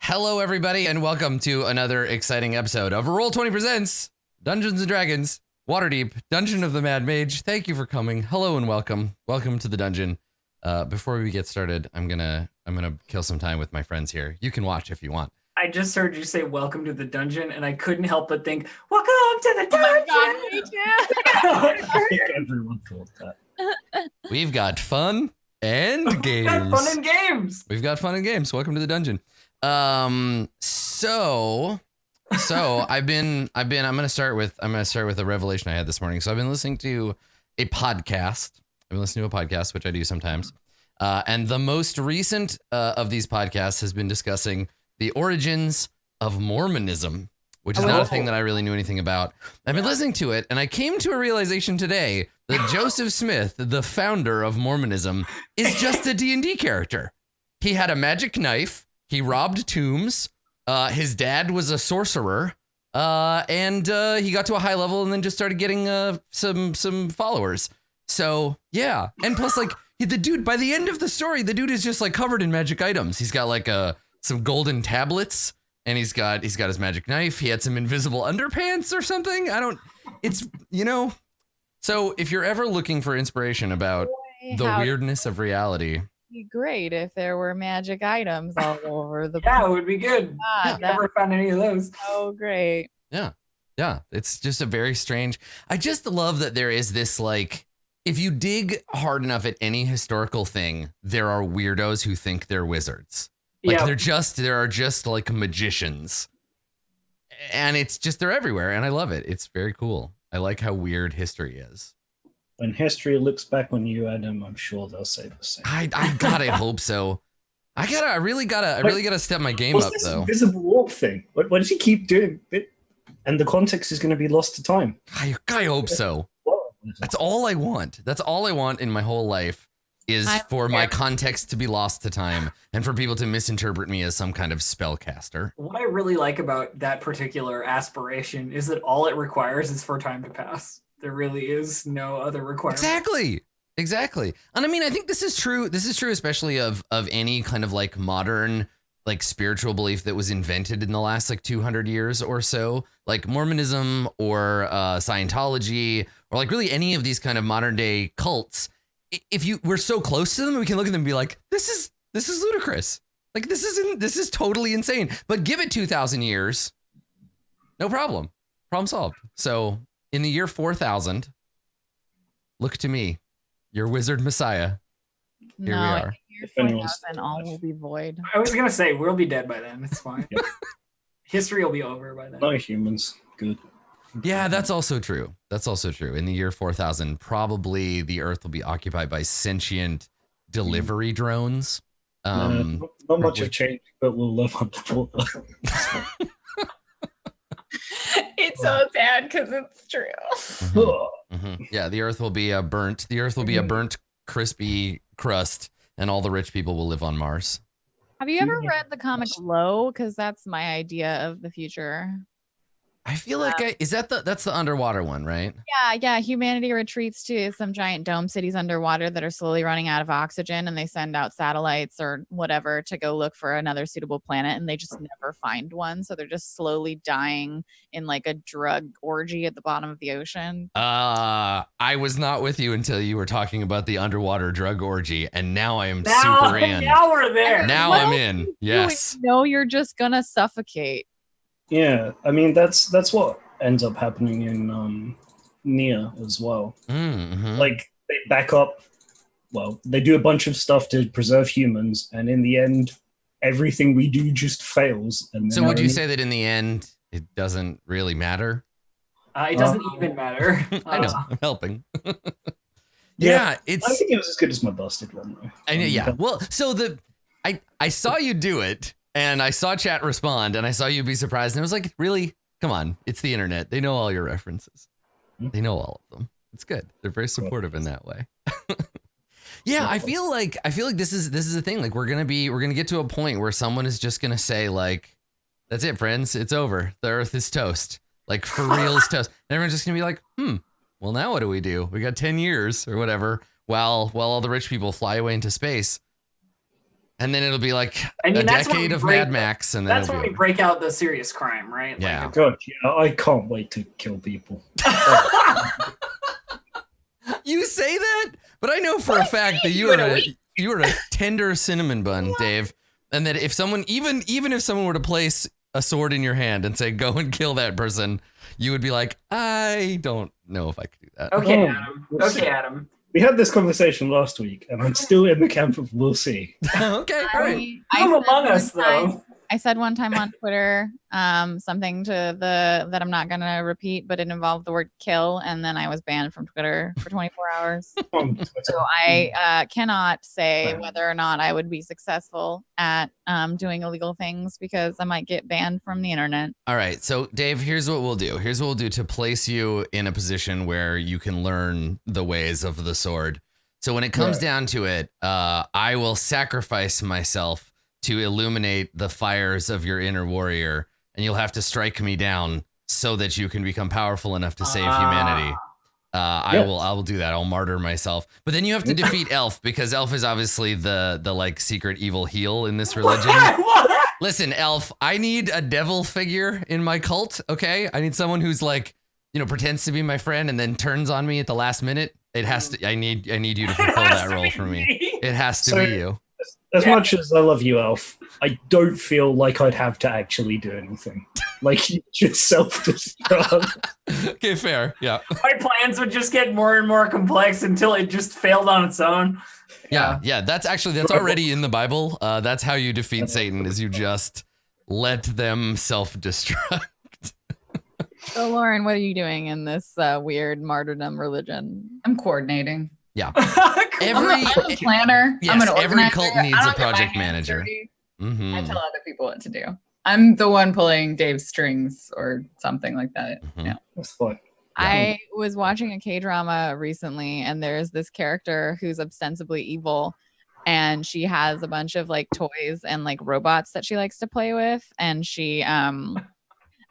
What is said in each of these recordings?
Hello, everybody, and welcome to another exciting episode of Roll20 Presents Dungeons and Dragons, Waterdeep, Dungeon of the Mad Mage. Thank you for coming. Hello and welcome. Welcome to the dungeon. Before we get started, I'm gonna kill some time with my friends here. You can watch if you want. I just heard you say welcome to the dungeon, and I couldn't help but think, welcome to the dungeon! Oh my God, me too. I think everyone thought that. We've got fun and games. We've got fun and games. We've got fun and games. Welcome to the dungeon. So I'm gonna start with a revelation I had this morning. So I've been listening to a podcast. Which I do sometimes. And the most recent of these podcasts has been discussing the origins of Mormonism, which is not a thing that I really knew anything about. I've been listening to it, and I came to a realization today that Joseph Smith, the founder of Mormonism, is just a D&D character. He had a magic knife. He robbed tombs. His dad was a sorcerer. And he got to a high level and then just started getting some followers. So, yeah. And plus, like, the dude, by the end of the story, the dude is just, like, covered in magic items. He's got, like, some golden tablets, and he's got his magic knife. He had some invisible underpants or something. So if you're ever looking for inspiration about the weirdness of reality. It'd be great if there were magic items all over the Yeah, it would be good. I've never found any of those. Oh, great. Yeah. It's just a very strange. I just love that there is this, like, if you dig hard enough at any historical thing, there are weirdos who think they're wizards. Like, there are just like magicians, and they're everywhere, and I love it. It's very cool. I like how weird history is. When history looks back on you, Adam, I'm sure they'll say the same. I gotta hope so. I really gotta step my game up, though. What's this invisible walk thing? What does he keep doing? And the context is going to be lost to time. I hope so. That's all I want. That's all I want in my whole life is for my context to be lost to time and for people to misinterpret me as some kind of spellcaster. What I really like about that particular aspiration is that all it requires is for time to pass. There really is no other requirement. Exactly. And I mean, I think this is true. This is true, especially of any kind of like modern, like spiritual belief that was invented in the last like 200 years or so, like Mormonism or Scientology, or like really any of these kind of modern day cults. If we're so close to them, we can look at them and be like, this is ludicrous. Like, this is totally insane. But give it 2,000 years, no problem. Problem solved. So in the year 4000, look to me, your wizard messiah. Here we are. Year 4000, all will be void. I was gonna say we'll be dead by then. It's fine. History will be over by then. No humans. Good. Yeah, that's also true. In the year 4000, probably the Earth will be occupied by sentient delivery drones. Not much have changed, but we'll live underwater. It's so sad because it's true. Mm-hmm. Yeah, the Earth will be a burnt, crispy crust, and all the rich people will live on Mars. Have you ever read the comic Low? Because that's my idea of the future. I feel like that's the underwater one, right? Yeah. Humanity retreats to some giant dome cities underwater that are slowly running out of oxygen, and they send out satellites or whatever to go look for another suitable planet, and they just never find one. So they're just slowly dying in like a drug orgy at the bottom of the ocean. I was not with you until you were talking about the underwater drug orgy, and now I am super in. Now we're there. Now I'm in. Yes. No, you're just gonna suffocate. Yeah, I mean that's what ends up happening in Nia as well. Mm-hmm. Like they back up. Well, they do a bunch of stuff to preserve humans, and in the end, everything we do just fails. And so, would you say that in the end, it doesn't really matter? It doesn't even matter. I know. I'm helping. I it's. I think it was as good as my busted one though. Yeah. Well, so I saw you do it. And I saw chat respond, and I saw you be surprised. And I was like, really? Come on. It's the internet. They know all your references. They know all of them. It's good. They're very supportive in that way. Yeah, I feel like this is the thing. Like we're gonna get to a point where someone is just gonna say, like, that's it, friends. It's over. The Earth is toast. Like, for real is toast. And everyone's just gonna be like, well, now what do? We got 10 years or whatever, while all the rich people fly away into space. And then it'll be like I mean, a that's when decade we of break- Mad Max, and then That's it'll when be we over. break out the serious crime, right? Yeah. God, yeah, I can't wait to kill people. You say that, but I know for a fact that you are a tender cinnamon bun, Dave, and that if someone even if someone were to place a sword in your hand and say go and kill that person, you would be like, I don't know if I could do that. Okay, Oh, Adam. we'll see. Okay, Adam. We had this conversation last week, and I'm still in the camp of we'll see. Okay, all right. Come said among one us, time- though. I said one time on Twitter, something that I'm not gonna repeat, but it involved the word kill, and then I was banned from Twitter for 24 hours. So I cannot say Right. whether or not I would be successful at doing illegal things because I might get banned from the internet. All right. So, Dave, here's what we'll do. Here's what we'll do to place you in a position where you can learn the ways of the sword. So when it comes Right. down to it, I will sacrifice myself to illuminate the fires of your inner warrior, and you'll have to strike me down so that you can become powerful enough to save humanity. I will do that. I'll martyr myself. But then you have to defeat Elf, because Elf is obviously the like secret evil heel in this religion. What? Listen, Elf, I need a devil figure in my cult, okay? I need someone who's like, pretends to be my friend and then turns on me at the last minute. It has to I need you to fulfill that role for me. It has to be you. As much as I love you, Elf, I don't feel like I'd have to actually do anything. Like, you just self-destruct. Okay, fair. Yeah. My plans would just get more and more complex until it just failed on its own. Yeah. That's already in the Bible. That's how you defeat Satan, is you just let them self-destruct. So Lauren, what are you doing in this weird martyrdom religion? I'm coordinating. Yeah. I'm a planner. Yes, I'm an every organizer. cult I needs don't a get my project hands manager. dirty. Mm-hmm. I tell other people what to do. I'm the one pulling Dave's strings or something like that. Mhm. Yeah. That's fine. I was watching a K-drama recently, and there's this character who's ostensibly evil, and she has a bunch of like toys and like robots that she likes to play with, and she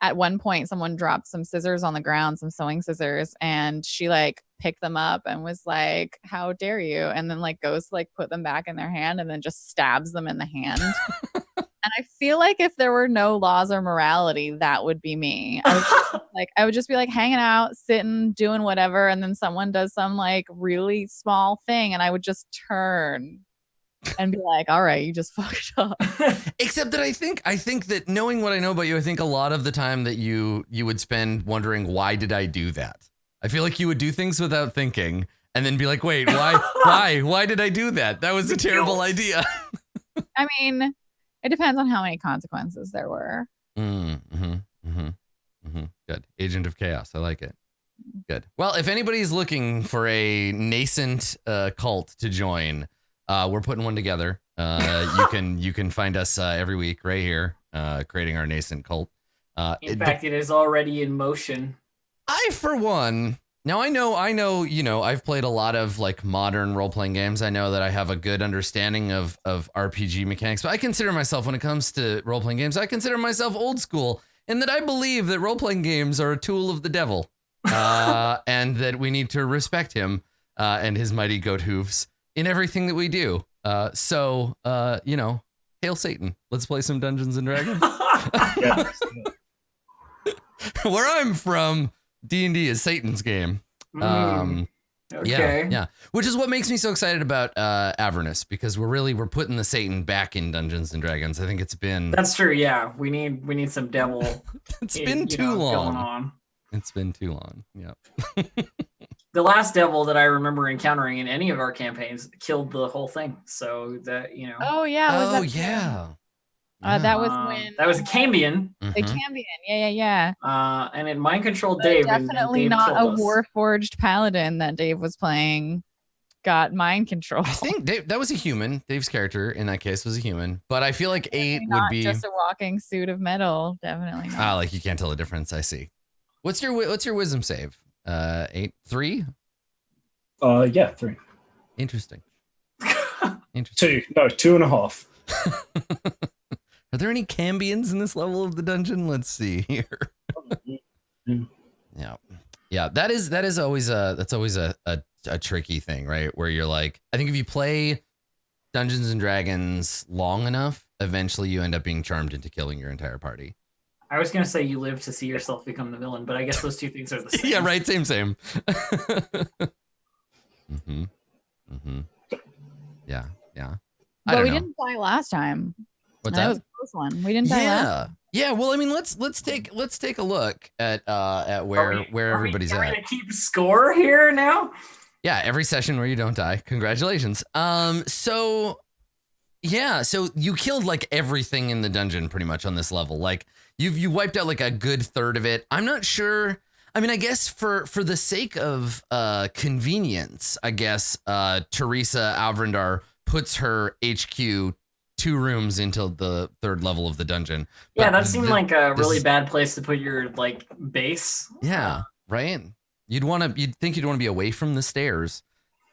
at one point someone dropped some scissors on the ground, some sewing scissors, and she like picked them up and was like, how dare you, and then like goes to like put them back in their hand and then just stabs them in the hand. And I feel like if there were no laws or morality, that would be me. I would just be like hanging out, sitting, doing whatever, and then someone does some like really small thing, and I would just turn and be like, all right, you just fucked up. Except that I think that knowing what I know about you, I think a lot of the time that you would spend wondering, why did I do that? I feel like you would do things without thinking and then be like, wait, why did I do that? That was a terrible idea. I mean, it depends on how many consequences there were. Good. Agent of Chaos. I like it. Good. Well, if anybody's looking for a nascent cult to join, we're putting one together. You can find us every week right here, creating our nascent cult. In fact, it is already in motion. I, for one, now I know, I've played a lot of like modern role-playing games. I know that I have a good understanding of RPG mechanics, but I consider myself, when it comes to role-playing games, I consider myself old school in that I believe that role-playing games are a tool of the devil, and that we need to respect him and his mighty goat hooves in everything that we do. So, hail Satan. Let's play some Dungeons and Dragons. Yeah. Where I'm from, D&D is Satan's game. Okay. Yeah. Which is what makes me so excited about Avernus, because we're putting the Satan back in Dungeons and Dragons. I think it's been That's true. Yeah, we need some devil. it's been too going long. on. It's been too long. Yeah. The last devil that I remember encountering in any of our campaigns killed the whole thing. So that Oh yeah. was Oh that- yeah. that was when that was a Cambion, the Mhm. Cambion. Yeah. and it mind controlled Dave. and Definitely Dave not a killed us. Warforged paladin that Dave was playing. Got mind control. I think Dave, that was a human. Dave's character in that case was a human, but I feel like 8 would not be just a walking suit of metal. Definitely not. like you can't tell the difference. I see. What's your wisdom save? 8, 3. Yeah, 3. Interesting. 2. No, 2.5. Are there any Cambions in this level of the dungeon? Let's see here. Yeah. That's always a tricky thing, right? Where you're like, I think if you play Dungeons and Dragons long enough, eventually you end up being charmed into killing your entire party. I was gonna say you live to see yourself become the villain, but I guess those two things are the same. Yeah, right. Same. Yeah. I But don't we know. didn't die last time. What's That that? was a close one. We didn't die last. Yeah. Well, I mean, let's take a look at where everybody's are we at. gonna keep score here now? Yeah, every session where you don't die. Congratulations. So you killed like everything in the dungeon pretty much on this level. Like you wiped out like a good third of it. I'm not sure. I mean, I guess for the sake of convenience, I guess Teresa Alvrindar puts her HQ 2 rooms into the 3rd level of the dungeon. Yeah, But that seemed like a really bad place to put your like base. Yeah, right. You'd think you'd want to be away from the stairs,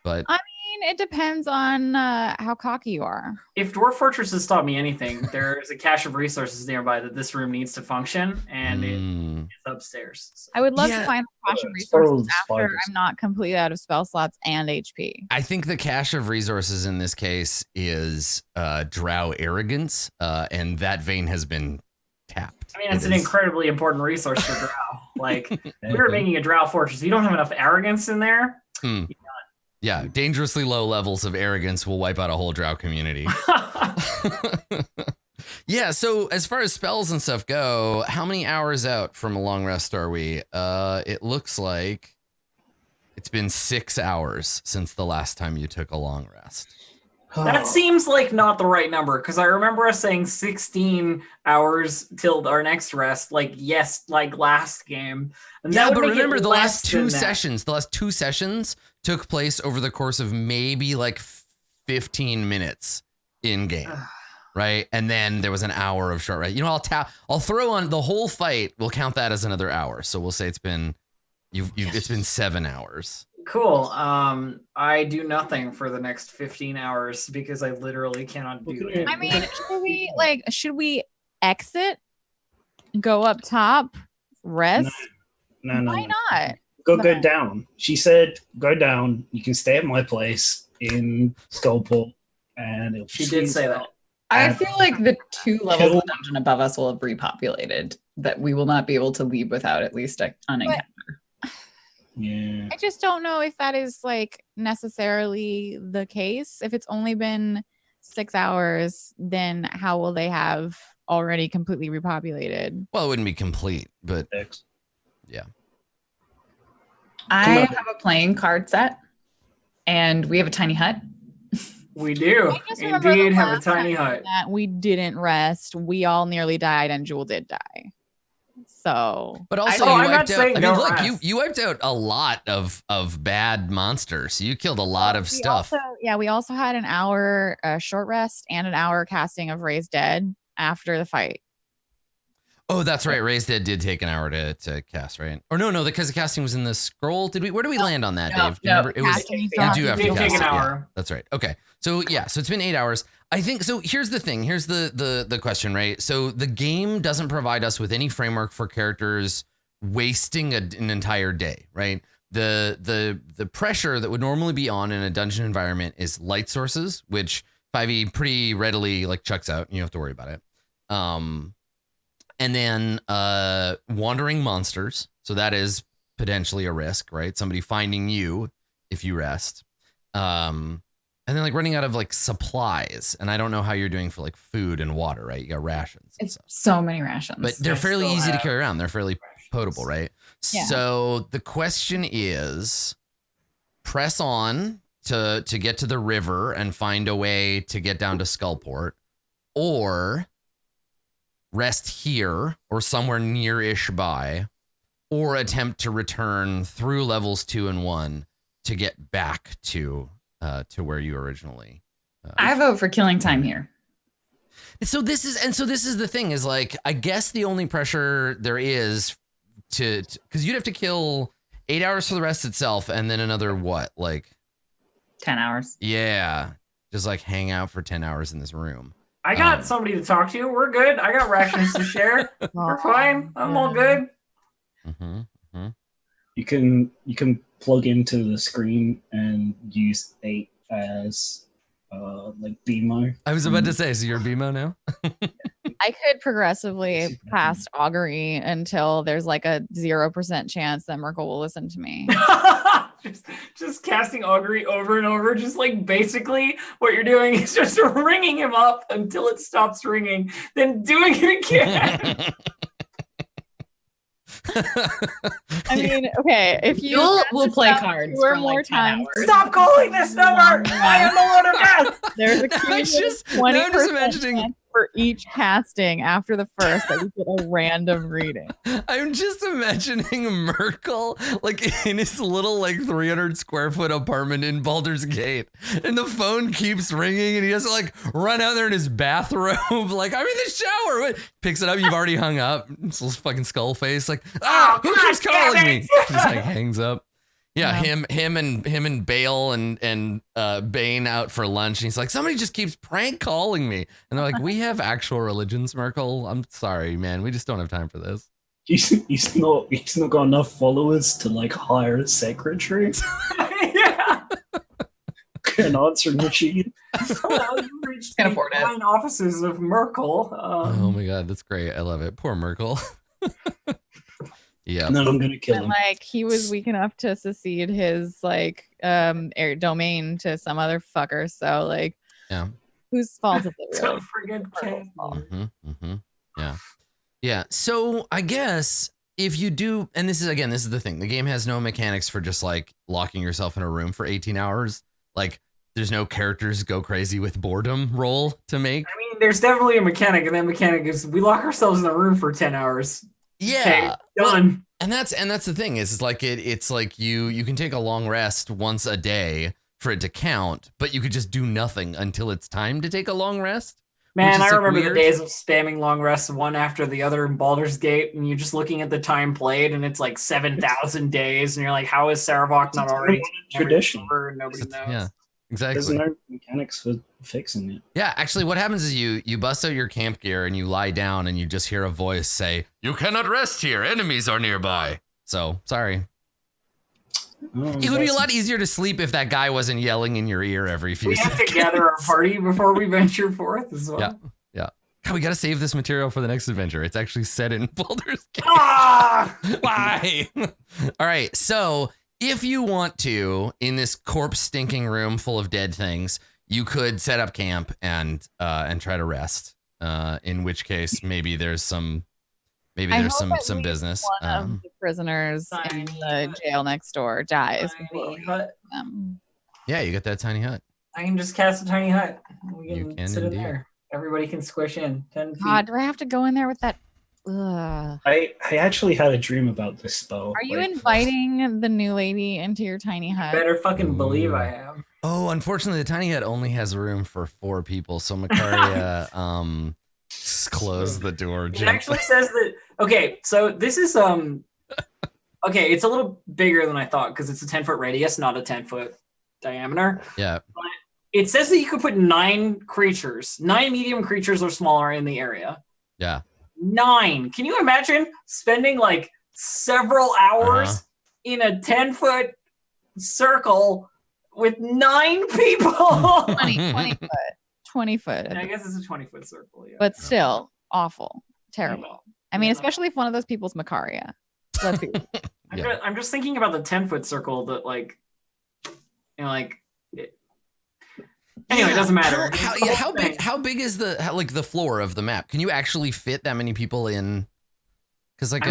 but I mean, it depends on how cocky you are. If Dwarf Fortress has taught me anything, there's a cache of resources nearby that this room needs to function, and it's upstairs. So. I would love Yeah. to find the cache of Spoil resources the after spiders. I'm not completely out of spell slots and HP. I think the cache of resources in this case is drow arrogance, and that vein has been tapped. I mean, it's It an is- incredibly important resource for Drow. Like, we were making a Drow fortress. If you don't have enough arrogance in there, Yeah, dangerously low levels of arrogance will wipe out a whole drow community. Yeah, so as far as spells and stuff go, how many hours out from a long rest are we? It looks like it's been 6 hours since the last time you took a long rest. that seems like not the right number, because I remember us saying 16 hours till our next rest, like last game. And Yeah, that would but make it remember the less last two than that. sessions, took place over the course of maybe like 15 minutes in game. Right, and then there was an hour of short rest. You know, I'll throw on the whole fight. We'll count that as another hour. So we'll say it's been it's been 7 hours. Cool. I do nothing for the next 15 hours because I literally cannot do it. I mean, should we exit, go up top, rest? No. Why not? Go down. She said, go down. You can stay at my place in Skullport. And She did say that. I feel like the 2 levels of the dungeon above us will have repopulated, that we will not be able to leave without at least an encounter. Yeah. I just don't know if that is like necessarily the case. If it's only been 6 hours, then how will they have already completely repopulated? Well, it wouldn't be complete, but yeah. I have a playing card set, and we have a tiny hut. We do I just remember the indeed have a last tiny time hut. that we didn't rest. We all nearly died, and Jewel did die. So, But also, I'm you not wiped out. I saying mean, don't look, rest. you wiped out a lot of bad monsters. You killed a lot of stuff. We also had an hour short rest and an hour casting of Raised Dead after the fight. Oh, that's right. Raised Dead did take an hour to cast, right? Or no, because the casting was in the scroll. Where do we land on that, Dave? Do you remember? It was. Casting, You so do have to Did cast take it. an Yeah, hour. that's right. Okay. So it's been 8 hours. I think so. Here's the thing. Here's the question, right? So the game doesn't provide us with any framework for characters wasting an entire day, right? The pressure that would normally be on in a dungeon environment is light sources, which 5e pretty readily like chucks out. You don't have to worry about it. And then wandering monsters. So that is potentially a risk, right? Somebody finding you if you rest. And then like running out of like supplies. And I don't know how you're doing for like food and water, right? You got rations and It's stuff. so many rations. But they're I fairly still easy to have carry around. They're fairly potable, right? Yeah. So the question is press on to get to the river and find a way to get down to Skullport, or rest here or somewhere near-ish by, or attempt to return through levels 2 and 1 to get back to where you originally. I vote for killing time here. So this is the thing is like, I guess the only pressure there is to because you'd have to kill 8 hours for the rest itself, and then another what, like 10 hours. yeah, just like hang out for 10 hours in this room. I got somebody to talk to. We're good. I got rations to share. We're fine. I'm all good. Mm-hmm. You can plug into the screen and use 8 as like BMO. I was about to say, so you're a BMO now? I could progressively past augury until there's like a 0% chance that Merkel will listen to me. just casting augury over and over. Just like basically what you're doing is just ringing him up until it stops ringing, then doing it again. I mean, okay, if we'll play cards 2 or for more like 10 times. hours. Stop calling this number! I am the one who death! There's a I'm just 20% imagining- chance for each casting after the first that you get a random reading. I'm just imagining Merkel like in his little like 300 square foot apartment in Baldur's Gate, and the phone keeps ringing, and he has to like run out there in his bathrobe, like I'm in the shower. What? Picks it up, you've already hung up. It's this fucking skull face, like who keeps calling me? Just like hangs up. Yeah, him and Bale and Bane out for lunch, and he's like, somebody just keeps prank calling me, and they're like, we have actual religions, Merkel. I'm sorry, man, we just don't have time for this. He's not got enough followers to like hire a secretary. Yeah. An answering machine. Somehow you reached Can't the afford it. fine offices of Merkel. Oh my god, that's great. I love it. Poor Merkel. Yeah. And then I'm gonna kill And him. like he was weak enough to secede his like air domain to some other fucker. So like, Yeah. whose fault is it really? Don't forget Ken. Yeah. Yeah. So I guess if you do, and this is the thing, the game has no mechanics for just like locking yourself in a room for 18 hours. Like there's no characters go crazy with boredom roll to make. I mean, there's definitely a mechanic, and that mechanic is we lock ourselves in a room for 10 hours. Yeah. Okay, done. And that's the thing is like it's like you can take a long rest once a day for it to count, but you could just do nothing until it's time to take a long rest. Man, is, I like, remember weird. the days of spamming long rests one after the other in Baldur's Gate, and you're just looking at the time played, and it's like 7,000 days, and you're like, how is Saravok not It's already a tradition. over? Nobody knows. Yeah. There's Exactly. no mechanics for fixing it. Yeah, actually what happens is you bust out your camp gear and you lie down and you just hear a voice say, "You cannot rest here. Enemies are nearby." So, sorry. Oh, It would be a lot easier to sleep if that guy wasn't yelling in your ear every few We have seconds. to gather our party before we venture forth as well. Yeah. God, we got to save this material for the next adventure. It's actually set in Baldur's Gate. Ah! Why? All right. So if you want to, in this corpse stinking room full of dead things, you could set up camp and try to rest. In which case, maybe there's some some business. One of the prisoners in the jail next door dies. Tiny hut. Yeah, you got that tiny hut. I can just cast a tiny hut. We You can can sit indeed. in there. Everybody can squish in 10 feet. God, do I have to go in there with that? Ugh. I actually had a dream about this spell. Are you like, inviting the new lady into your tiny hut? Better fucking believe I am. Oh, unfortunately, the tiny hut only has room for 4 people. So Makaria close the door. It actually says that. Okay, so this is okay, it's a little bigger than I thought because it's a 10-foot radius, not a 10-foot diameter. Yeah. It says that you could put 9 creatures, 9 medium creatures or smaller in the area. Yeah. 9. Can you imagine spending like several hours in a 10-foot circle with 9 people? 20 foot. 20 foot. I guess it's a 20-foot circle. Yeah. But still, awful. Terrible. I mean, Yeah. especially if one of those people's Makaria. Let's be Yeah. I'm just thinking about the 10-foot circle that like, you know, like. Anyway, it doesn't matter. How big is the floor of the map? Can you actually fit that many people in? Because like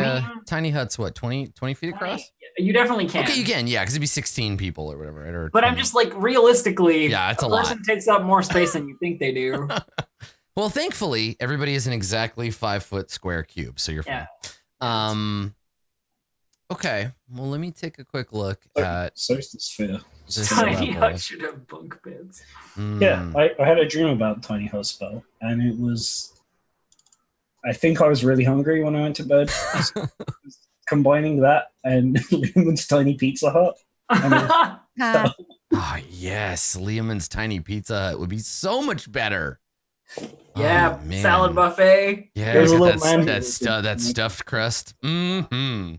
tiny hut's what, 20 feet across? You definitely can. Okay, you can, yeah, because it'd be 16 people or whatever, right? Or But I'm 20. just like realistically, Yeah, it's a person lot. takes up more space than you think they do. Well, thankfully, everybody is an exactly 5-foot square cube, so you're fine. Yeah. Okay, well, let me take a quick look at Social sphere. this Tiny level. hut should have bunk beds. Yeah, I had a dream about tiny hut spell, and it was. I think I was really hungry when I went to bed. Combining that and Lumen's tiny Pizza Hut. Ha. Oh, yes, Liamon's tiny Pizza Hut would be so much better. Yeah, Oh, man. salad buffet. Yeah, There's a got little man who was that stuffed crust. Mm-hmm.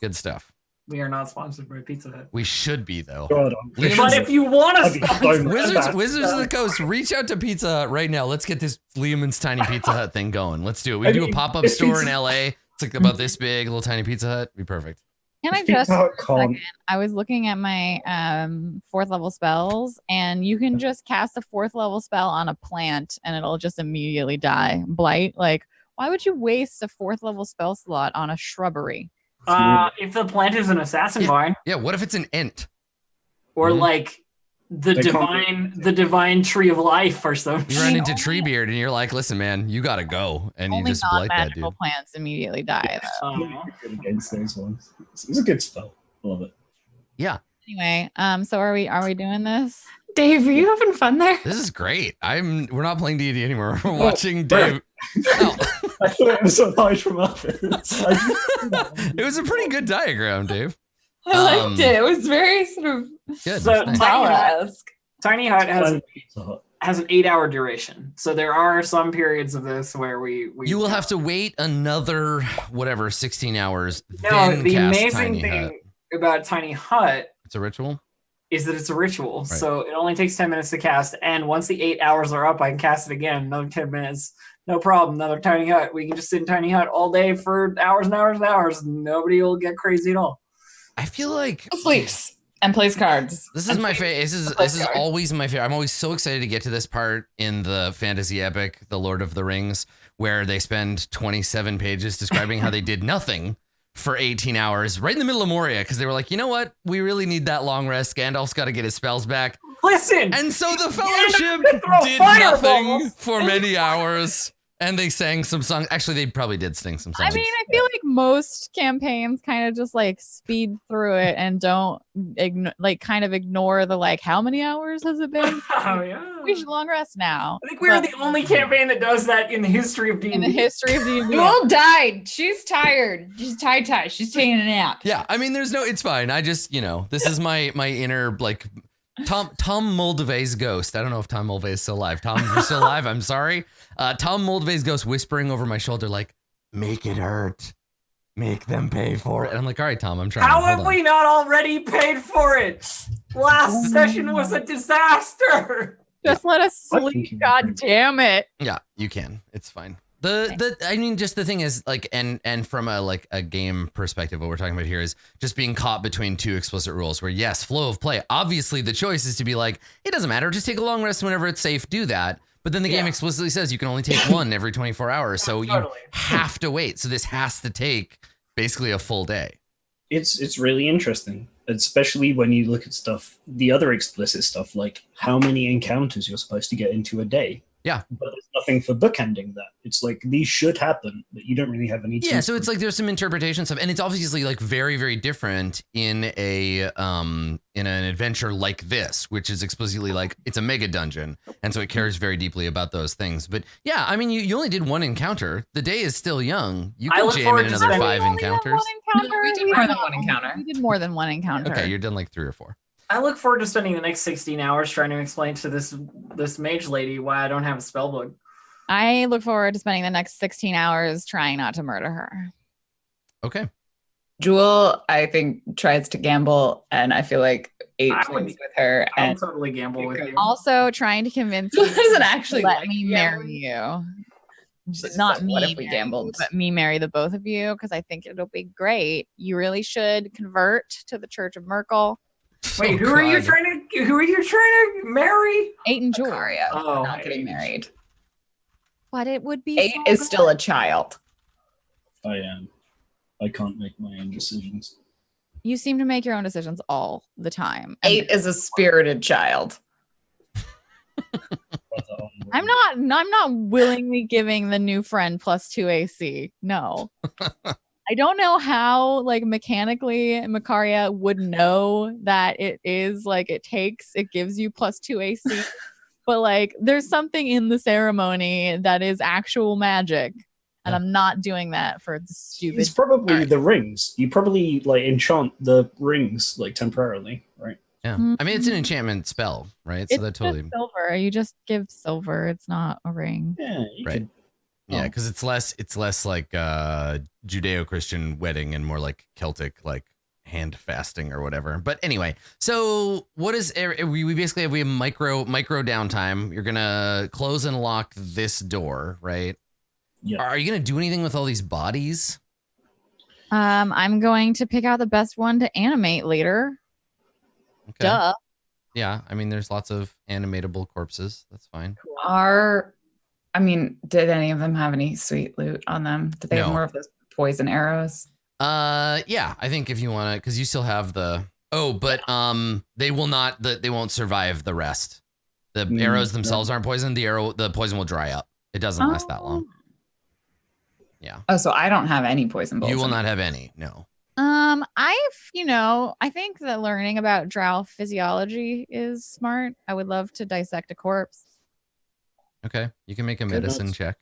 Good stuff. We are not sponsored by Pizza Hut. We should be though. God, Liam's- But if you want to I'd be so mad. Wizards of the Coast, reach out to Pizza Hut right now. Let's get this Liam's Tiny Pizza Hut thing going. Let's do it. We I do a mean, pop-up if store in it's- LA. It's like about this big, little tiny Pizza Hut. Be perfect. Can I Pizza just Hut for a can't. second? I was looking at my 4th level spells, and you can just cast a 4th level spell on a plant, and it'll just immediately die. Blight, like, why would you waste a 4th level spell slot on a shrubbery? If the plant is an assassin vine, Yeah, what if it's an ent? or Mhm. like the They divine tree of life or something. You run into Treebeard and you're like, listen, man, you gotta go. And you Only just blight that non-magical dude. plants immediately die. Though. Good against those ones. It's a good spell. I love it. Yeah, Anyway, so are we doing this? Dave, are you having fun there? this is great. We're not playing D&D anymore. We're Oh, watching Dave. No. I thought it was a hide from others. It was a pretty good diagram, Dave. I liked it. It was very sort of Good. So- Nice. Tala-esque. Tiny Hut has Pizza Hut. an 8-hour duration, so there are some periods of this where we You will have to wait another, whatever, 16 hours. No, then the cast amazing Tiny thing Hut. about Tiny Hut It's a ritual? is that it's a ritual. Right. So it only takes 10 minutes to cast, and once the 8 hours are up, I can cast it again. Another 10 minutes, no problem. Another Tiny Hut. We can just sit in Tiny Hut all day for hours and hours and hours. Nobody will get crazy at all. I feel like Sleeps and plays cards. this is my favorite. This is card. always my favorite. I'm always so excited to get to this part in the fantasy epic, The Lord of the Rings, where they spend 27 pages describing how they did nothing for 18 hours right in the middle of Moria because they were like, you know what? We really need that long rest. Gandalf's got to get his spells back. Listen! And so the Gandalf Fellowship can throw did nothing fireballs. for many hours. And they sang some songs. Actually, they probably did sing some songs. I mean, I feel like most campaigns kind of just like speed through it and don't ignore the like, how many hours has it been? Oh, yeah. We should long rest now. I think we are the only campaign that does that in the history of D&D. In the history of D&D. You all died. She's tired. She's tired. She's taking a nap. Yeah, I mean, it's fine. I just, this is my inner, like, Tom Moldavay's ghost. I don't know if Tom Moldavay is still alive. Tom, if you're still alive, I'm sorry. Tom Moldavay's ghost whispering over my shoulder, like, make it hurt. Make them pay for it. And I'm like, all right, Tom, I'm trying. How Hold have on. we not already paid for it? Last session was a disaster. Just let us I sleep. think you God can. damn it. Yeah, you can. It's fine. I mean, just the thing is, like, and from a game perspective, what we're talking about here is just being caught between two explicit rules where, yes, flow of play. Obviously, the choice is to be like, it doesn't matter. Just take a long rest whenever it's safe. Do that. But then the game Yeah. explicitly says you can only take one every 24 hours. So you Totally. have to wait. So this has to take basically a full day. It's really interesting, especially when you look at stuff, the other explicit stuff, like how many encounters you're supposed to get into a day. Yeah. But there's nothing for bookending that. It's like these should happen, but you don't really have any. Yeah, so it's like there's some interpretation stuff, and it's obviously like very, very different in an adventure like this, which is explicitly like it's a mega dungeon, and so it cares very deeply about those things. But yeah, I mean, you only did one encounter. The day is still young. You I can look jam forward in to another spending- 5 We only had encounters. one encounter. No, we did more than one encounter. We did more than one encounter. Okay, you're done like 3 or 4. I look forward to spending the next 16 hours trying to explain to this mage lady why I don't have a spell book. I look forward to spending the next 16 hours trying not to murder her. Okay. Jewel, I think, tries to gamble, and I feel like 8 I plays would- with her. I'll And totally gamble with you. Also trying to convince Jewel you doesn't actually to let like me gambling. marry you. She's just Not like, me, what if we marry you, gambled? but me marry the both of you because I think it'll be great. You really should convert to the Church of Merkel. Wait, Oh, who are you God. trying to marry? 8 and Jewel. Akaria, Oh, not getting hey. married. But it would be 8 so is still a good. child. I am. I can't make my own decisions. You seem to make your own decisions all the time. And 8 is a spirited child. I'm not willingly giving the new friend +2 AC. No. I don't know how like mechanically Makaria would know that it is like it gives you +2 AC. But like there's something in the ceremony that is actual magic. And Yeah. I'm not doing that for the stupid. It's probably Alright. the rings. You probably like enchant the rings like temporarily, right? Yeah. I mean, it's an enchantment spell, right? So It's that totally. just silver. You just give silver. It's not a ring. Yeah, you Right. could. Yeah, Oh. because it's less like Judeo-Christian wedding and more like Celtic like hand fasting or whatever. But anyway, so what is we basically have micro downtime. You're gonna close and lock this door, right? Yeah. Are you gonna do anything with all these bodies? I'm going to pick out the best one to animate later. Okay. Duh. Yeah, I mean, there's lots of animatable corpses. That's fine. Did any of them have any sweet loot on them? Did they have No. more of those poison arrows? Yeah, I think if you want to, because you still have the. Oh, but they will not. They won't survive the rest. The arrows themselves aren't poisoned. The poison will dry up. It doesn't last that long. Yeah. Oh, so I don't have any poison bolts. You will not have any. No. I think that learning about drow physiology is smart. I would love to dissect a corpse. Okay, you can make a medicine check.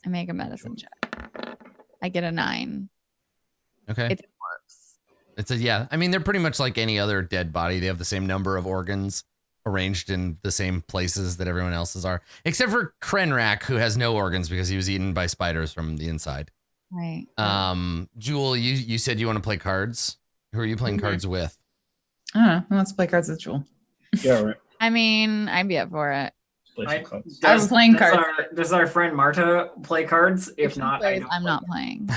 I make a medicine check. I get a 9. Okay. It's a corpse. Yeah. I mean, they're pretty much like any other dead body. They have the same number of organs arranged in the same places that everyone else's are, except for Krenrak, who has no organs because he was eaten by spiders from the inside. Right. Jewel, you said you want to play cards. Who are you playing cards with? I don't know. Who wants to play cards with Jewel? Yeah, right. I mean, I'd be up for it. I'm playing cards. Does our friend Marta play cards? If not, I'm not playing.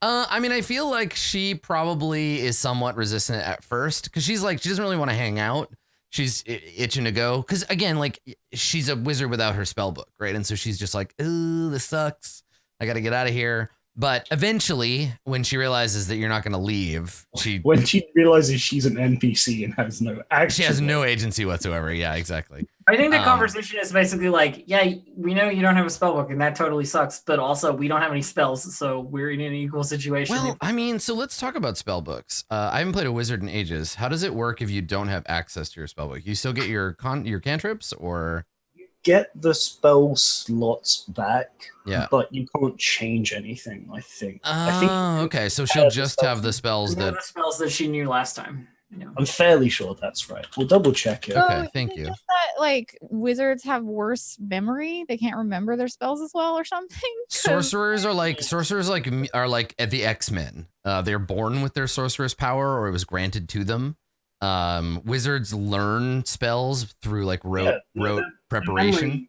I mean, I feel like she probably is somewhat resistant at first because she doesn't really want to hang out. She's itching to go because, again, like, she's a wizard without her spell book, right? And so she's just like, ooh, this sucks. I got to get out of here. But eventually, when she realizes that you're not going to leave, when she realizes she's an NPC and has no action, she has no agency whatsoever. Yeah, exactly. I think the conversation is basically like, yeah, we know you don't have a spell book, and that totally sucks. But also, we don't have any spells, so we're in an equal situation. Well, I mean, so let's talk about spell books. I haven't played a wizard in ages. How does it work if you don't have access to your spell book? You still get your cantrips, or get the spell slots back, yeah, but you can't change anything. I think. Okay. So she'll just have the spells that she knew last time. Yeah. I'm fairly sure that's right. We'll double check it. Okay, thank you. Just that, like, wizards have worse memory; they can't remember their spells as well, or something. Sorcerers are like at the X-Men. They're born with their sorcerer's power, or it was granted to them. Wizards learn spells through like rote preparation.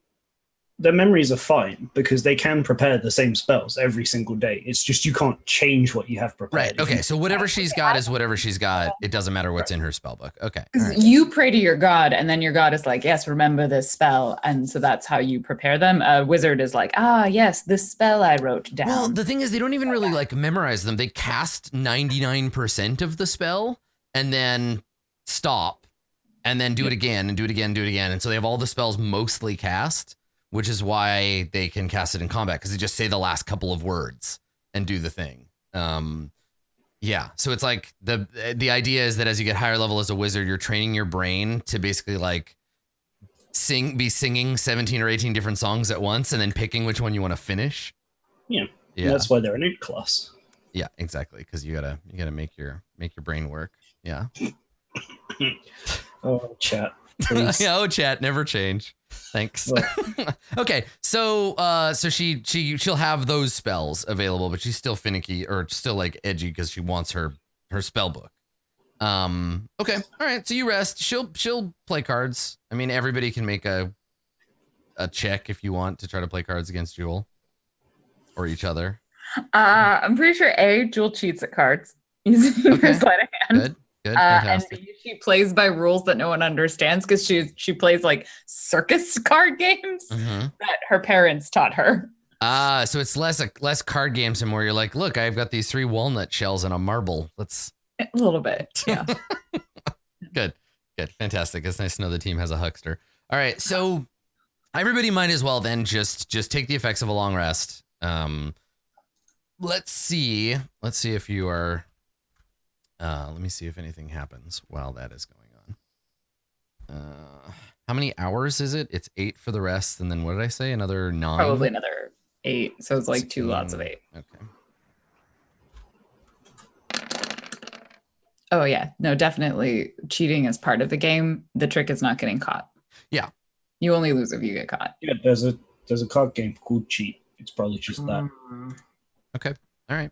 Their memories are fine because they can prepare the same spells every single day. It's just you can't change what you have prepared. Right. Okay. So whatever she's got is whatever she's got. It doesn't matter what's in her spell book. Okay. Right. You pray to your god, and then your god is like, yes, remember this spell. And so that's how you prepare them. A wizard is like, yes, this spell I wrote down. Well, the thing is, they don't even really like memorize them. They cast 99% of the spell and then stop and then do it again and do it again, do it again. And so they have all the spells mostly cast, which is why they can cast it in combat because they just say the last couple of words and do the thing. Yeah. So it's like the idea is that as you get higher level as a wizard, you're training your brain to basically like be singing 17 or 18 different songs at once and then picking which one you want to finich. Yeah. That's why they're an 8 class. Yeah, exactly. Because you gotta make your brain work. Yeah. Oh, chat. Yeah, oh, chat, never change. Thanks. Okay, so she'll have those spells available, but she's still finicky or still like edgy because she wants her spell book. Okay, all right. So you rest. She'll play cards. I mean, everybody can make a check if you want to try to play cards against Jewel or each other. I'm pretty sure Jewel cheats at cards using her sleight of hand. Good, fantastic. And she plays by rules that no one understands because she plays like circus card games that her parents taught her. So it's less card games and more you're like, look, I've got these 3 walnut shells and a marble. Let's a little bit, yeah. Good, fantastic. It's nice to know the team has a huckster. All right, so everybody might as well then just take the effects of a long rest. Let's see if you are. Let me see if anything happens while that is going on. How many hours is it? It's 8 for the rest, and then what did I say? Another 9? Probably another 8. So it's like 2 lots of 8. Okay. Oh yeah, no, definitely cheating is part of the game. The trick is not getting caught. Yeah. You only lose if you get caught. Yeah, there's a card game called Cheat. It's probably just that. Okay. All right.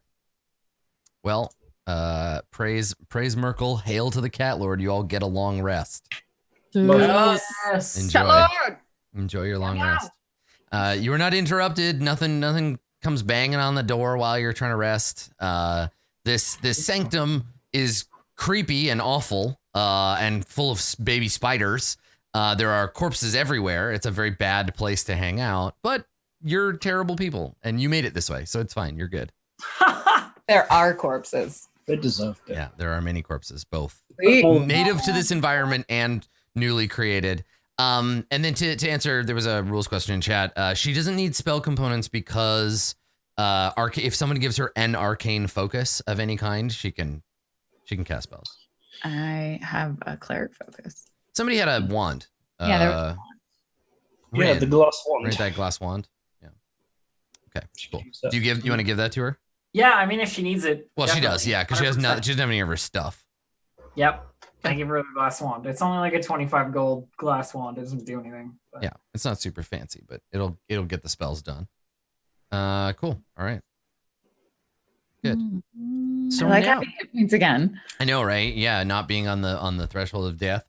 Well, praise Merkel. Hail to the cat lord. You all get a long rest. Yes. Enjoy your long rest. You are not interrupted. Nothing comes banging on the door while you're trying to rest. This sanctum is creepy and awful, and full of baby spiders. There are corpses everywhere. It's a very bad place to hang out, but you're terrible people, and you made it this way, so it's fine. You're good. There are corpses. They deserved it. Yeah, there are many corpses, both Sweet. native to this environment and newly created. And then to answer, there was a rules question in chat. She doesn't need spell components because if someone gives her an arcane focus of any kind, she can cast spells. I have a cleric focus. Somebody had a wand. Yeah, there was Yeah, the glass wand. Right, that glass wand. Yeah. Okay, cool. Do you want to give that to her? Yeah, I mean, if she needs it. Well, she does, definitely. yeah, because she 100%. doesn't have any of her stuff. Yep. I give her the glass wand. It's only like a 25 gold glass wand. It doesn't do anything. But. Yeah, it's not super fancy, but it'll get the spells done. Cool. All right. Good. So I like now, having hit points again. I know, right? Yeah, not being on the threshold of death.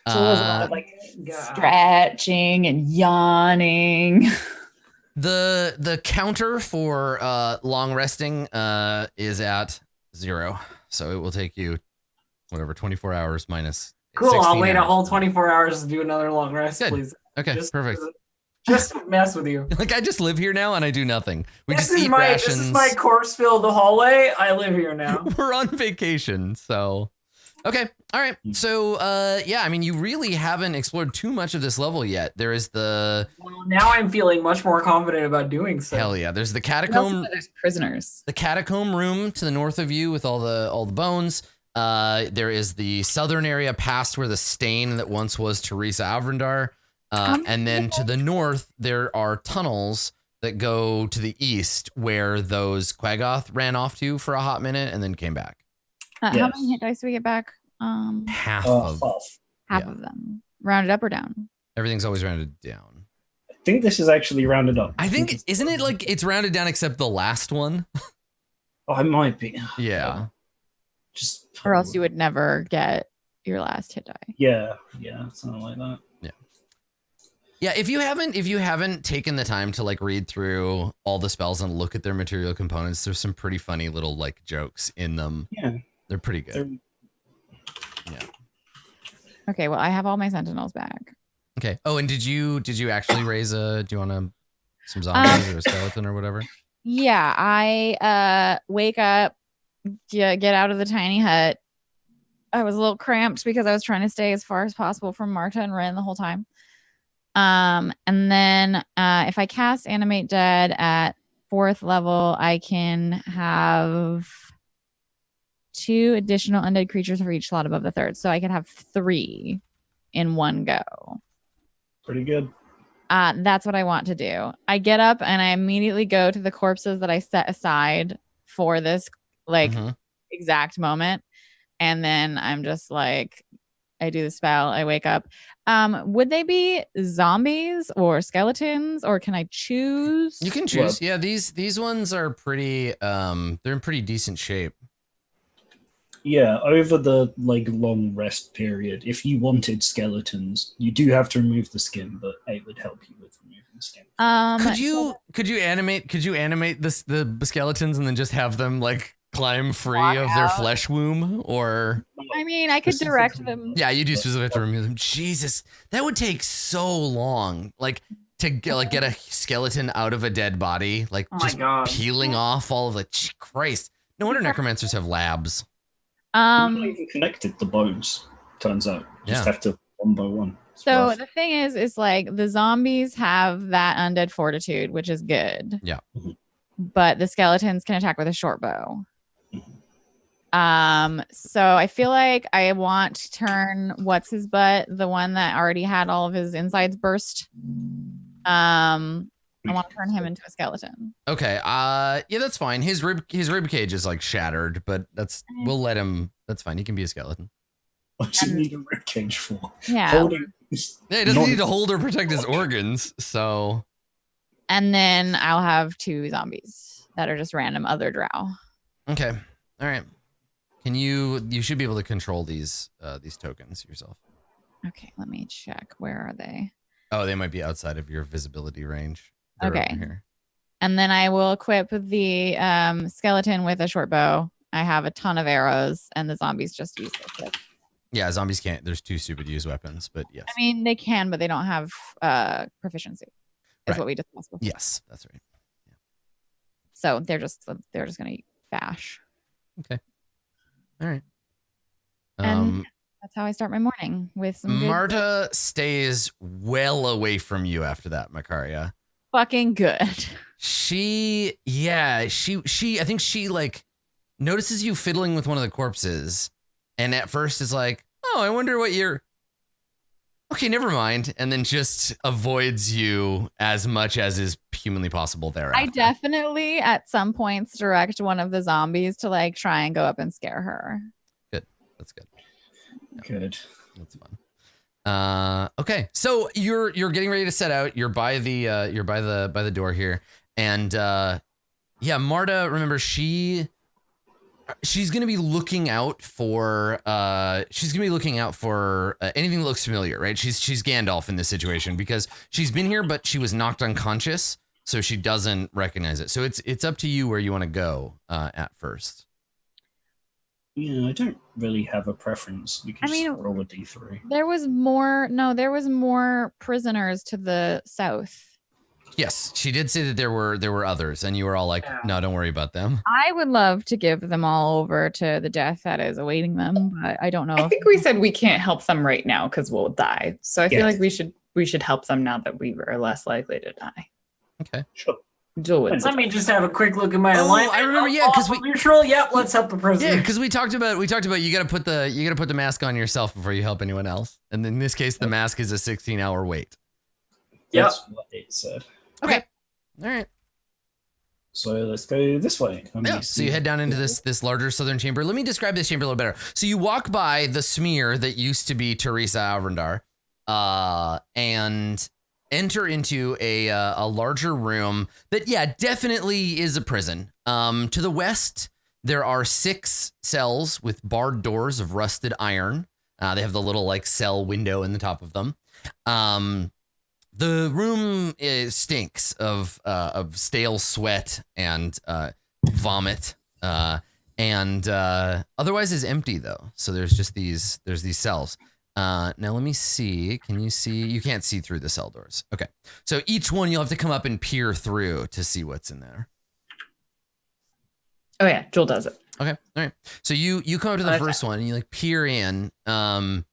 So it was a lot of like stretching and yawning. The counter for long resting is at 0, so it will take you whatever 24 hours minus. Cool. I'll 16 wait a hours. whole 24 hours to do another long rest, Good. please. Okay, Just- perfect. Just to mess with you. Like I just live here now and I do nothing. We This just is eat my rations. this is my corpse-filled hallway. I live here now. We're on vacation, so okay. All right. So yeah, I mean you really haven't explored too much of this level yet. There is the Well, now I'm feeling much more confident about doing so. hell yeah. There's the And also catacomb there's prisoners. the catacomb room to the north of you with all the bones. There is the southern area past where the stain that once was Teresa Alvrindar. And then to the north, there are tunnels that go to the east where those Quaggoth ran off to for a hot minute and then came back. How Yes. many hit dice do we get back? Half Half. Half Yeah. of them. Rounded up or down? everything's always rounded down. I think this is actually rounded up. I think, isn't it like it's rounded down except the last one? Oh, it might be. Yeah. Just. Or else you would never get your last hit die. Yeah, something like that. Yeah, if you haven't taken the time to like read through all the spells and look at their material components, there's some pretty funny little like jokes in them. Yeah, They're pretty good. they're- Okay, well, I have all my sentinels back. Okay. Oh, and did you actually raise do you want some zombies or a skeleton or whatever? Yeah, I wake up, get out of the tiny hut. I was a little cramped because I was trying to stay as far as possible from Marta and Ren the whole time. And then if I cast Animate Dead at 4th level, I can have 2 additional undead creatures for each slot above the 3rd. So I could have 3 in one go. pretty good. That's what I want to do. I get up and I immediately go to the corpses that I set aside for this Mhm. exact moment. And then I'm just like, I do the spell. I wake up. Would they be zombies or skeletons, or can I choose? You can choose. Yeah, these ones are pretty they're in pretty decent shape. Yeah, over the long rest period, if you wanted skeletons, you do have to remove the skin, but it would help you with removing the skin. Could you animate the skeletons and then just have them like climb free Walk of their out. flesh womb? Or I mean, I could direct them. yeah, you do specifically have to remove them. Jesus, that would take so long. Like to get a skeleton out of a dead body, like Oh my just God. peeling off all of the Christ. No wonder necromancers have labs. Not even connected the bones, turns out. Just Yeah. have to one by one. It's So rough. the thing is like the zombies have that undead fortitude, which is good. Yeah. But the skeletons can attack with a short bow. So I feel like I want to turn what's his butt, the one that already had all of his insides burst. I want to turn him into a skeleton. Okay. Yeah, that's fine. His rib cage is like shattered, but we'll let him. That's fine. He can be a skeleton. What do you need a ribcage for? Yeah. Holding. Yeah, he doesn't need to hold or protect his organs. So And then I'll have 2 zombies that are just random other drow. okay. All right. Can you should be able to control these tokens yourself. Okay, let me check. Where are they? Oh, they might be outside of your visibility range. They're Okay. over here. And then I will equip the skeleton with a short bow. I have a ton of arrows, and the zombies just use it. Yeah, zombies can't. There's too stupid to use weapons, but yes. I mean, they can, but they don't have proficiency. Is Right. what we discussed before. Yes, that's right. So they're just gonna bash. Okay. All right. And that's how I start my morning with some good Marta stays well away from you after that, Makaria. fucking good. I think she like notices you fiddling with one of the corpses, and at first is like, oh, I wonder what you're. Okay, never mind, and then just avoids you as much as is humanly possible thereafter. I definitely at some points direct one of the zombies to like try and go up and scare her. Good. That's good. Good. That's fun. Okay, so you're getting ready to set out. You're by the door here, and Marta. Remember, she's gonna be looking out for anything that looks familiar, right? She's Gandalf in this situation because she's been here, but she was knocked unconscious, so she doesn't recognize it. So it's up to you where you want to go at first. Yeah, I don't really have a preference. We can I mean, just roll a d3. There was more prisoners to the south. Yes, she did say that there were others, and you were all like, no, don't worry about them. I would love to give them all over to the death that is awaiting them, but I don't know. I think we said we can't help them right now because we'll die. So I feel Yes. like we should help them now that we are less likely to die. Okay. Sure. Do it. Let me just have a quick look at my alignment. I remember, yeah, because we neutral. Yep, let's help the prisoner. Yeah, because we talked about you gotta put the mask on yourself before you help anyone else. And in this case, the mask is a 16-hour wait. Yep. That's what it said. Okay. All right. So let's go this way. Yeah. So you head down into this larger southern chamber. Let me describe this chamber a little better. So you walk by the smear that used to be Teresa Alvrandar, and enter into a larger room that, definitely is a prison. To the west, there are 6 cells with barred doors of rusted iron. They have the little like cell window in the top of them. The room stinks of stale sweat and vomit, and otherwise is empty though. So there's just these cells. Now let me see. Can you see? You can't see through the cell doors. Okay. So each one you'll have to come up and peer through to see what's in there. Oh yeah, Joel does it. Okay. All right. So you come up to the first one and you like peer in. And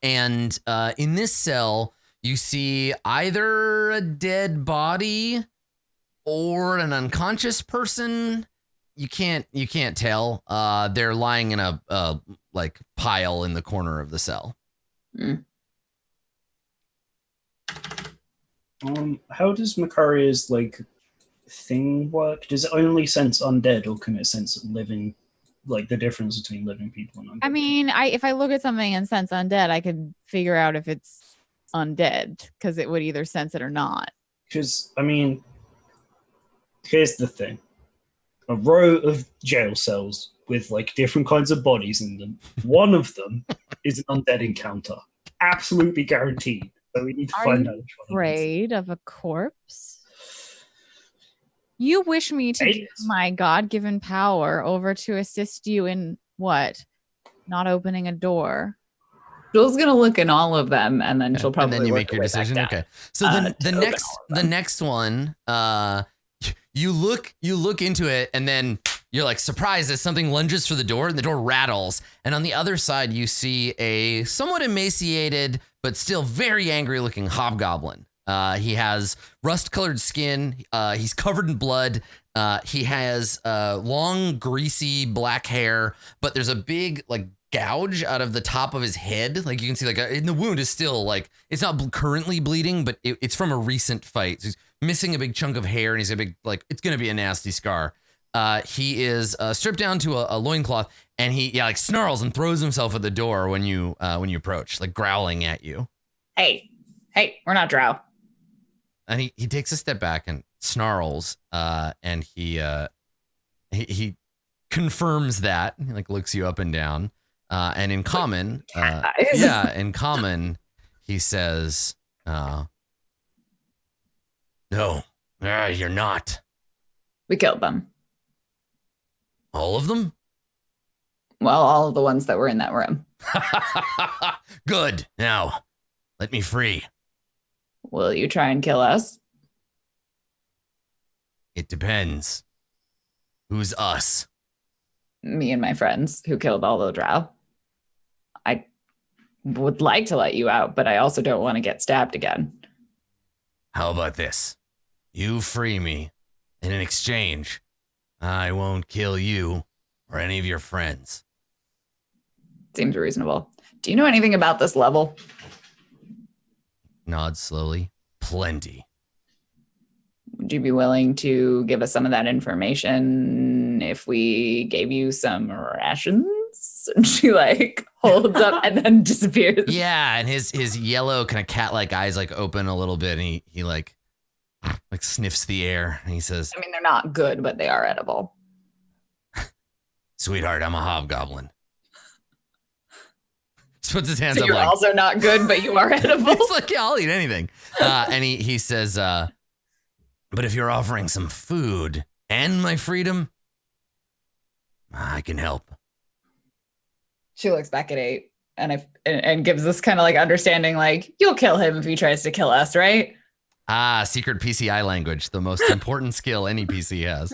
in this cell, you see either a dead body or an unconscious person. You can't tell. They're lying in a like pile in the corner of the cell. How does Makaria's like thing work? Does it only sense undead, or can it sense living? Like the difference between living people and undead? I mean, if I look at something and sense undead, I could figure out if it's undead because it would either sense it or not. Because I mean, here's the thing: a row of jail cells with like different kinds of bodies in them. One of them is an undead encounter, absolutely guaranteed. So we need to find out which one. Afraid of a corpse? You wish me to give my God-given power over to assist you in what? Not opening a door. Joel's gonna look in all of them, and then she'll probably. And then you work make your her way back decision. down. Okay. So the next one, you look into it, and then you're like surprised as something lunges for the door, and the door rattles. And on the other side, you see a somewhat emaciated but still very angry-looking hobgoblin. He has rust-colored skin. He's covered in blood. He has long, greasy black hair, but there's a big like gouge out of the top of his head. Like you can see, like, and the wound is still like it's not currently bleeding, but it's from a recent fight. So he's missing a big chunk of hair, and he's a big like it's gonna be a nasty scar. He is stripped down to a loincloth, and he like snarls and throws himself at the door when you approach, like growling at you. Hey, we're not drow. And he takes a step back and snarls, and he confirms that. He like looks you up and down. And in common, eyes. in common, he says, "No, you're not. We killed them. All of them? Well, all of the ones that were in that room. Good. Now, let me free. Will you try and kill us? It depends. Who's us? Me and my friends who killed all the drow. I would like to let you out, but I also don't want to get stabbed again. How about this? You free me, and in exchange, I won't kill you or any of your friends." Seems reasonable. Do you know anything about this level? Nods slowly. Plenty. Would you be willing to give us some of that information if we gave you some rations? And she like holds up and then disappears. Yeah, and his yellow kind of cat-like eyes like open a little bit, and he like sniffs the air, and he says, I mean, they're not good, but they are edible. "Sweetheart, I'm a hobgoblin." Just puts his hands So up you're like, also not good, but you are edible. it's like, yeah, I'll eat anything. And he says, "But if you're offering some food and my freedom, I can help." She looks back at 8 and gives this kind of like understanding, like, you'll kill him if he tries to kill us, right? Secret PCI language, the most important skill any PC has.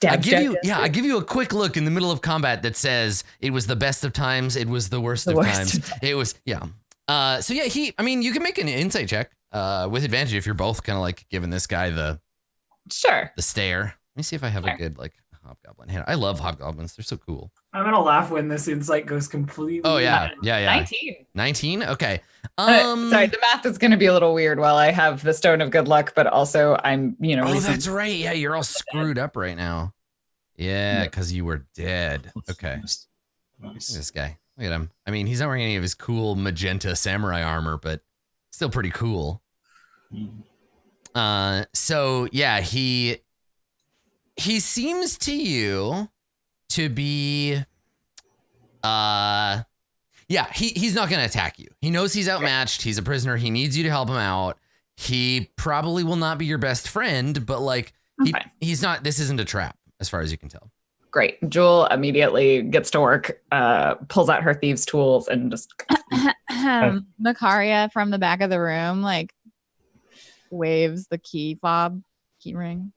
I give you a quick look in the middle of combat that says it was the best of times, it was the worst of times. It was, yeah. So yeah, you can make an insight check with advantage if you're both kind of like giving this guy the stare. Let me see if I have a good like hobgoblin hand. I love hobgoblins. They're so cool. I'm gonna laugh when this insight goes completely. Oh yeah. 19. 19? Okay. Sorry, the math is going to be a little weird while I have the Stone of Good Luck, but also I'm, Oh, that's right. Yeah, you're all screwed up right now. Yeah, because you were dead. Okay. Nice. Look at this guy. Look at him. I mean, he's not wearing any of his cool magenta samurai armor, but still pretty cool. So yeah, he seems to you to be he's not going to attack you. He knows he's outmatched. He's a prisoner. He needs you to help him out. He probably will not be your best friend, but like he's not, this isn't a trap as far as you can tell. Great. Jewel immediately gets to work, pulls out her thieves' tools and just Macaria from the back of the room like waves the key ring.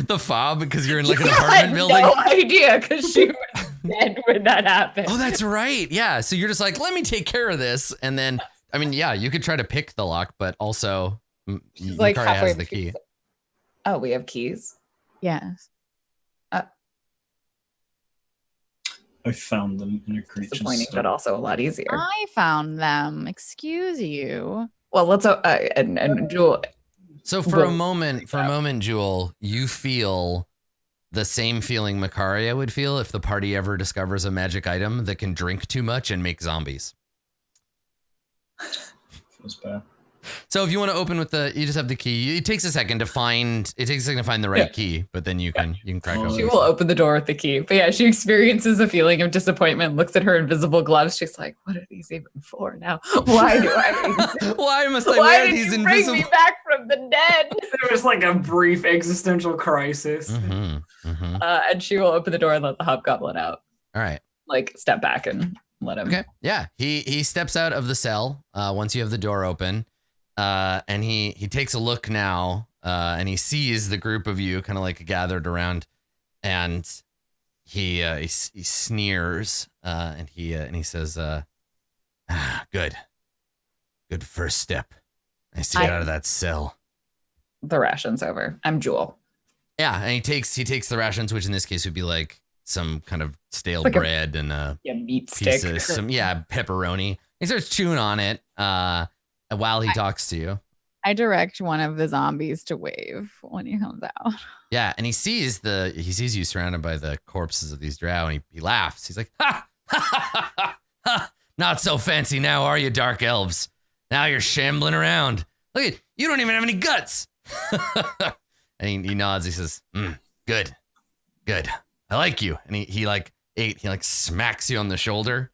The fob, because you're in like an apartment building. No idea, because she was dead when that happened. Oh, that's right. Yeah. So you're just like, let me take care of this. And then, I mean, yeah, you could try to pick the lock, but also like Macaria has the key. Oh, we have keys? Yes. I found them in a creature's Disappointing, store. but also a lot easier. I found them. Excuse you. Well, let's and Jewel. So for a moment, Jewel, you feel the same feeling Macaria would feel if the party ever discovers a magic item that can drink too much and make zombies. Feels bad. So if you want to open with you just have the key. It takes a second to find the right key, but then you can crack open. She will open the door with the key. But yeah, she experiences a feeling of disappointment, looks at her invisible gloves. She's like, what are these even for now? Why do I Why must I wear these invisible? Why did you bring me back from the dead? There was like a brief existential crisis. And she will open the door and let the hobgoblin out. All right. Like step back and let him. Okay. Yeah. He steps out of the cell once you have the door open. And he takes a look now, and he sees the group of you kind of like gathered around, and he sneers, and he says, good first step. Nice to get out of that cell. The ration's over. I'm Jewel. Yeah, and he takes the rations, which in this case would be like some kind of stale like bread and meat piece stick. of some pepperoni. He starts chewing on it. While he talks to you. I direct one of the zombies to wave when he comes out. Yeah, and he sees you surrounded by the corpses of these drow, and he laughs. He's like, ha! Not so fancy now, are you, dark elves? Now you're shambling around. Look at you, don't even have any guts. And he nods. He says, good. Good. I like you. And he like smacks you on the shoulder.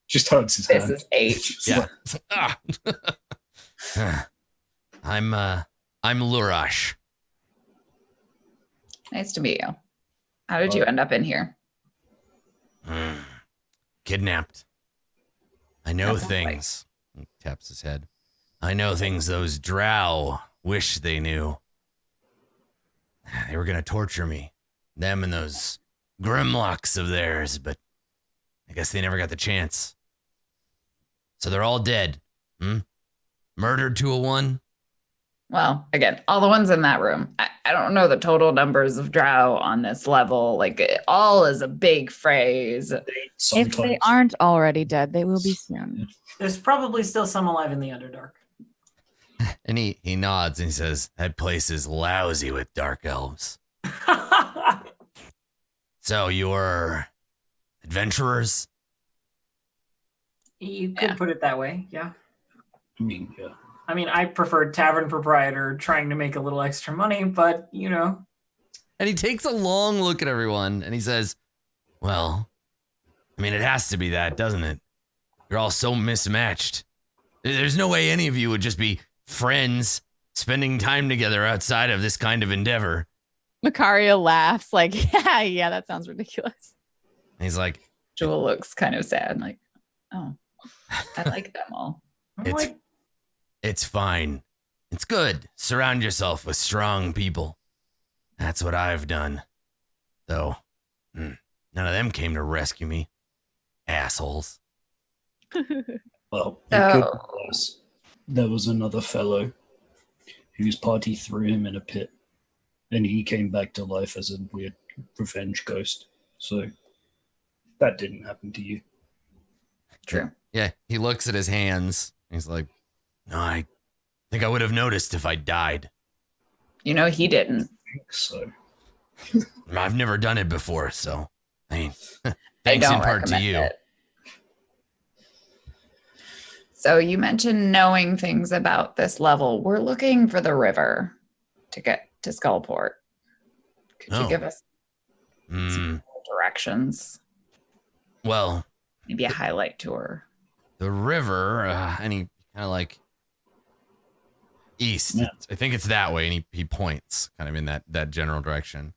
Just hugs his This hand. is 8. Yeah. I'm Lurash. Nice to meet you. How did you end up in here? Kidnapped. I know That sounds things. He taps his head. I know things those drow wish they knew. They were gonna torture me. Them and those grimlocks of theirs, but I guess they never got the chance. So they're all dead. Murdered 201. Well, again, all the ones in that room. I don't know the total numbers of drow on this level. Like, all is a big phrase. If they Sometimes. aren't already dead, they will be soon. There's probably still some alive in the Underdark. And he nods and he says, that place is lousy with dark elves. So you're adventurers? You could put it that way, yeah. I mean, yeah. I mean, I prefer tavern proprietor trying to make a little extra money, but you know. And he takes a long look at everyone and he says, well, I mean, it has to be that, doesn't it? You're all so mismatched. There's no way any of you would just be friends spending time together outside of this kind of endeavor. Macaria laughs like, yeah, that sounds ridiculous. And he's like, Jewel looks kind of sad. Like, oh, I like them all. I'm It's- like, it's fine. It's good. Surround yourself with strong people. That's what I've done. Though, none of them came to rescue me. Assholes. Well, Oh. it could be worse. There was another fellow whose party threw him in a pit, and he came back to life as a weird revenge ghost. So that didn't happen to you. True. Yeah, he looks at his hands. He's like, no, I think I would have noticed if I died. You know, he didn't. So I've never done it before, so I mean, I thanks in don't part to recommend you. it. So you mentioned knowing things about this level. We're looking for the river to get to Skullport. Could you Oh. give us Mm, some directions? well, Maybe a highlight tour. the river, and he kind of like east. Yeah. I think it's that way, and he points kind of in that general direction.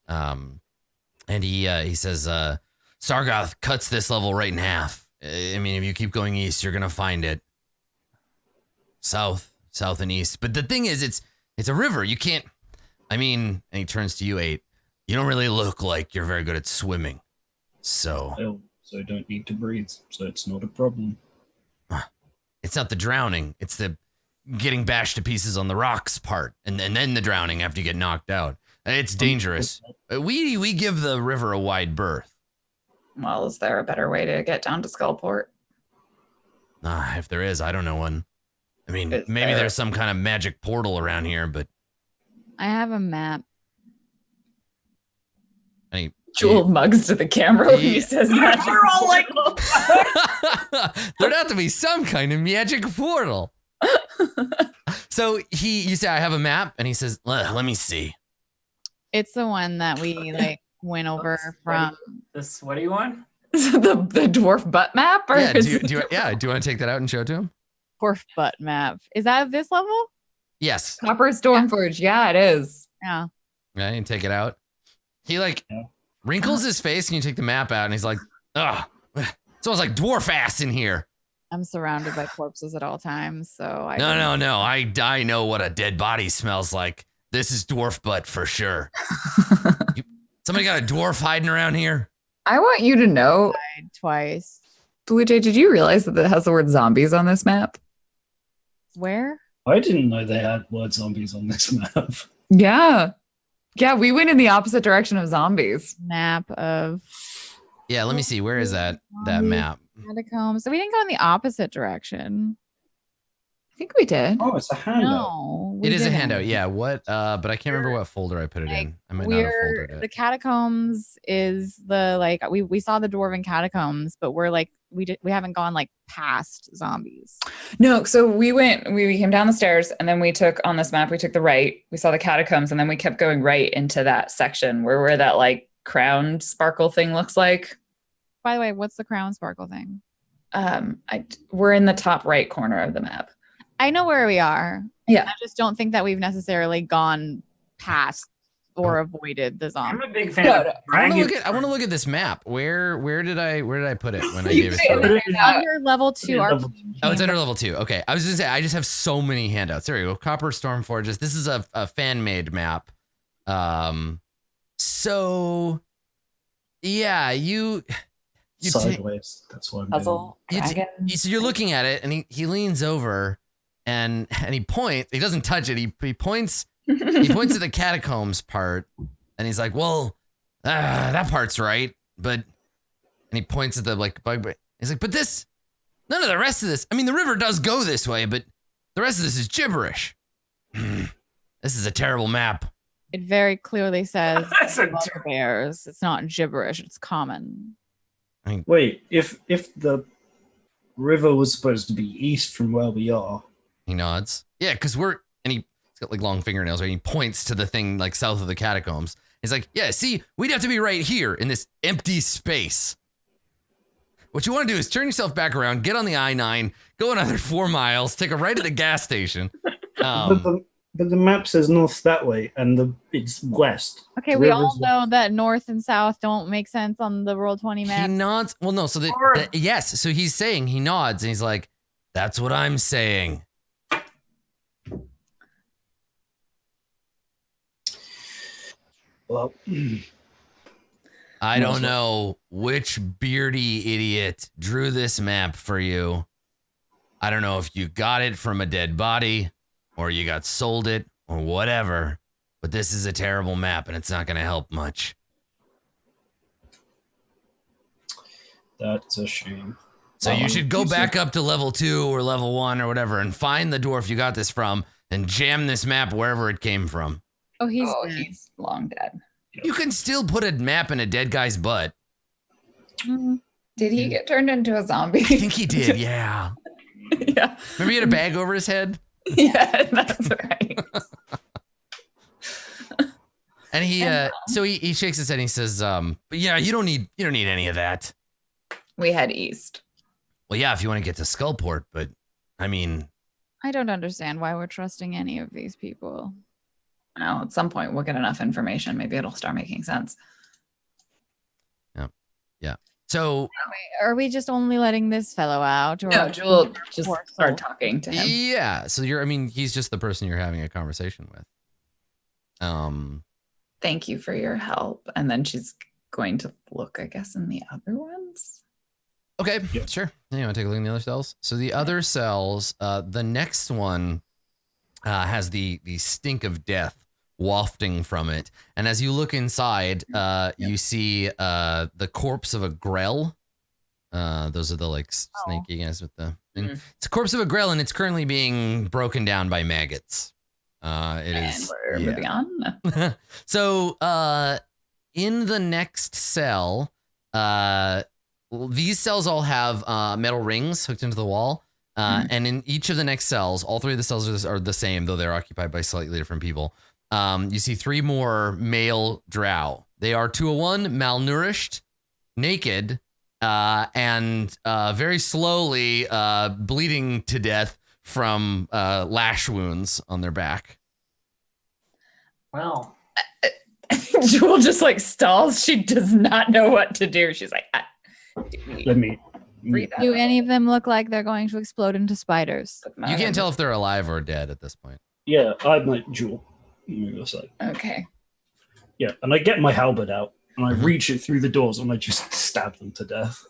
And he says, Sargoth cuts this level right in half. I mean, if you keep going east, you're gonna find it. South, and east. But the thing is, it's a river. You can't. I mean, and he turns to you, 8. You don't really look like you're very good at swimming. So I don't need to breathe, so it's not a problem. it's not the drowning. It's the getting bashed to pieces on the rocks part, and then the drowning after you get knocked out. It's dangerous. We give the river a wide berth. Well, is there a better way to get down to Skullport? If there is, I don't know one. I mean, Is maybe there- there's some kind of magic portal around here, but I have a map. I Jewel mugs to the camera when he Yeah. says magic. We're all like, there'd have to be some kind of magic portal. So you say, I have a map, and he says, let me see. It's the one that we like went over from. the sweaty one? the dwarf butt map? Or Yeah, is do it- you want to take that out and show it to him? Dwarf butt map. Is that this level? Yes. Copper Stormforge. Yeah, it is. Yeah. Yeah, you take it out. He like Yeah. wrinkles his face, and you take the map out, and he's like, ugh, smells like dwarf ass in here. I'm surrounded by corpses at all times, so I No. I know what a dead body smells like. This is dwarf butt for sure. Somebody got a dwarf hiding around here? I want you to know, died twice. Blue Jay, did you realize that it has the word zombies on this map? Where? I didn't know they had word zombies on this map. Yeah. Yeah, we went in the opposite direction of zombies. Map of Yeah, let me see. Where is that map? catacombs. So we didn't go in the opposite direction. I think we did. Oh, it's a handout. No, we It is a didn't. handout. Yeah. What? But I can't remember what folder I put it in. I might not have We're folded the it. catacombs is the like we saw the dwarven catacombs, but we're like we haven't gone like past zombies. No, so we came down the stairs and then we took on this map, we took the right, we saw the catacombs, and then we kept going right into that section where that like crown sparkle thing looks like. By the way, what's the crown sparkle thing? We're in the top right corner of the map. I know where we are. Yeah. I just don't think that we've necessarily gone past or avoided the I'm zombie. a big fan No, of no. I want to look at this map. Where did I put it when I You gave it say to you? it. Under level 2 Yeah, arcane. Oh, it's under level 2. Okay. I was just say I just have so many handouts. There you go. Copper Storm Forges. This is a fan made map. So yeah, you Sideways. That's what I'm Puzzle. Dragon. so you're looking at it, and he leans over, and he points. He doesn't touch it. He points. He points to the catacombs part, and he's like, "Well, that part's right." But and he points at the like bug. He's like, "But this, none of the rest of this. I mean, the river does go this way, but the rest of this is gibberish. This is a terrible map." It very clearly says That's a mother bears. It's not gibberish. It's common. Wait, if the river was supposed to be east from where we are, He nods. Yeah, because he's got like long fingernails, right? He points to the thing like south of the catacombs. He's like, yeah, see, we'd have to be right here in this empty space. What you want to do is turn yourself back around, get on the I-9, go another 4 miles, take a right at the gas station. but the map says north that way, and it's west. Okay, The we all river's know that north and south don't make sense on the Roll20 He map. nods. Well, no, so yes, so he's saying, he nods, and he's like, that's what I'm saying. Well, I don't know which beardy idiot drew this map for you. I don't know if you got it from a dead body or you got sold it or whatever, but this is a terrible map and it's not going to help much. that's a shame. So you should go back up to level 2 or level 1 or whatever and find the dwarf you got this from and jam this map wherever it came from. Oh, he's Oh, dead. he's long dead. You can still put a map in a dead guy's butt. Mhm. Did he get turned into a zombie? I think he did, yeah. Yeah. Remember he had a bag over his head? Yeah, that's right. And he so he shakes his head and he says, but yeah, you don't need any of that. We head east. Well, yeah, if you want to get to Skullport, but I mean, I don't understand why we're trusting any of these people. Well, at some point we'll get enough information. Maybe it'll start making sense. yeah. So Are we just only letting this fellow out? Or No, Jewel just Poor soul. start talking to him. yeah, so he's just the person you're having a conversation with. Thank you for your help. And then she's going to look, I guess, in the other ones. Okay, Yeah. sure. Yeah, you want to take a look in the other cells? So the other cells, the next one has the stink of death wafting from it. And as you look inside, you see the corpse of a grell. Those are the like snaky guys with the... Mhm. It's a corpse of a grell, and it's currently being broken down by maggots. It And is... we're yeah. moving on. So in the next cell, these cells all have metal rings hooked into the wall. And in each of the next cells, all 3 of the cells are the same, though they're occupied by slightly different people. You see 3 more male drow. They are 201, malnourished, naked, and very slowly bleeding to death from lash wounds on their back. Well, Jewel just like stalls. She does not know what to do. She's like, Let me. read that. do any of them look like they're going to explode into spiders? You can't tell if they're alive or dead at this point. Yeah, I'm like Jewel. Move aside. Okay. Yeah, and I get my halberd out and I reach it through the doors and I just stab them to death.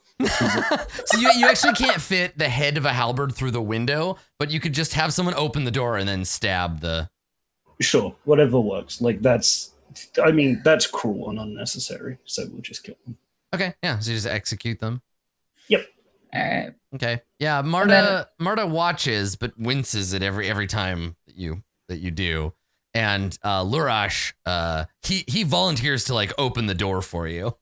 So you actually can't fit the head of a halberd through the window, but you could just have someone open the door and then stab the... Sure, whatever works. Like that's cruel and unnecessary. So we'll just kill them. Okay, yeah, so you just execute them. All right. Okay. Yeah, Marta watches but winces at every time that you do. And Lurash, he volunteers to like open the door for you.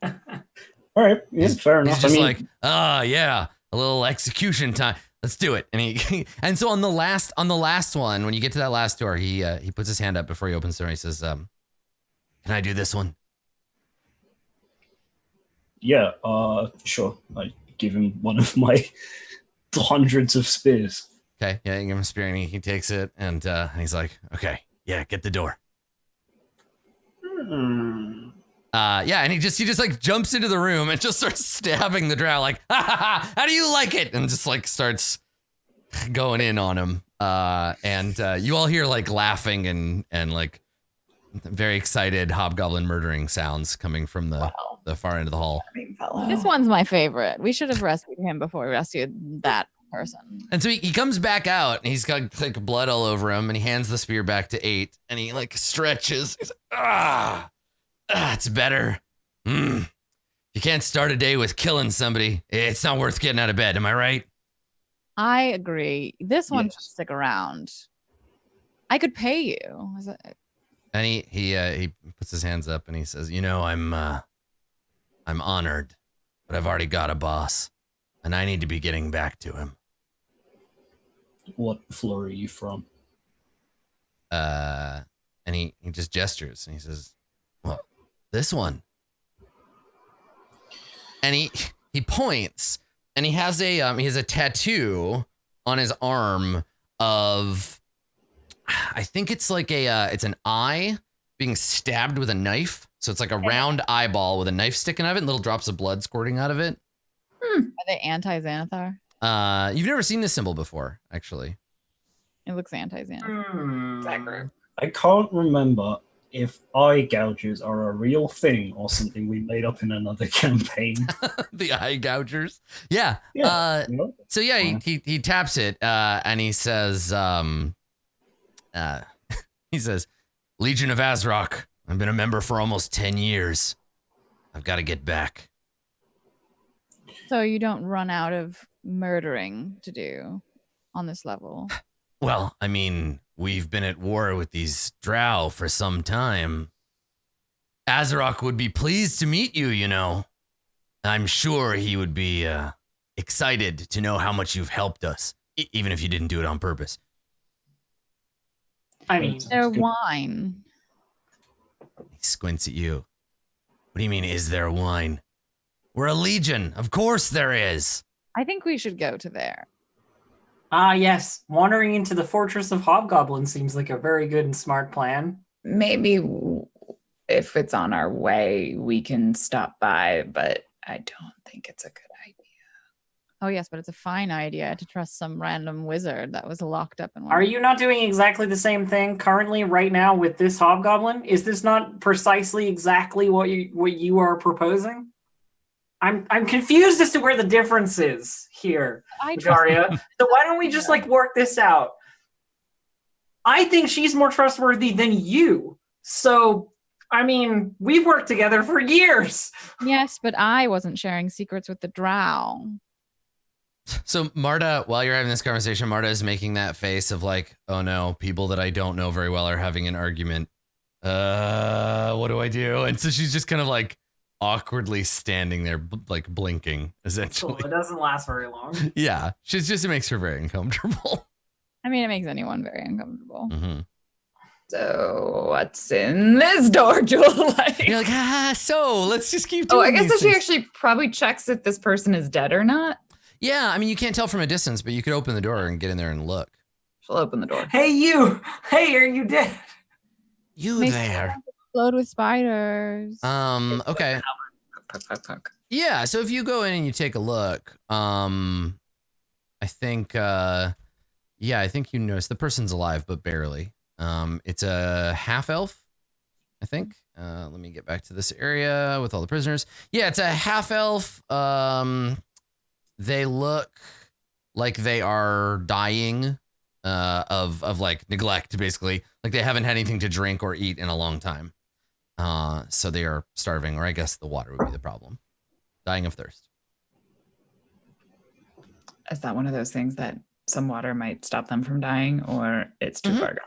All All right, yeah, fair enough. He's just like, yeah, a little execution time. Let's do it. And he and so on the last one, when you get to that last door, he puts his hand up before he opens the door. He says, "Can I do this one?" Yeah, sure. I give him one of my hundreds of spears. Okay, yeah, you give him a spear, and he takes it, and he's like, "Okay, yeah, get the door." Yeah, and he just like jumps into the room and just starts stabbing the drow, like, ha ha ha, how do you like it? And just like starts going in on him. And you all hear like laughing and like very excited hobgoblin murdering sounds coming from the far end of the hall. This one's my favorite. We should have rescued him before we rescued that person. And so he comes back out and he's got like blood all over him and he hands the spear back to 8 and he like stretches. He's like, it's better. You can't start a day with killing somebody. It's not worth getting out of bed. Am I right? I agree. This one Yes. should stick around. I could pay you. Is it? And he puts his hands up and he says, "You know, I'm honored, but I've already got a boss, and I need to be getting back to him." What floor are you from? And he just gestures and he says, "Well, this one." And he points and he has a tattoo on his arm of, I think it's like it's an eye being stabbed with a knife. So it's like a round eyeball with a knife sticking out of it and little drops of blood squirting out of it. Are they anti-Xanathar? You've never seen this symbol before, actually. It looks anti-Xanathar. I can't remember if eye gouges are a real thing or something we made up in another campaign. The eye gougers. Yeah. Yeah. So yeah, he taps it and he says, "Legion of Azrock. I've been a member for almost 10 years. I've got to get back." So you don't run out of murdering to do on this level. Well, I mean, we've been at war with these drow for some time. Azrock would be pleased to meet you, you know. I'm sure he would be excited to know how much you've helped us, even if you didn't do it on purpose. I mean, Their wine. He squints at you. What do you mean, is there wine? We're a legion. Of course there is. I think we should go to there. yes, wandering into the Fortress of Hobgoblins seems like a very good and smart plan. Maybe if it's on our way, we can stop by, but I don't think it's a good idea. Oh yes, but it's a fine idea to trust some random wizard that was locked up in one. Are you not doing exactly the same thing currently right now with this hobgoblin? Is this not precisely exactly what you are proposing? I'm confused as to where the difference is here, Daria. So why don't we just like work this out? I think she's more trustworthy than you. So, I mean, we've worked together for years. Yes, but I wasn't sharing secrets with the drow. So Marta, while you're having this conversation, Marta is making that face of like, oh no, people that I don't know very well are having an argument. What do I do? And so she's just kind of like awkwardly standing there, like blinking, essentially. Cool. It doesn't last very long. Yeah, it makes her very uncomfortable. I mean, it makes anyone very uncomfortable. Mm-hmm. So what's in this door, Jewel? You're like, so let's just keep doing I guess these that she things. actually probably checks if this person is dead or not. Yeah, I mean, you can't tell from a distance, but you could open the door and get in there and look. She'll open the door. Hey, you. Hey, are you dead? You Makes there. Explode with spiders. Okay. Puck. Yeah, so if you go in and you take a look, I think you notice the person's alive, but barely. It's a half elf, I think. Let me get back to this area with all the prisoners. Yeah, it's a half elf. They look like they are dying of like neglect, basically. Like they haven't had anything to drink or eat in a long time. So they are starving, or I guess the water would be the problem. Dying of thirst. Is that one of those things that some water might stop them from dying, or it's too far gone?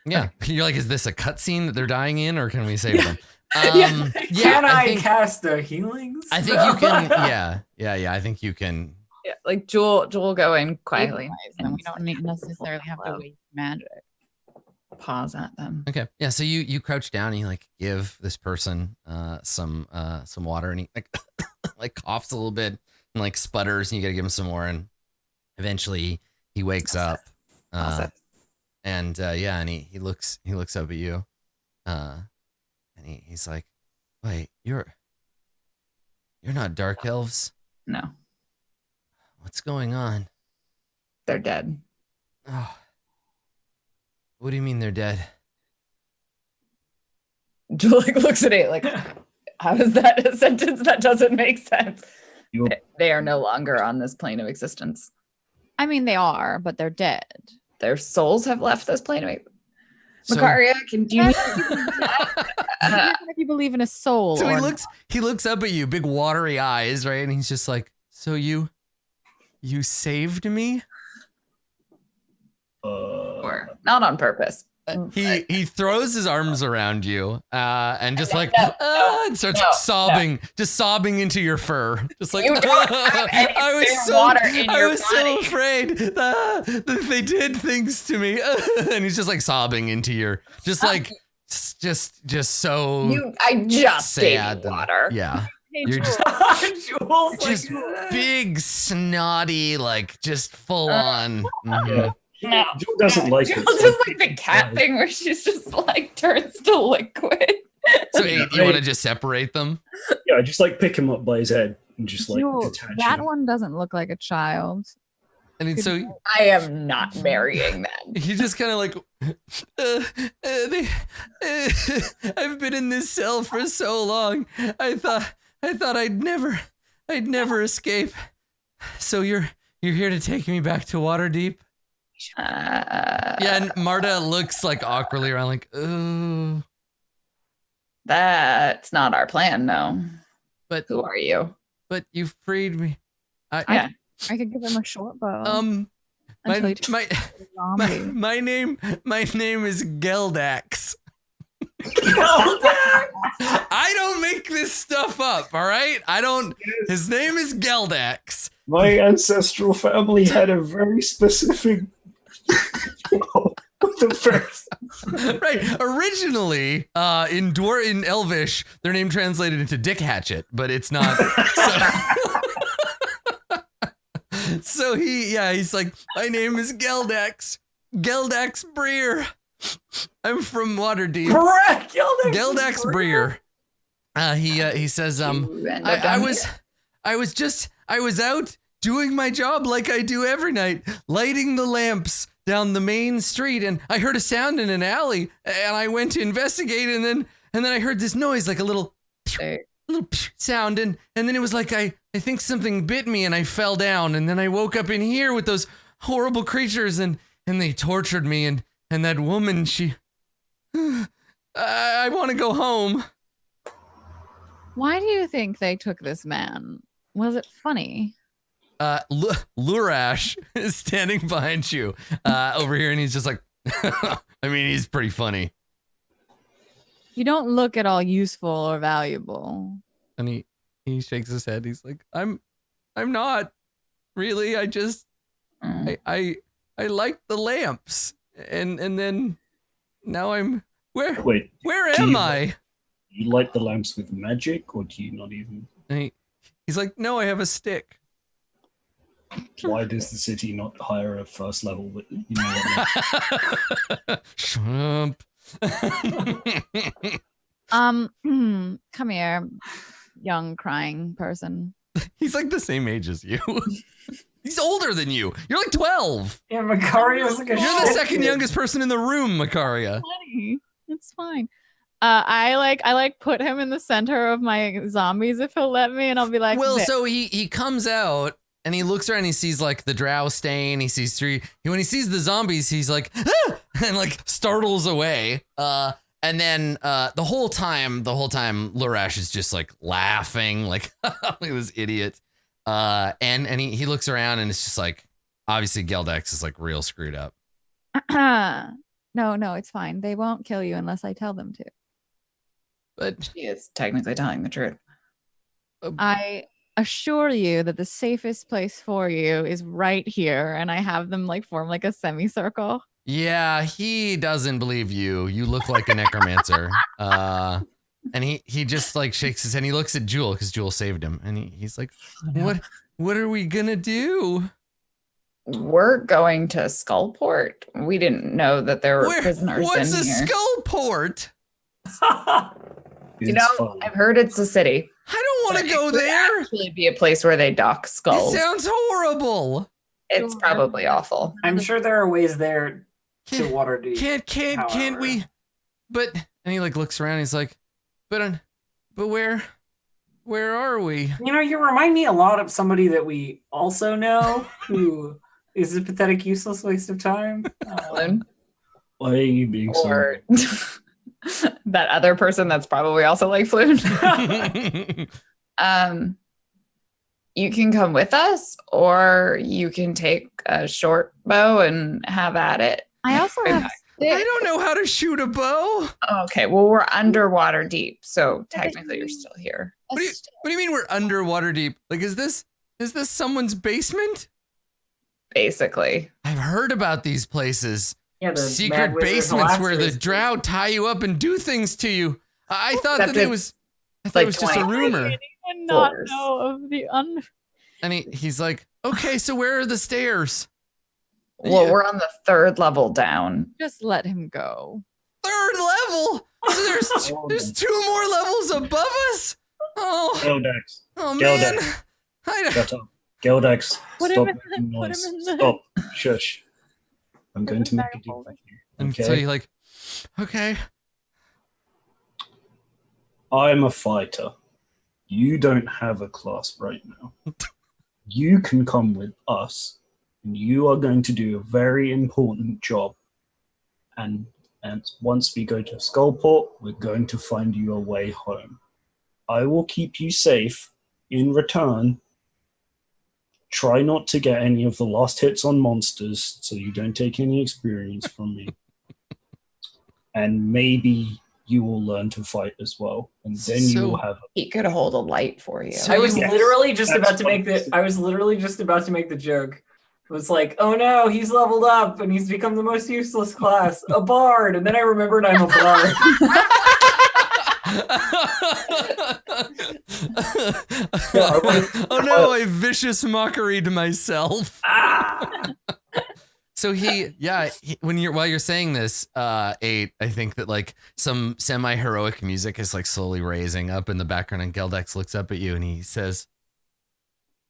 Yeah. You're like, is this a cutscene that they're dying in, or can we save them? Yeah. Can I think, cast a healing I think spell? you can. Yeah. I think you can. Yeah, like Jewel go in quietly. Then we and don't need necessarily have to Hello. waste magic. Pause at them. Okay. Yeah. So you crouch down and you like give this person some water, and he like like coughs a little bit and like sputters, and you gotta give him some more, and eventually he wakes up. Awesome. And and he looks up at you, and he's like, "Wait, you're not dark elves? No, What's going on?" they're dead. Oh, what do you mean they're dead? Jewel like looks at it like, how is that a sentence that doesn't make sense? You're They are no longer on this plane of existence. I mean, they are, but they're dead. Their souls have left this plane of So- Macaria, do you If you believe in a soul. So or he looks up at you, big watery eyes, right? And he's just like, "So you saved me?" or not on purpose. He throws his arms around you, and just like and starts no, sobbing, just sobbing into your fur, just like You don't have any clear water in I your was so body." afraid that they did things to me, and he's just like sobbing into your, just like just so I just gave sad. you water. Yeah, Hey, you're just Jules, just like, big snotty, like just full on. Mhm. No. Jewel doesn't like Jewel it. just like the cat thing where she's just like turns to liquid. So you want to just separate them? Yeah, I just like pick him up by his head and just like Jewel, detach that him. Oh, one doesn't look like a child. And then, so I am not marrying them. he just kind of like, I've been in this cell for so long. I thought I'd never escape. So you're here to take me back to Waterdeep? Yeah, and Marta looks like awkwardly around, like, oh. That's not our plan, no. But Who are you? you freed me. Yeah. I could give him a short bow. my until he turns my, into a my zombie. my name is Geldax. I don't make this stuff up, all right? I don't. His name is Geldax. My ancestral family had a very specific. The first. Right. Originally, in Elvish, their name translated into Dick Hatchet, but it's not. So he's like, my name is Geldax Breer. I'm from Waterdeep. correct. Geldax Breer. He says, I was out doing my job like I do every night, lighting the lamps down the main street, and I heard a sound in an alley, and I went to investigate, and then I heard this noise, like a little sound, and then it was like I think something bit me, and I fell down, and then I woke up in here with those horrible creatures, and they tortured me, and that woman, she I want to go home. Why do you think they took this man? Was it funny? Lurash is standing behind you over here, and he's just like, I mean, he's pretty funny. You don't look at all useful or valuable. And he shakes his head. He's like, I'm not really. I just I like the lamps, and then now I'm Wait, where do am you- I? you light the lamps with magic, or do you not even? And he's like, no, I have a stick. Why does the city not hire a first level? You know what Shut up. Come here, young crying person. He's like the same age as you. He's older than you. You're like 12. Yeah, Macario's like a You're the shit second kid. youngest person in the room, Macaria. Funny. It's fine. I put him in the center of my zombies if he'll let me, and I'll be like, Well, "There." so he comes out and he looks around. He sees like the drow stain. He sees three. When he sees the zombies, he's like, ah! And like startles away. And then the whole time, Lurash is just like laughing, like look at this idiot. And he looks around and it's just like, obviously Geldax is like real screwed up. No, it's fine. They won't kill you unless I tell them to. But She is technically telling the truth. I assure you that the safest place for you is right here, and I have them like form like a semicircle. yeah, he doesn't believe you. You look like a necromancer. And he just like shakes his head. He looks at Jewel because Jewel saved him, and he's like, "What are we gonna do? We're going to Skullport. We didn't know that there were prisoners What's in a here. Skullport? You know, fun. I've heard it's a city. I don't want but to go it could there. Actually, be a place where they dock It skulls. sounds horrible. It's probably awful. I'm sure there are ways there to Waterdeep. Can't we? But and he like looks around. He's like, but where are we? You know, you remind me a lot of somebody that we also know who is a pathetic, useless waste of time. Why are you being so? Or that other person that's probably also like Floon. You can come with us, or you can take a short bow and have at it. I also have I don't know how to shoot a bow. Okay, well, we're underwater deep, so technically you're still here. What do you mean we're underwater deep? Like, is this someone's basement? Basically. I've heard about these places. Yeah, the Secret Mad Wizard basements where the Phylacteries. drow tie you up and do things to you. I thought Except that it it's was. I thought like it was just a 20. rumor. and not Floors. know of the And he's like, okay, so where are the stairs? Well, Yeah. we're on the 3rd level down. Just let him go. 3rd level. So there's 2 more levels above us. Oh, Geldex, oh Geldex. man. I shut up. Geldex, Put stop him in making put him noise. in the- Stop. Shush. I'm Put going him to make back a in deal folder. with you. And Okay. so you're like, okay. I'm a fighter. You don't have a class right now. You can come with us, and you are going to do a very important job. And once we go to Skullport, we're going to find you a way home. I will keep you safe. In return, try not to get any of the last hits on monsters so you don't take any experience from me. And maybe you will learn to fight as well. And then you will have He could hold a light for you. So I was Yes. literally just That's about to make fun. I was literally just about to make the joke. It was like, oh no, he's leveled up and he's become the most useless class, a bard. And then I remembered I'm a bard. Oh no, a vicious mockery to myself. Ah! So while you're saying this, I think that like some semi-heroic music is like slowly raising up in the background, and Geldex looks up at you and he says,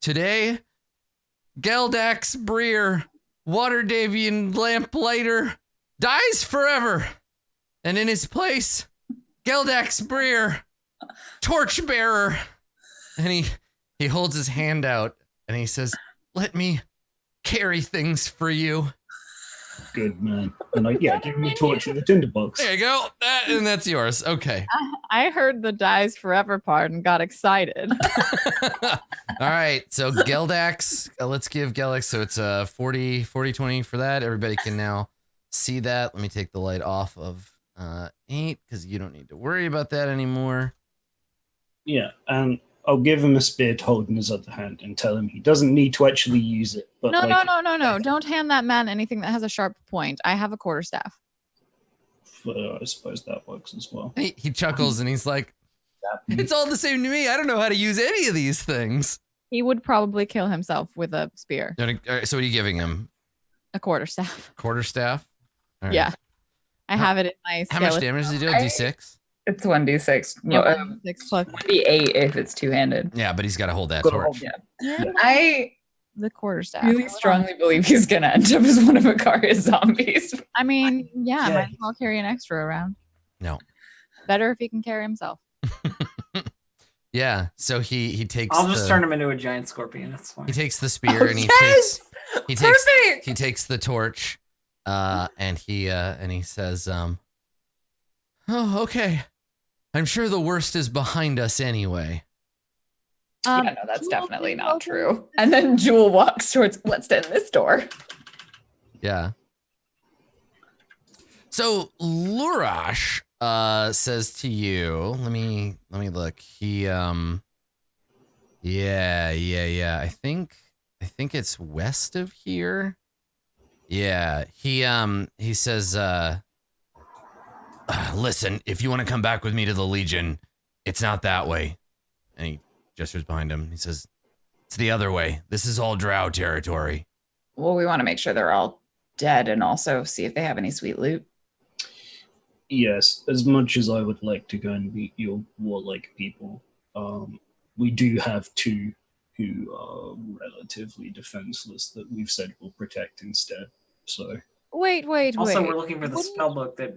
today, Geldax Breer, Waterdavian Lamplighter, dies forever. And in his place, Geldax Breer, Torchbearer. And he holds his hand out and he says, let me carry things for you. good man. And give me a torch and a tinderbox. There you go. And that's yours. Okay. I heard the dies forever part and got excited. All right. So Geldax, let's give Geldax. So it's a 40-20 for that. Everybody can now see that. Let me take the light off of 8 because you don't need to worry about that anymore. Yeah, and I'll give him a spear to hold in his other hand and tell him he doesn't need to actually use it. But No. Don't hand that man anything that has a sharp point. I have a quarterstaff. I suppose that works as well. He chuckles and he's like, it's all the same to me. I don't know how to use any of these things. He would probably kill himself with a spear. All right, so what are you giving him? A quarterstaff. Quarterstaff? All right. Yeah. I have it in my How much skeleton. damage does he do? D6? It's 1d6. Yeah, Well, 6 plus 1d8 if it's two-handed. Yeah, but he's got to hold that Gotta torch. hold I the quarterstaff. really strongly believe he's going to end up as one of Akaria's zombies. I mean, yeah, Yeah. might as well carry an extra around. No. Better if he can carry himself. Yeah, so he takes I'll just turn him into a giant scorpion. That's fine. he takes the spear and Yes! he takes Perfect! he takes the torch and he says oh, okay. I'm sure the worst is behind us anyway. Yeah, no, that's Jewel, definitely can you not open true. And then Jewel walks towards, let's end this door. Yeah. So Lurash, says to you, let me look. He yeah. I think it's west of here. Yeah. He says listen, if you want to come back with me to the Legion, it's not that way. And he gestures behind him. He says, it's the other way. This is all Drow territory. Well, we want to make sure they're all dead and also see if they have any sweet loot. Yes, as much as I would like to go and meet your warlike people, we do have two who are relatively defenseless that we've said we'll protect instead. So Wait. Also, we're looking for the spell book that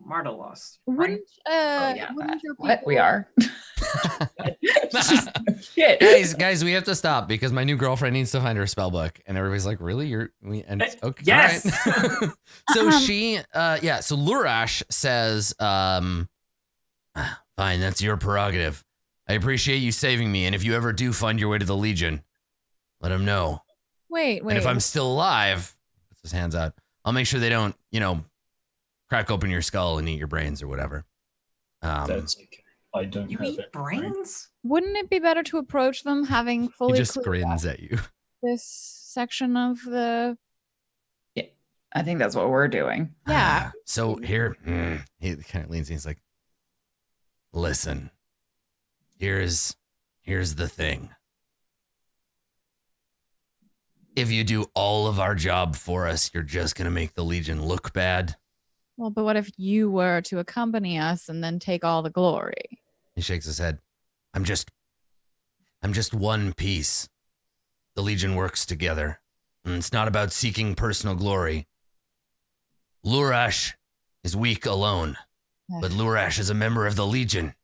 Marta lost. Right? Wouldn't That. your What? We people- are? Shit. guys, we have to stop because my new girlfriend needs to find her spell book, and everybody's like, "Really? And it's okay." Yes. all right. So she, so Lurash says, "Fine, that's your prerogative. I appreciate you saving me, and if you ever do find your way to the Legion, let him know. Wait. And if I'm still alive," puts his hands out, "I'll make sure they don't, crack open your skull and eat your brains or whatever." that's okay. I don't You have eat it. brains? Wouldn't it be better to approach them having He fully just cleared grins out at you. this section of the? I think that's what we're doing. Yeah. So here, he kind of leans in. He's like, "Listen, here's the thing. If you do all of our job for us, you're just gonna make the Legion look bad." Well, but what if you were to accompany us and then take all the glory? He shakes his head. I'm just one piece. The Legion works together. And it's not about seeking personal glory. Lurash is weak alone, but Lurash is a member of the Legion.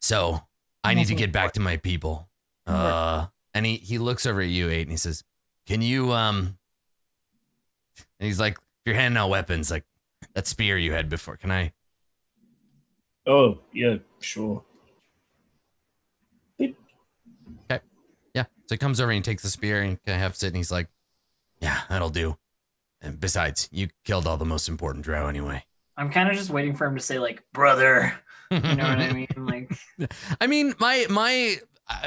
So I need to get back to my people. And he looks over at you, 8, and he says, "Can you and he's like, if you're handing out weapons, like that spear you had before, can I?" Oh, yeah, sure. Yeah. So he comes over and he takes the spear and kind of hefts it, and he's like, "Yeah, that'll do. And besides, you killed all the most important drow anyway." I'm kind of just waiting for him to say, like, brother. You know what I mean? Like, I mean, my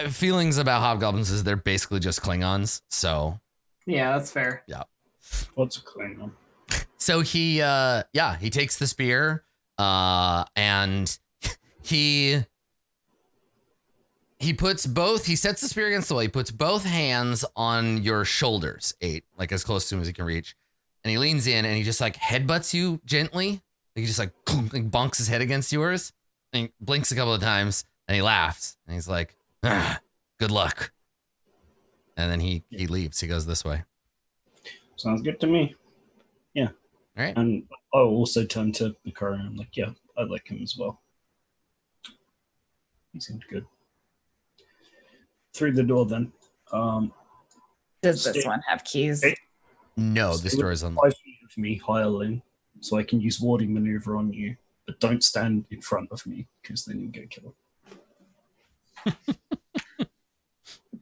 feelings about hobgoblins is they're basically just Klingons. So yeah, that's fair. What's a Klingon? So he takes the spear, and he sets the spear against the wall. He puts both hands on your shoulders, 8, like as close to him as he can reach. And he leans in and he just like headbutts you gently. Like he just like bonks his head against yours. And he blinks a couple of times and he laughs. And he's like, "Good luck." And then he leaves. He goes this way. Sounds good to me. Yeah. All right. And I'll also turn to Makara and I'm like, yeah, I like him as well. He seemed good. Through the door then. Does this Stay- one have keys? Hey. No, this Stay door is within unlocked. 5 feet of me, Hireling, so I can use warding maneuver on you, but don't stand in front of me because then you get killed.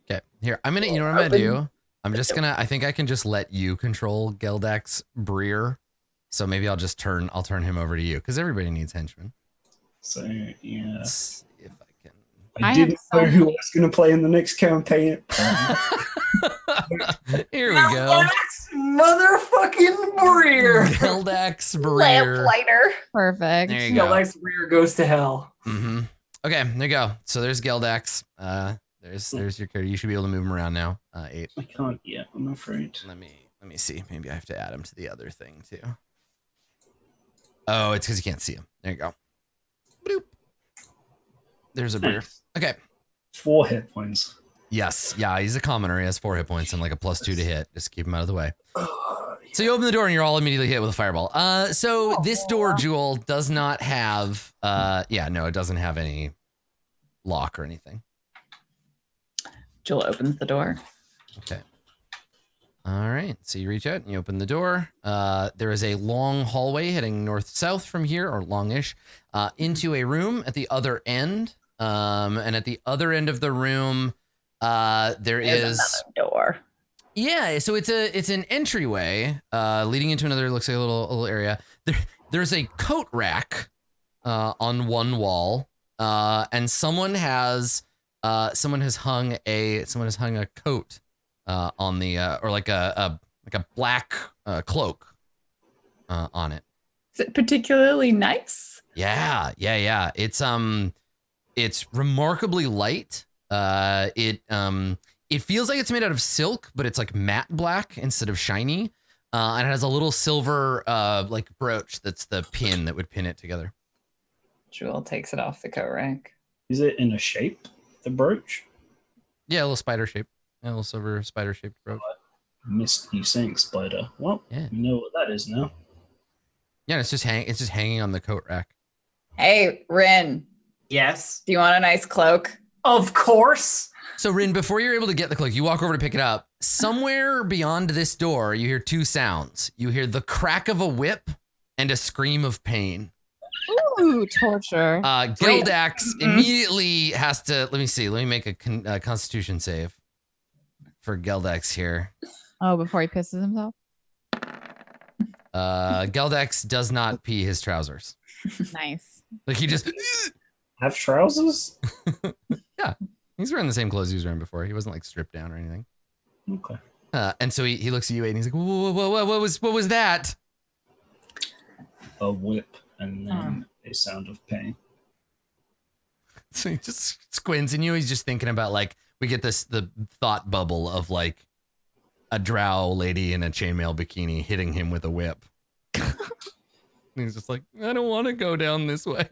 Okay, here. You know what I'm gonna do? I think I can just let you control Geldax Breer. So maybe I'll turn him over to you because everybody needs henchmen. So yeah, Let's see if I can. I I have didn't so know who I many- was going to play in the next campaign. Here we go. That's motherfucking Breer. Geldax Breer. Lamplighter. Perfect. There you Yo, go. Lex Breer goes to hell. Mm-hmm. Okay, there you go. So there's Geldax. There's your character. You should be able to move him around now. 8. I can't yet, I'm afraid. Let me see. Maybe I have to add him to the other thing too. Oh, it's because you can't see him. There you go. Bloop. There's a Breer. Okay. 4 hit points. Yes. Yeah, he's a commoner. He has 4 hit points and like a +2 to hit. Just keep him out of the way. So you open the door and you're all immediately hit with a fireball. So this door, Jewel, does not have it doesn't have any lock or anything. Jewel opens the door. Okay. All right. So you reach out and you open the door. There is a long hallway heading north-south from here, or longish, into a room at the other end. And at the other end of the room, there There's is another door. Yeah, so it's an entryway leading into another, looks like a little area. The there's a coat rack on one wall, and someone has hung a coat on the or like a black cloak on it. Is it particularly nice? Yeah. It's remarkably light. It feels like it's made out of silk, but it's like matte black instead of shiny. And it has a little silver like brooch that's the pin that would pin it together. Jewel takes it off the coat rack. Is it in a shape, the brooch? Yeah, a little spider shape. Yeah, a little silver spider shaped brooch. Missed you saying spider. Well, Yeah. you know what that is now. Yeah, it's just hanging on the coat rack. Hey, Rin, Yes. do you want a nice cloak? Of course. So Rin, before you're able to get the cloak, you walk over to pick it up. Somewhere beyond this door, you hear two sounds. You hear the crack of a whip and a scream of pain. Ooh, torture. Gildax immediately has to, let me make a constitution save for Gildax here. Oh, before he pisses himself? Gildax does not pee his trousers. Nice. Like he just, Have trousers? yeah, he's wearing the same clothes he was wearing before. He wasn't like stripped down or anything. Okay. And so he looks at you and he's like, whoa, what was that? A whip and then a sound of pain. So he just squints and he's just thinking about like, we get the thought bubble of like a drow lady in a chainmail bikini hitting him with a whip. And he's just like, I don't want to go down this way.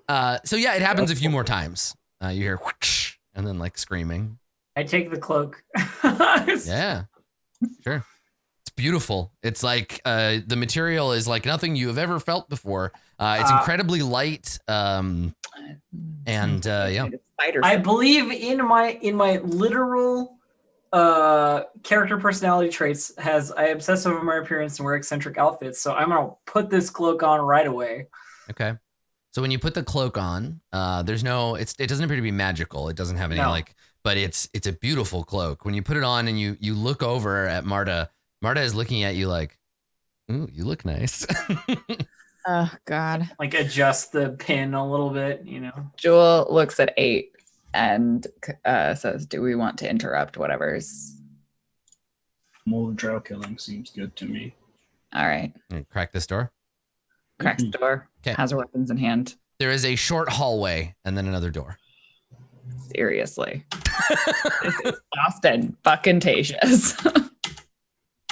So yeah, it happens a few more times. You hear whoosh, and then like screaming. I take the cloak. Yeah, sure. It's beautiful. It's like the material is like nothing you have ever felt before. It's incredibly light. And yeah. I believe in my literal character personality traits I obsess over my appearance and wear eccentric outfits. So I'm gonna put this cloak on right away. Okay. So when you put the cloak on, it doesn't appear to be magical. It doesn't have any but it's a beautiful cloak. When you put it on and you look over at Marta is looking at you like, ooh, you look nice. Oh, God. Like adjust the pin a little bit, you know. Jewel looks at 8 and says, do we want to interrupt whatever's... More drow killing seems good to me. All right. Crack this door. Cracks the door. Okay. Has her weapons in hand. There is a short hallway and then another door. Seriously. This is Austin fucking Tasia's.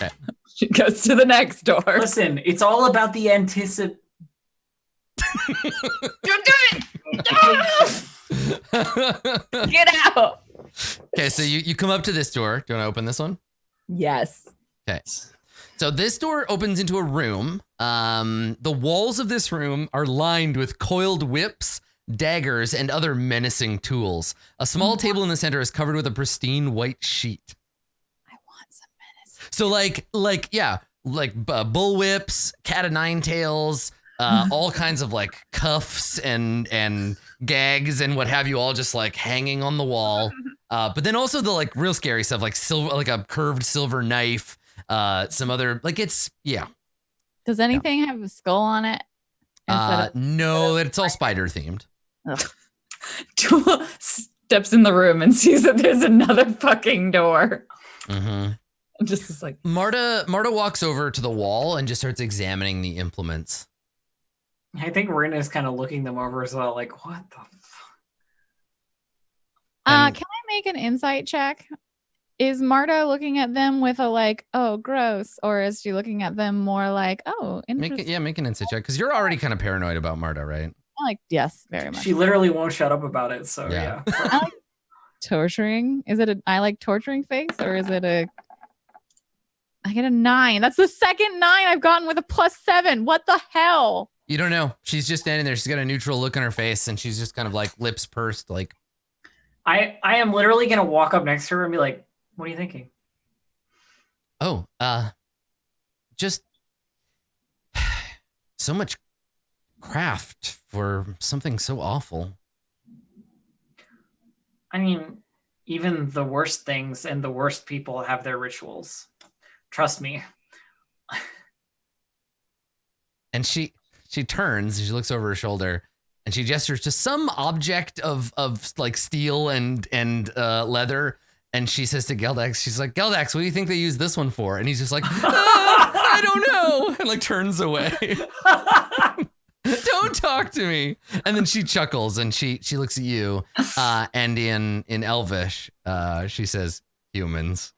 Okay. She goes to the next door. Listen, it's all about the anticipation. Don't do it! Get out! Okay, so you come up to this door. Do you want to open this one? Yes. Okay. So this door opens into a room. The walls of this room are lined with coiled whips, daggers, and other menacing tools. A small table in the center is covered with a pristine white sheet. I want some menace. So like bull whips, cat of nine tails, all kinds of like cuffs and gags and what have you, all just like hanging on the wall. But then also the like real scary stuff like a curved silver knife, some other like it's Does anything have a skull on it? No, it's all spider themed. Jewel steps in the room and sees that there's another fucking door. Mm-hmm. And just is like, Marta walks over to the wall and just starts examining the implements. I think Rin is kind of looking them over as well, like, what the fuck? And- Can I make an insight check? Is Marta looking at them with a like, oh, gross, or is she looking at them more like, oh, interesting? Make an insight check because you're already kind of paranoid about Marta, right? Like, yes, very much. She literally won't shut up about it, so yeah. I like torturing. Is it I like torturing face, or is it I get a 9. That's the second 9 I've gotten with a +7. What the hell? You don't know. She's just standing there. She's got a neutral look on her face, and she's just kind of like lips pursed, like. I am literally gonna walk up next to her and be like, what are you thinking? Oh, just so much craft for something so awful. I mean, even the worst things and the worst people have their rituals. Trust me. And she turns, she looks over her shoulder, and she gestures to some object of like steel and leather. And she says to Geldax, she's like, Geldax, what do you think they use this one for? And he's just like, I don't know. And like turns away. Don't talk to me. And then she chuckles and she looks at you. And in Elvish, she says, humans.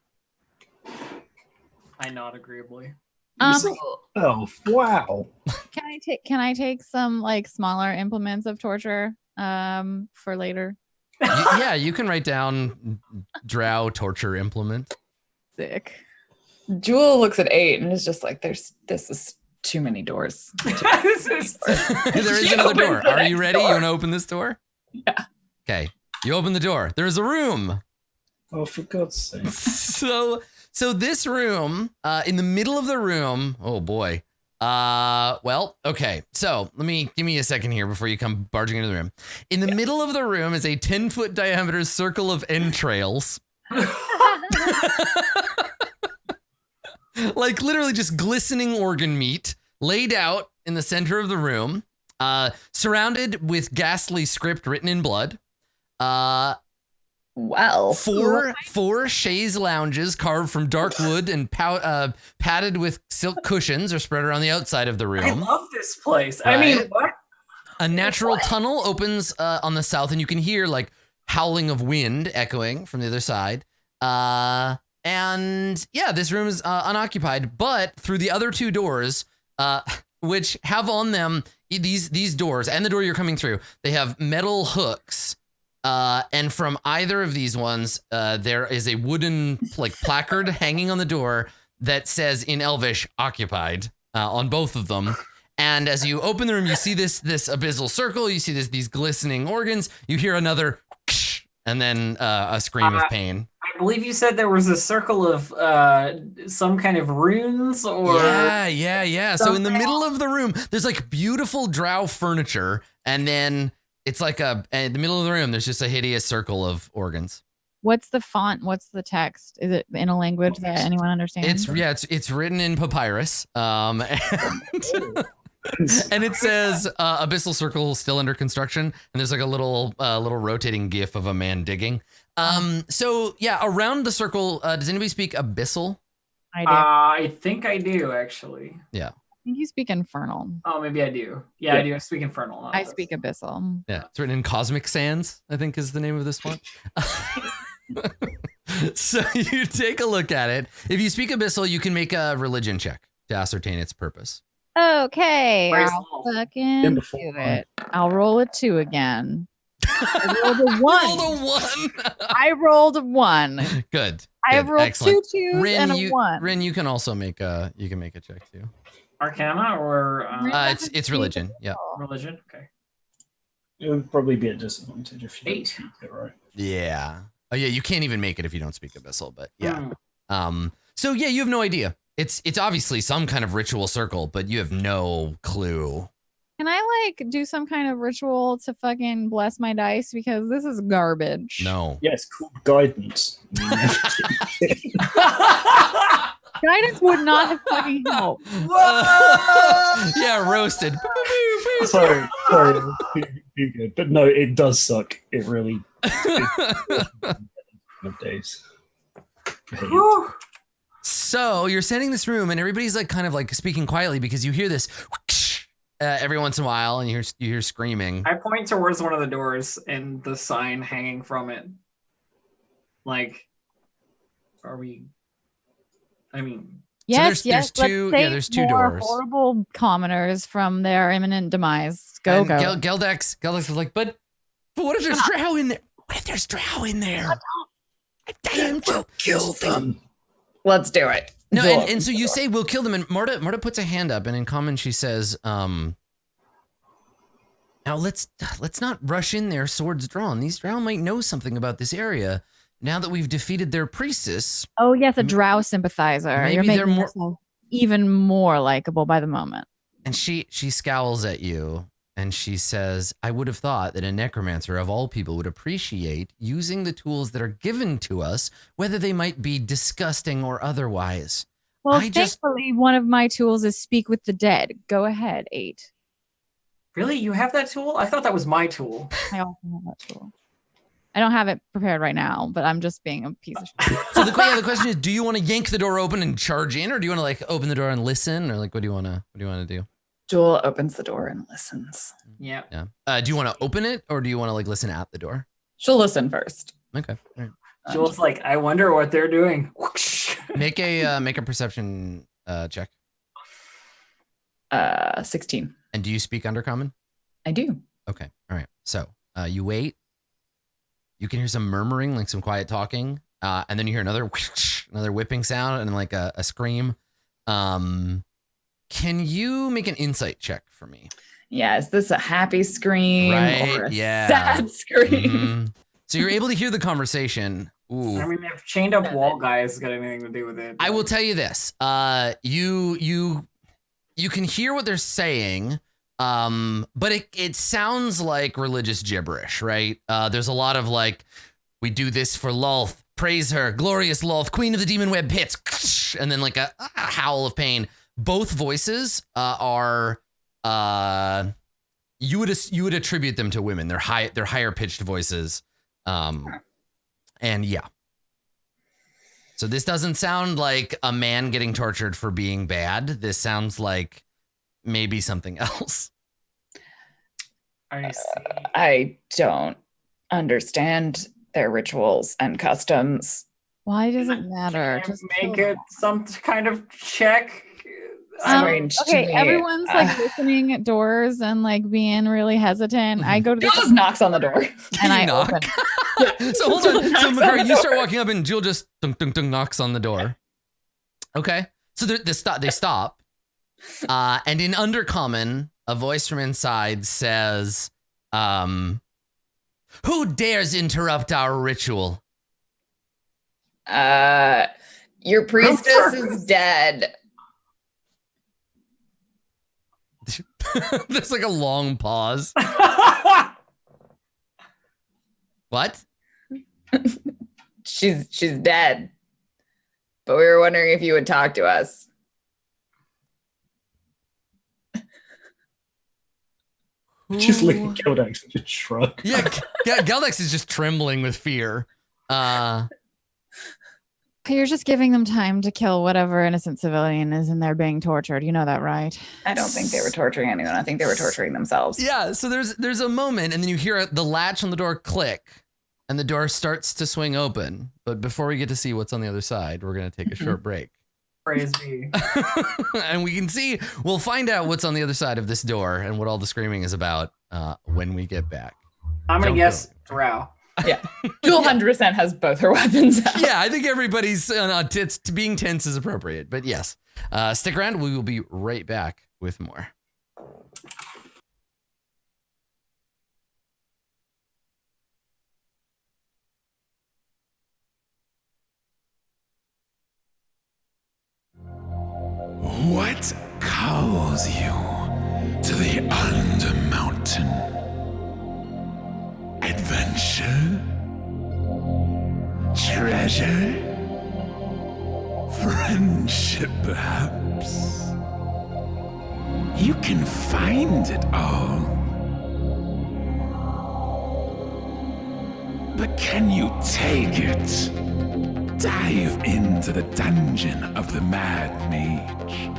I nod agreeably. Oh, wow. Can I take some like smaller implements of torture for later? Yeah, you can write down drow torture implement. Sick. Jewel looks at 8 and is just like, this is too many doors. There is another door. Are you ready? You want to open this door? Yeah. Okay. You open the door. There's a room. Oh, for God's sake. So this room, in the middle of the room, oh boy. Well, okay. So give me a second here before you come barging into the room. In the middle of the room is a 10-foot diameter circle of entrails. Like literally just glistening organ meat laid out in the center of the room, surrounded with ghastly script written in blood. Well, four chaise lounges carved from dark wood and padded with silk cushions are spread around the outside of the room. I love this place. Right? I mean, what? A natural tunnel opens on the south, and you can hear like howling of wind echoing from the other side. And yeah, this room is unoccupied, but through the other two doors, which have on them these doors and the door you're coming through, they have metal hooks. And from either of these ones, there is a wooden like placard hanging on the door that says in Elvish "occupied" on both of them. And as you open the room, you see this abyssal circle. You see these glistening organs. You hear another, and then a scream of pain. I believe you said there was a circle of some kind of runes or... Yeah. So in the middle of the room, there's like beautiful drow furniture. And then it's like in the middle of the room, there's just a hideous circle of organs. What's the font? What's the text? Is it in a language that anyone understands? It's written in papyrus. And it says abyssal circle still under construction, and there's like a little rotating gif of a man digging. So yeah, around the circle, does anybody speak abyssal? I do. I think I do, actually. Yeah. I think you speak infernal. Oh, maybe I do. Yeah, I do. I speak infernal. I speak abyssal. Yeah, it's written in cosmic sands, I think is the name of this one. So you take a look at it. If you speak abyssal, you can make a religion check to ascertain its purpose. Okay, Praise I'll the Lord. fucking In do before. it. I'll roll a 2 again. I rolled a 1. Rolled a 1. I rolled a 1. Good. I have Good. rolled Excellent. 2 2s and a 1. Rin, you can also make a check too. Arcana or It's religion. Yeah. religion? Okay. It would probably be a disadvantage if you 8. didn't speak it right. Yeah. Oh yeah, you can't even make it if you don't speak abyssal, but yeah. Hmm. So yeah, you have no idea. It's obviously some kind of ritual circle, but you have no clue. Can I like do some kind of ritual to fucking bless my dice because this is garbage? No. Yeah, it's called guidance. Guidance would not have fucking helped. Yeah, roasted. sorry. Too good. But no, it does suck. It really of days. Whew. So you're standing in this room and everybody's like kind of like speaking quietly because you hear this every once in a while and you hear screaming. I point towards one of the doors and the sign hanging from it. Like, are we? I mean, Yes, there's two- Let's yeah, there's two save more doors. horrible commoners from their imminent demise. Go. Geldex was like, but what if there's drow in there? What if there's drow in there? Damn, Kill them. let's do it. No, Joel. and so you say we'll kill them, and Marta puts a hand up, and in common she says, now let's not rush in there, swords drawn. These drow might know something about this area. Now that we've defeated their priestess, Oh yes, a drow sympathizer. Maybe You're they're making more- yourself even more likable by the moment. and she scowls at you, and she says, I would have thought that a necromancer of all people would appreciate using the tools that are given to us, whether they might be disgusting or otherwise. Well, I just- thankfully, one of my tools is speak with the dead. Go ahead, 8. Really? You have that tool? I thought that was my tool. I also have that tool. I don't have it prepared right now, but I'm just being a piece of shit. So the question is, do you want to yank the door open and charge in, or do you want to like open the door and listen, or like what do you want to do? Jewel opens the door and listens. Yeah. Yeah. Do you want to open it, or do you want to like listen at the door? She'll listen first. Okay. All right. Jules like, I wonder what they're doing. Make a perception check. 16. And do you speak Undercommon? I do. Okay. All right. So you wait. You can hear some murmuring, like some quiet talking, and then you hear another whipping sound and like a scream. Can you make an insight check for me? Yeah, is this a happy scream Right, or a yeah. sad scream? Mhm. So you're able to hear the conversation. Ooh. I mean, if chained up wall guys got anything to do with it. I will tell you this. You can hear what they're saying, but it sounds like religious gibberish, right? There's a lot of like, we do this for Lolth, praise her, glorious Lolth, queen of the demon web pits, and then like a howl of pain. Both voices are you would attribute them to women. They're higher pitched voices, and yeah. So this doesn't sound like a man getting tortured for being bad. This sounds like maybe something else. I see. I don't understand their rituals and customs. Why does it matter? Can Just make kill it some kind of check. Strange to okay, me. everyone's like listening at doors and like being really hesitant. I go to Jewel the just knocks on the door. and I You knock? open. So hold on. So Knocks on Makari, the you start door. walking up and Jewel just dunk, dunk, dunk, knocks on the door. Okay. So they stop. And in Undercommon, a voice from inside says, who dares interrupt our ritual? Your priestess is dead. There's like a long pause. What? She's dead. But we were wondering if you would talk to us. Just look Who- at Gildax and just shrug. Yeah, Geldex is just trembling with fear. You're just giving them time to kill whatever innocent civilian is in there being tortured. You know that, right? I don't think they were torturing anyone. I think they were torturing themselves. Yeah, so there's a moment, and then you hear the latch on the door click, and the door starts to swing open. But before we get to see what's on the other side, we're gonna take a short break. Praise be. And we'll find out what's on the other side of this door and what all the screaming is about when we get back. I'm gonna Don't guess go. Drow. Yeah. Jewel 100% has both her weapons out. Yeah, I think everybody's being tense is appropriate, but yes. Stick around. We will be right back with more. What calls you to the Undermountain? Adventure? Treasure? Friendship, perhaps? You can find it all. But can you take it? Dive into the dungeon of the Mad Mage.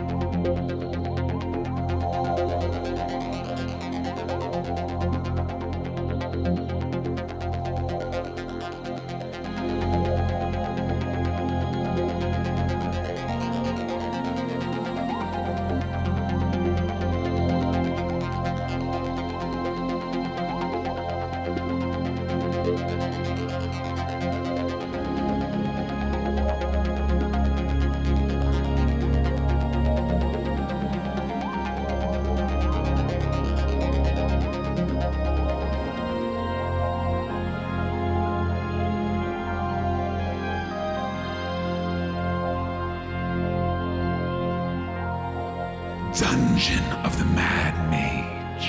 Dungeon of the Mad Mage.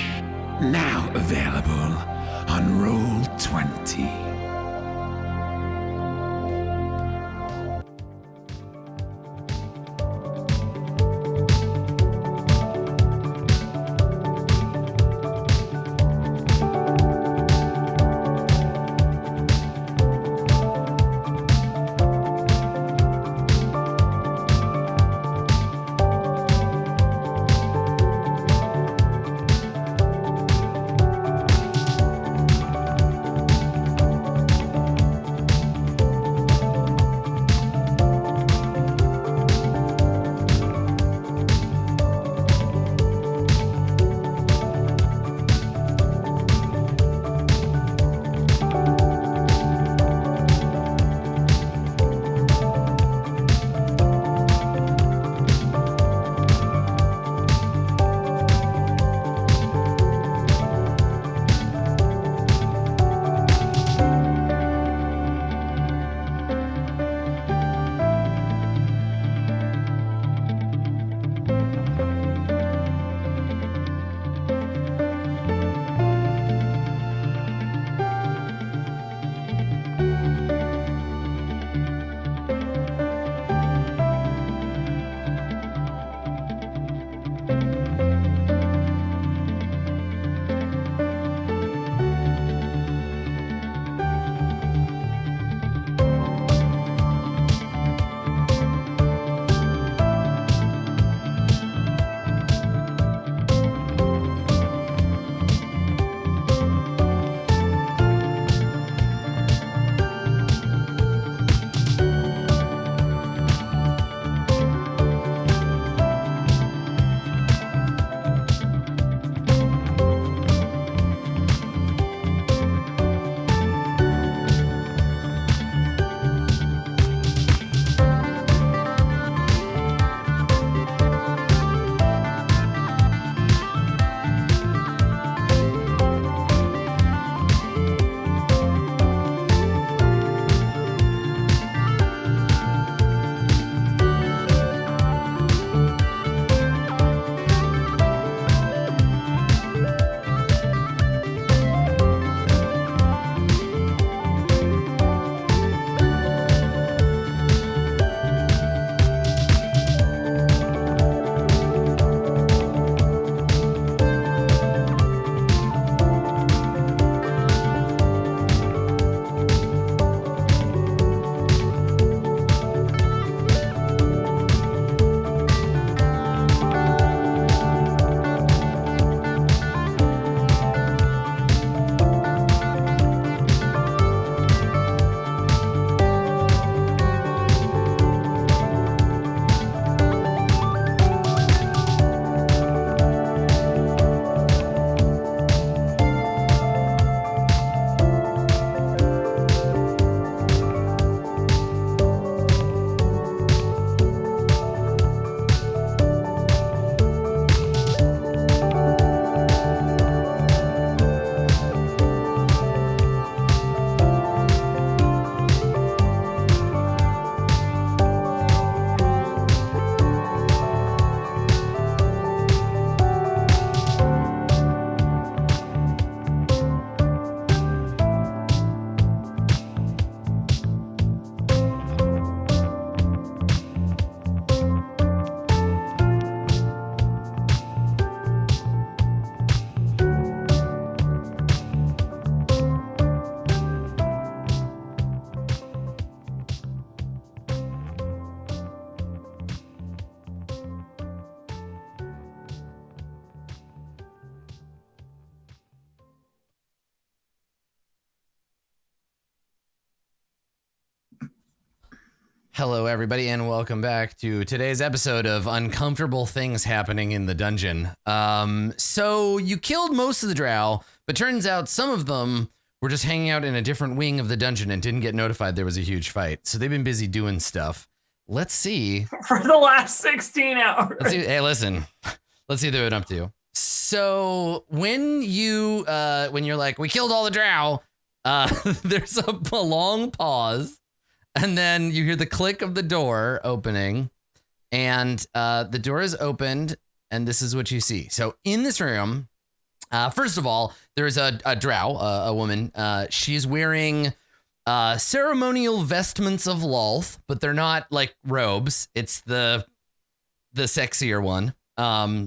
Now available on Roll20. Hello, everybody, and welcome back to today's episode of Uncomfortable Things Happening in the Dungeon. So you killed most of the drow, but turns out some of them were just hanging out in a different wing of the dungeon and didn't get notified there was a huge fight. So they've been busy doing stuff. Let's see. For the last 16 hours. Hey, listen. Let's see what they're up to. So when you're like, we killed all the drow, there's a long pause. And then you hear the click of the door opening, and the door is opened, and this is what you see. So in this room, first of all, there's a drow, a woman. She's wearing ceremonial vestments of Lolth, but they're not like robes. It's the sexier one.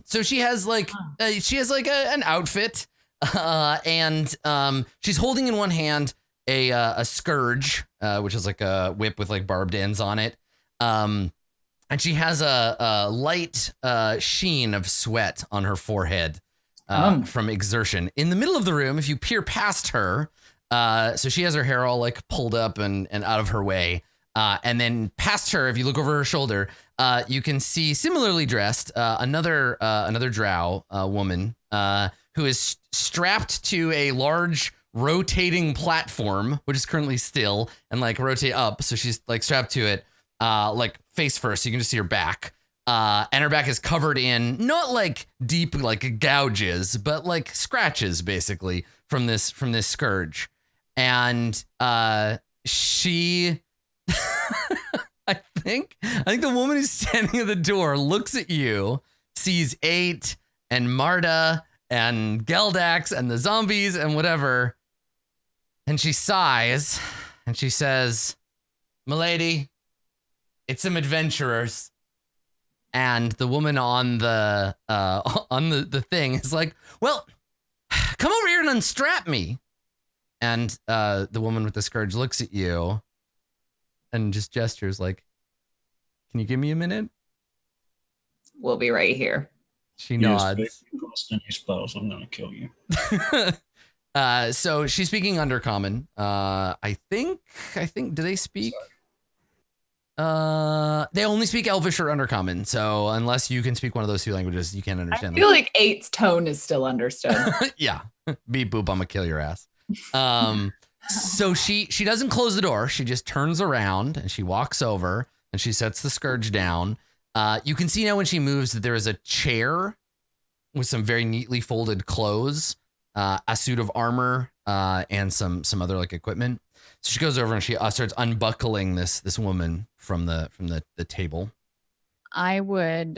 So she has like an outfit, and she's holding in one hand a scourge, which is like a whip with like barbed ends on it. And she has a light sheen of sweat on her forehead from exertion. In the middle of the room, if you peer past her, so she has her hair all like pulled up and out of her way. And then past her, if you look over her shoulder, you can see similarly dressed another drow woman who is strapped to a large rotating platform, which is currently still and like rotate up. So she's like strapped to it, like face first. So you can just see her back. And her back is covered in not like deep like gouges, but like scratches basically from this scourge. And she I think the woman who's standing at the door looks at you, sees 8 and Marta and Geldax and the zombies and whatever. And she sighs and she says, "Milady, it's some adventurers." And the woman on the thing is like, "Well, come over here and unstrap me." And the woman with the scourge looks at you and just gestures like, "Can you give me a minute?" We'll be right here. She nods. Yes, if you cast any spells, I'm gonna kill you. So she's speaking Undercommon. I think. Do they speak? They only speak Elvish or Undercommon. So unless you can speak one of those two languages, you can't understand I feel them. like 8's tone is still understood. Yeah, beep boop. I'm gonna kill your ass. So she doesn't close the door. She just turns around and she walks over and she sets the scourge down. You can see now when she moves that there is a chair with some very neatly folded clothes, a suit of armor, and some other like equipment. So she goes over and she starts unbuckling this woman from the table. I would,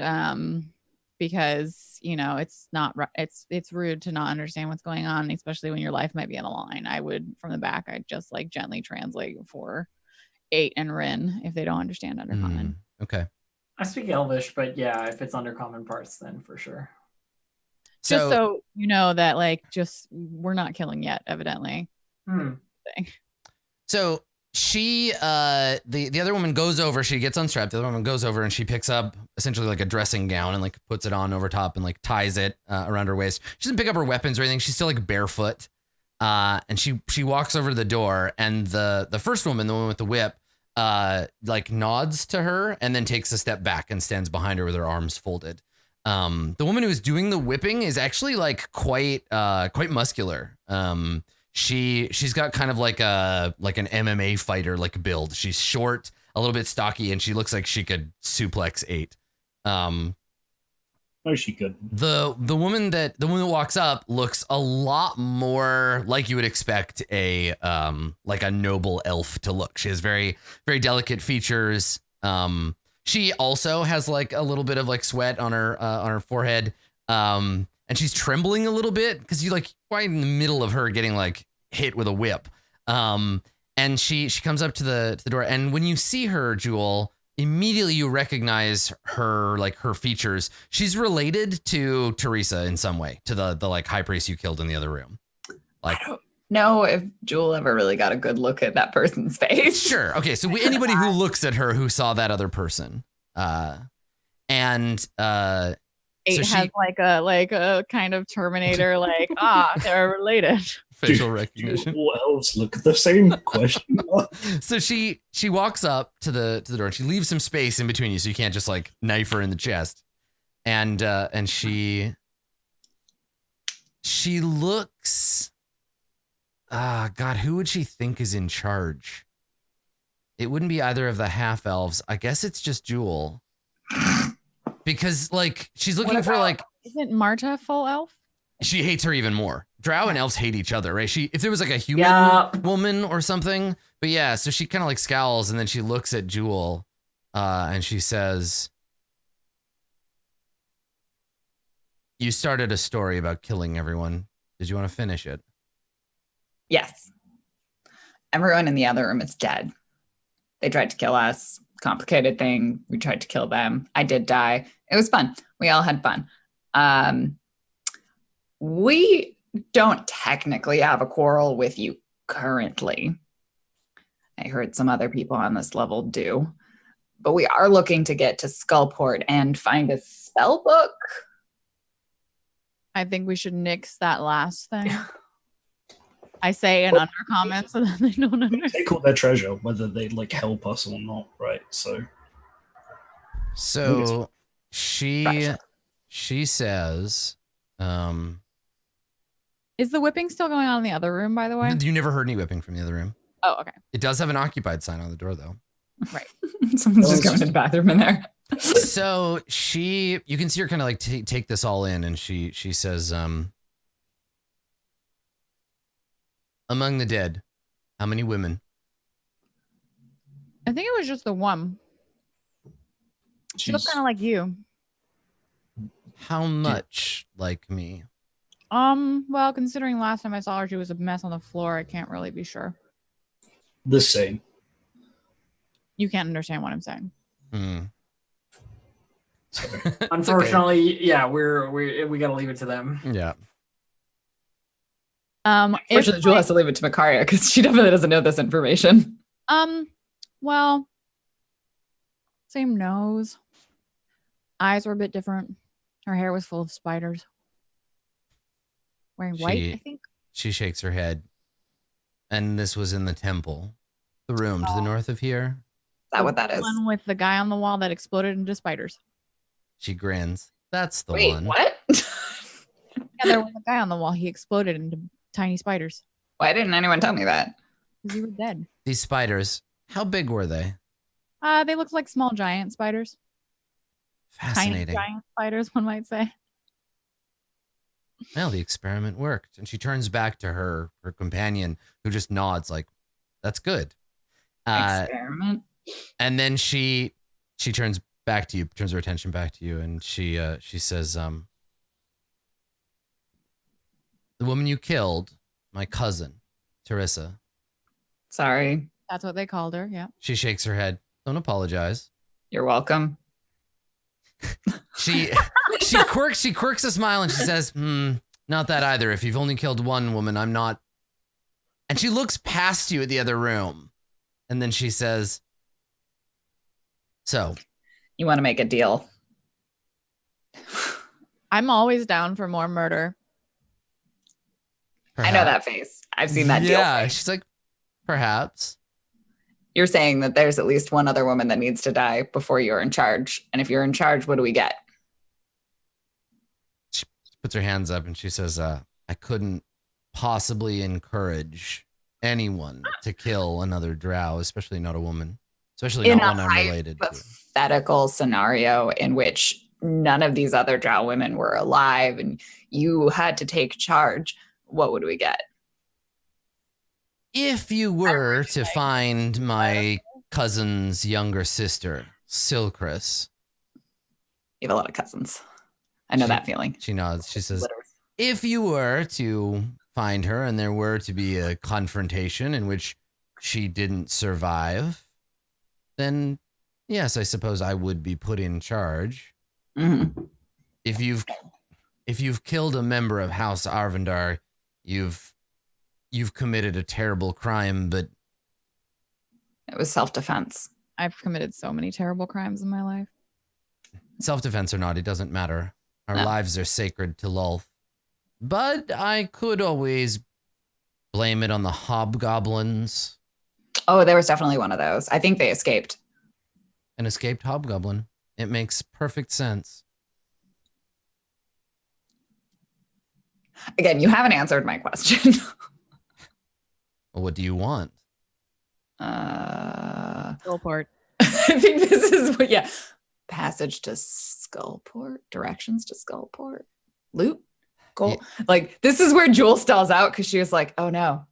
because it's rude to not understand what's going on, especially when your life might be on the line. I would, from the back, I'd just like gently translate for 8 and Rin if they don't understand Undercommon. Okay. I speak Elvish, but yeah, if it's Undercommon parts, then for sure. Just so you know that we're not killing yet, evidently. So she, the other woman goes over, she gets unstrapped. The other woman goes over and she picks up essentially like a dressing gown and like puts it on over top and like ties it around her waist. She doesn't pick up her weapons or anything. She's still like barefoot. And she walks over to the door, and the first woman, the one with the whip, like nods to her and then takes a step back and stands behind her with her arms folded. The woman who is doing the whipping is actually like quite muscular. She's got kind of like an MMA fighter like build. She's short, a little bit stocky, and she looks like she could suplex 8. No, she could. The woman that walks up looks a lot more like you would expect a like a noble elf to look. She has very, very delicate features. She also has like a little bit of like sweat on her forehead. And she's trembling a little bit because you like right in the middle of her getting like hit with a whip. And she comes up to the door, and when you see her, Jewel, immediately you recognize her features. She's related to Teresa in some way, to the like high priest you killed in the other room. Like, I don't know if Jewel ever really got a good look at that person's face. Sure. Okay. So anybody who looks at her who saw that other person, and Eight she has like a kind of Terminator, they're related. facial Do recognition. all elves look the same? Question mark. So she walks up to the door and she leaves some space in between you, so you can't just like knife her in the chest. And she looks. God, who would she think is in charge? It wouldn't be either of the half elves. I guess it's just Jewel. Because like she's looking for like. Isn't Marta full elf? She hates her even more. Drow and elves hate each other, right? If there was like a human woman or something, but yeah, so she kind of like scowls and then she looks at Jewel, and she says, "You started a story about killing everyone. Did you want to finish it?" Yes. Everyone in the other room is dead. They tried to kill us. Complicated thing. We tried to kill them. I did die. It was fun. We all had fun. We don't technically have a quarrel with you currently. I heard some other people on this level do. But we are looking to get to Skullport and find a spell book. I think we should nix that last thing. I say in under comments so that they don't understand. Take all their treasure, whether they like help us or not, right? So she says, Is the whipping still going on in the other room, by the way? you never heard any whipping from the other room. Oh, okay. It does have an occupied sign on the door though. Right. Someone's just going to the bathroom in there. So you can see her kind of like take this all in, and she says, among the dead, how many women? I think it was just the one. She looked kind of like you. How much like me? Well, considering last time I saw her, she was a mess on the floor. I can't really be sure. The same. You can't understand what I'm saying. Unfortunately, yeah, we gotta leave it to them. Yeah. Fortunately, Jewel has to leave it to Makaria because she definitely doesn't know this information. Well, same nose. Eyes were a bit different. Her hair was full of spiders. Wearing white, I think. She shakes her head. And this was in the temple. The room to the north of here. Is that what that is? One with the guy on the wall that exploded into spiders. She grins. That's the Wait, one. what? Yeah, there was a guy on the wall. He exploded into tiny spiders. Why didn't anyone tell me that? Because you were dead. These spiders, how big were they? They looked like small giant spiders. Fascinating. Tiny giant spiders, one might say. Well, the experiment worked. And she turns back to her companion, who just nods like, that's good. Experiment? And then she turns back to you, turns her attention back to you, and she says, the woman you killed, my cousin, Teresa. Sorry. That's what they called her, yeah. She shakes her head. Don't apologize. You're welcome. She quirks a smile and she says, not that either. If you've only killed one woman, I'm not. And she looks past you at the other room. And then she says, so. You want to make a deal? I'm always down for more murder. Perhaps. I know that face. I've seen that deal. Yeah, she's like, perhaps. You're saying that there's at least one other woman that needs to die before you're in charge. And if you're in charge, what do we get? She puts her hands up and she says, I couldn't possibly encourage anyone to kill another drow, especially not a woman, especially In not a one I'm related to. Hypothetical scenario in which none of these other drow women were alive and you had to take charge, what would we get? If you were to find my cousin's younger sister, Silcris. You have a lot of cousins. I know that feeling. She nods. She says, if you were to find her and there were to be a confrontation in which she didn't survive, then yes, I suppose I would be put in charge. Mm-hmm. If you've killed a member of House Arvindar, you've committed a terrible crime, but it was self-defense. I've committed so many terrible crimes in my life. Self-defense or not, it doesn't matter. Our No. lives are sacred to Lolth. But I could always blame it on the hobgoblins. Oh, there was definitely one of those. I think they escaped. An escaped hobgoblin. It makes perfect sense. Again, you haven't answered my question. Well, what do you want? Skullport. I think this is what, yeah. Passage to Skullport, directions to Skullport, loot, gold. Like, this is where Jewel stalls out because she was like, oh no.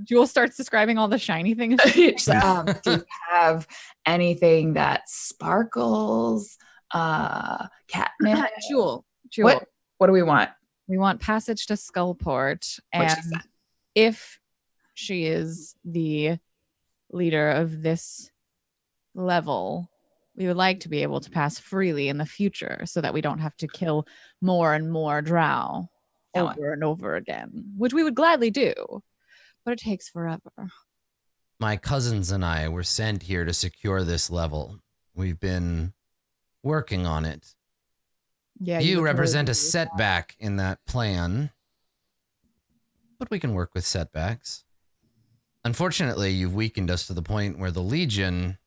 Jewel starts describing all the shiny things. She's like, do you have anything that sparkles? Catnip? Jewel. What do we want? We want passage to Skullport. What she And said. if she is the leader of this level, we would like to be able to pass freely in the future so that we don't have to kill more and more drow over and over again, which we would gladly do, but it takes forever. My cousins and I were sent here to secure this level. We've been working on it. Yeah, You represent a setback in that plan, but we can work with setbacks. Unfortunately, you've weakened us to the point where the Legion,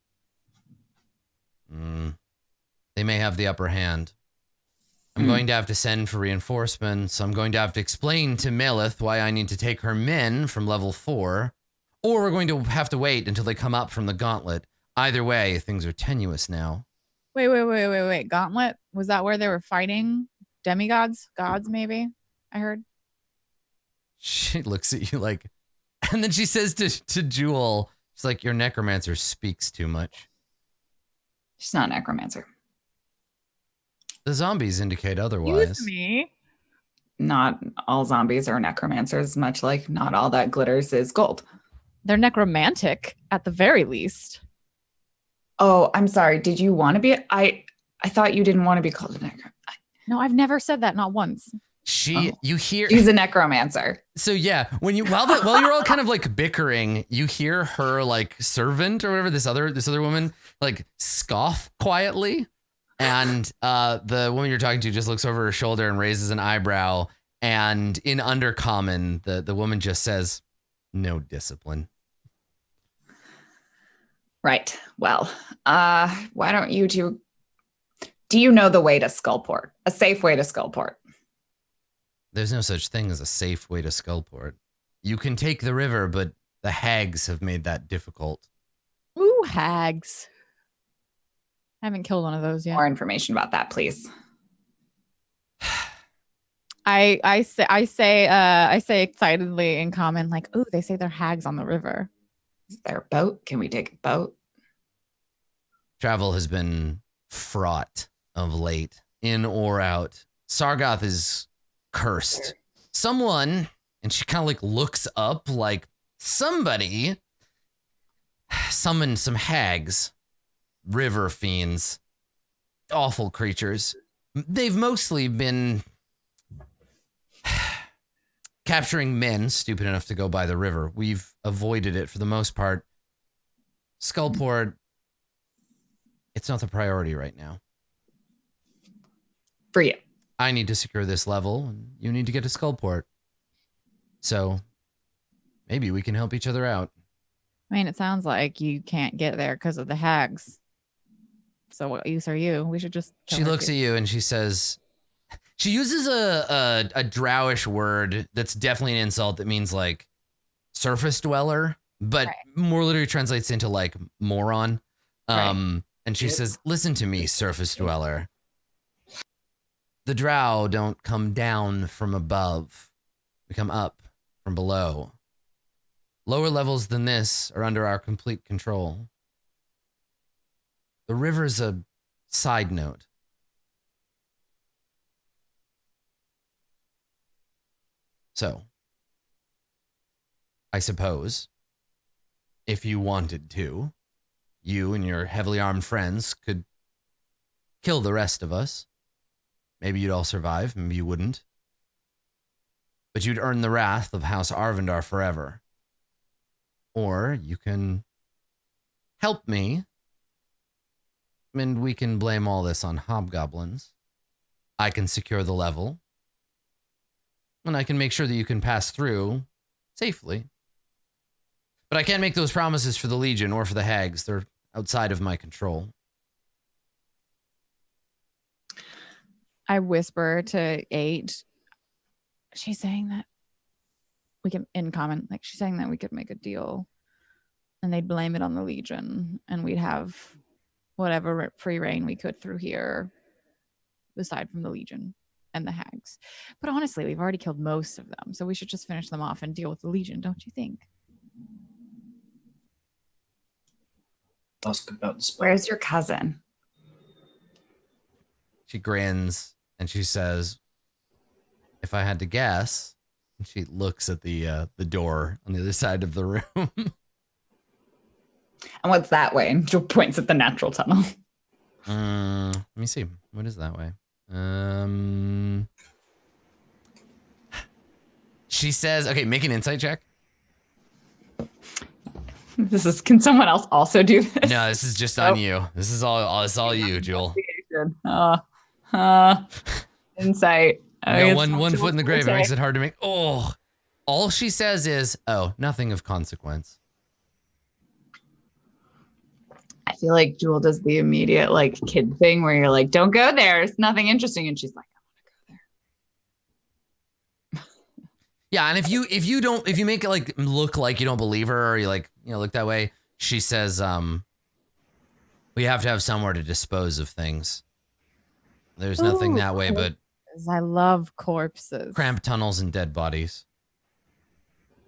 they may have the upper hand. I'm going to have to send for reinforcements. I'm going to have to explain to Melith why I need to take her men from level 4, or we're going to have to wait until they come up from the gauntlet. Either way, things are tenuous now. Wait. Gauntlet? Was that where they were fighting demigods? Gods, maybe? I heard. She looks at you like, and then she says to Jewel, she's like, your necromancer speaks too much. She's not a necromancer. The zombies indicate otherwise. Excuse me. Not all zombies are necromancers, much like not all that glitters is gold. They're necromantic at the very least. Oh, I'm sorry. Did you want to be? I thought you didn't want to be called a necromancer. No, I've never said that, not once. You hear. She's a necromancer. So yeah, when you while you're all kind of like bickering, you hear her like servant or whatever, this other woman like scoff quietly, and the woman you're talking to just looks over her shoulder and raises an eyebrow, and in Undercommon, the woman just says, "No discipline." Right. Well, why don't you two? Do you know the way to Skullport? A safe way to Skullport? There's no such thing as a safe way to Skullport. You can take the river, but the hags have made that difficult. Ooh, hags. I haven't killed one of those yet. More information about that, please. I say excitedly in common, like, ooh, they say they're hags on the river. Is there a boat? Can we take a boat? Travel has been fraught of late, in or out. Sargoth is cursed. Someone, and she kind of like looks up like somebody summoned some hags, river fiends, awful creatures. They've mostly been capturing men stupid enough to go by the river. We've avoided it for the most part. Skullport, it's not the priority right now. For you. I need to secure this level, and you need to get to Skullport. So maybe we can help each other out. I mean, it sounds like you can't get there because of the hags. So what use are you? We should just. She looks at you and she says, she uses a drowish word that's definitely an insult that means like surface dweller, but more literally translates into like moron. And she says, listen to me, surface dweller. The drow don't come down from above. We come up from below. Lower levels than this are under our complete control. The river's a side note. So, I suppose, if you wanted to, you and your heavily armed friends could kill the rest of us. Maybe you'd all survive, maybe you wouldn't. But you'd earn the wrath of House Arvindar forever. Or you can help me, and we can blame all this on hobgoblins. I can secure the level. And I can make sure that you can pass through safely. But I can't make those promises for the Legion or for the Hags. They're outside of my control. I whisper to 8. She's saying that we can, in common, like she's saying that we could make a deal and they'd blame it on the Legion and we'd have whatever free reign we could through here, aside from the Legion and the Hags. But honestly, we've already killed most of them, so we should just finish them off and deal with the Legion, don't you think? Ask about the spell. Where's your cousin? She grins and she says, if I had to guess, and she looks at the door on the other side of the room. And what's that way? And Jill points at the natural tunnel. Let me see. What is that way? She says, okay, make an insight check. Can someone else also do this? No, this is just on you. This is all you, Jewel. Insight. You got one foot in the grave. It makes it hard to make. Oh, all she says is, oh, nothing of consequence. I feel like Jewel does the immediate like kid thing where you're like, don't go there. It's nothing interesting. And she's like, I want to go there. Yeah, and if you make it like look like you don't believe her or you like, look that way, she says, we have to have somewhere to dispose of things. There's nothing that way but I love corpses. cramped tunnels and dead bodies.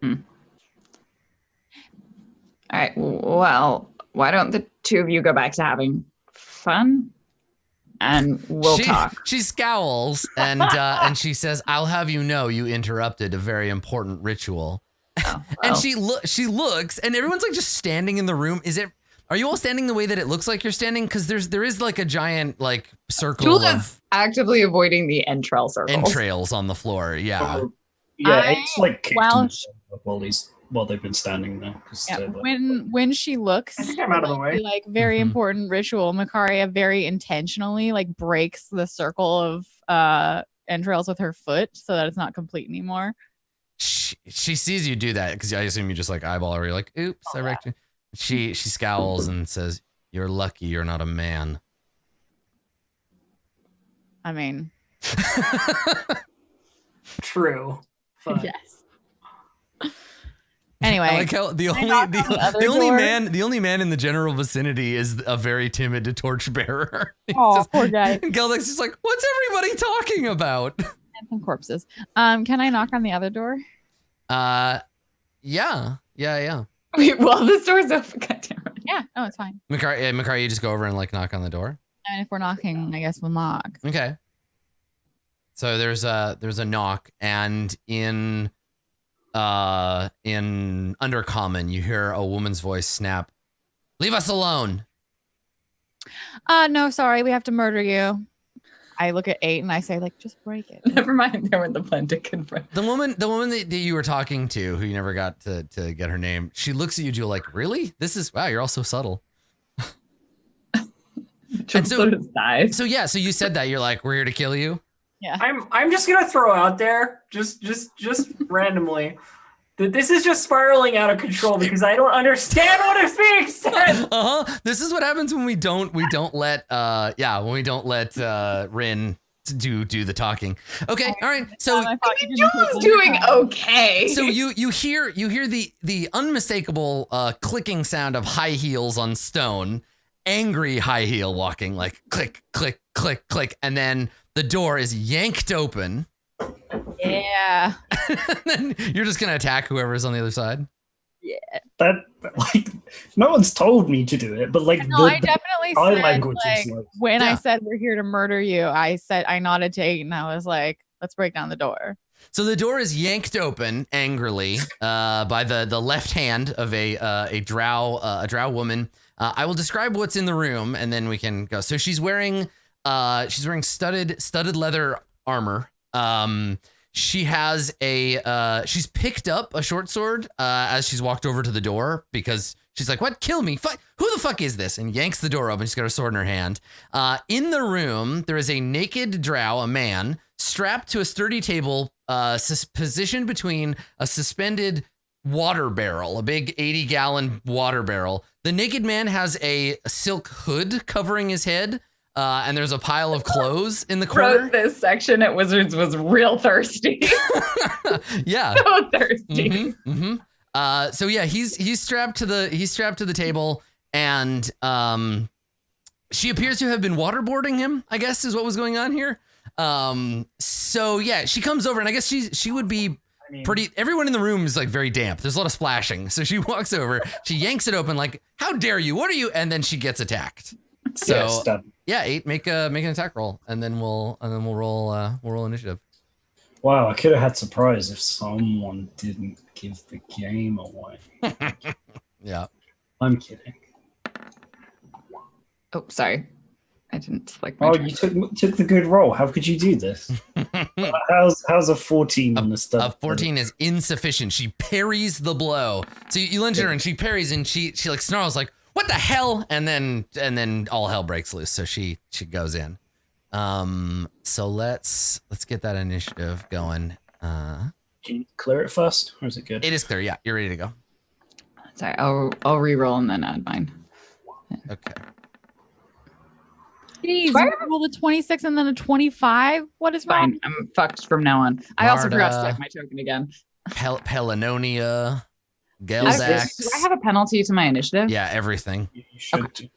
All right. Well, why don't the two of you go back to having fun and we'll talk. She scowls and she says, I'll have you know you interrupted a very important ritual. Oh, And well. she looks and everyone's like just standing in the room. Are you all standing the way that it looks like you're standing? Because there is like a giant like circle Jewel of is actively avoiding the entrail circles. entrails on the floor. Yeah. Yeah, it's like kicked well, them while they've been standing there. Yeah, when she looks, I think I'm out of the way. like very Mhm. important ritual, Makaria very intentionally like breaks the circle of entrails with her foot so that it's not complete anymore. She sees you do that because I assume you just like eyeball her. You're like, oops, I wrecked you. She scowls and says, "You're lucky you're not a man." I mean, True. But yes. Anyway, I like how the only man in the general vicinity is a very timid torchbearer. oh, poor guy. And Geldek's just like, what's everybody talking about? And some corpses. Can I knock on the other door? Yeah. Wait, well, the door's open. God damn it. Yeah. No, it's fine. Makari, you just go over and like knock on the door. And if we're knocking, I guess we'll knock. Okay. So there's a knock, and in Undercommon, you hear a woman's voice snap, "Leave us alone." No, sorry, we have to murder you. I look at 8 and I say, like, just break it. Never mind. They went the plan to confront. The woman that you were talking to, who you never got to get her name, she looks at you, Jewel, like, really? Wow, you're all so subtle. And so you said that you're like, we're here to kill you. Yeah. I'm just gonna throw out there, just randomly, that this is just spiraling out of control because I don't understand what is being said. This is what happens when we don't let Rin do the talking. Okay, all right. So Jewel's doing okay. So you hear the unmistakable clicking sound of high heels on stone, angry high heel walking, like click, click, click, click, and then the door is yanked open. Yeah. Then you're just gonna attack whoever's on the other side. Yeah. That like no one's told me to do it, but like No, I definitely our said, language like, is like when I Yeah. said we're here to murder you, I nodded to 8 and I was like, let's break down the door. So the door is yanked open angrily by the left hand of a drow woman. I will describe what's in the room and then we can go. So she's wearing studded leather armor. She has she's picked up a short sword as she's walked over to the door because She's like, what? Kill me. Who the fuck is this? And yanks the door open. She's got her sword in her hand. In the room, there is a naked drow, a man, strapped to a sturdy table, positioned between a suspended water barrel, a big 80-gallon water barrel. The naked man has a silk hood covering his head, and there's a pile of clothes in the corner. Wrote this section at Wizards was real thirsty. Yeah. So thirsty. So yeah, he's strapped to the table, and she appears to have been waterboarding him, I guess is what was going on here. So yeah, she comes over, and I guess she would be pretty. Everyone in the room is like very damp. There's a lot of splashing. So she walks over, she yanks it open, like, how dare you? What are you? And then she gets attacked. So yeah, 8, make an attack roll, and then we'll roll initiative. Wow, I could have had surprise if someone didn't give the game away. Yeah. I'm kidding. Oh, sorry. I didn't select my Oh, turn. you took the good roll. How could you do this? How's a 14 on the stuff? A 14 is insufficient. She parries the blow. So you lunge at her and she parries, and she like snarls like, what the hell? And then all hell breaks loose. So she goes in. So let's get that initiative going. Can you clear it first, or is it good? It is clear. Yeah, you're ready to go. Sorry, I'll re-roll and then add mine. Okay. Jeez, Why- you rolled a 26 and then a 25. What is wrong? Fine, I'm fucked from now on. I also forgot to Marta. check my token again. Pelinonia, Do Geldax. I have a penalty to my initiative? Yeah, everything. You should Okay. do.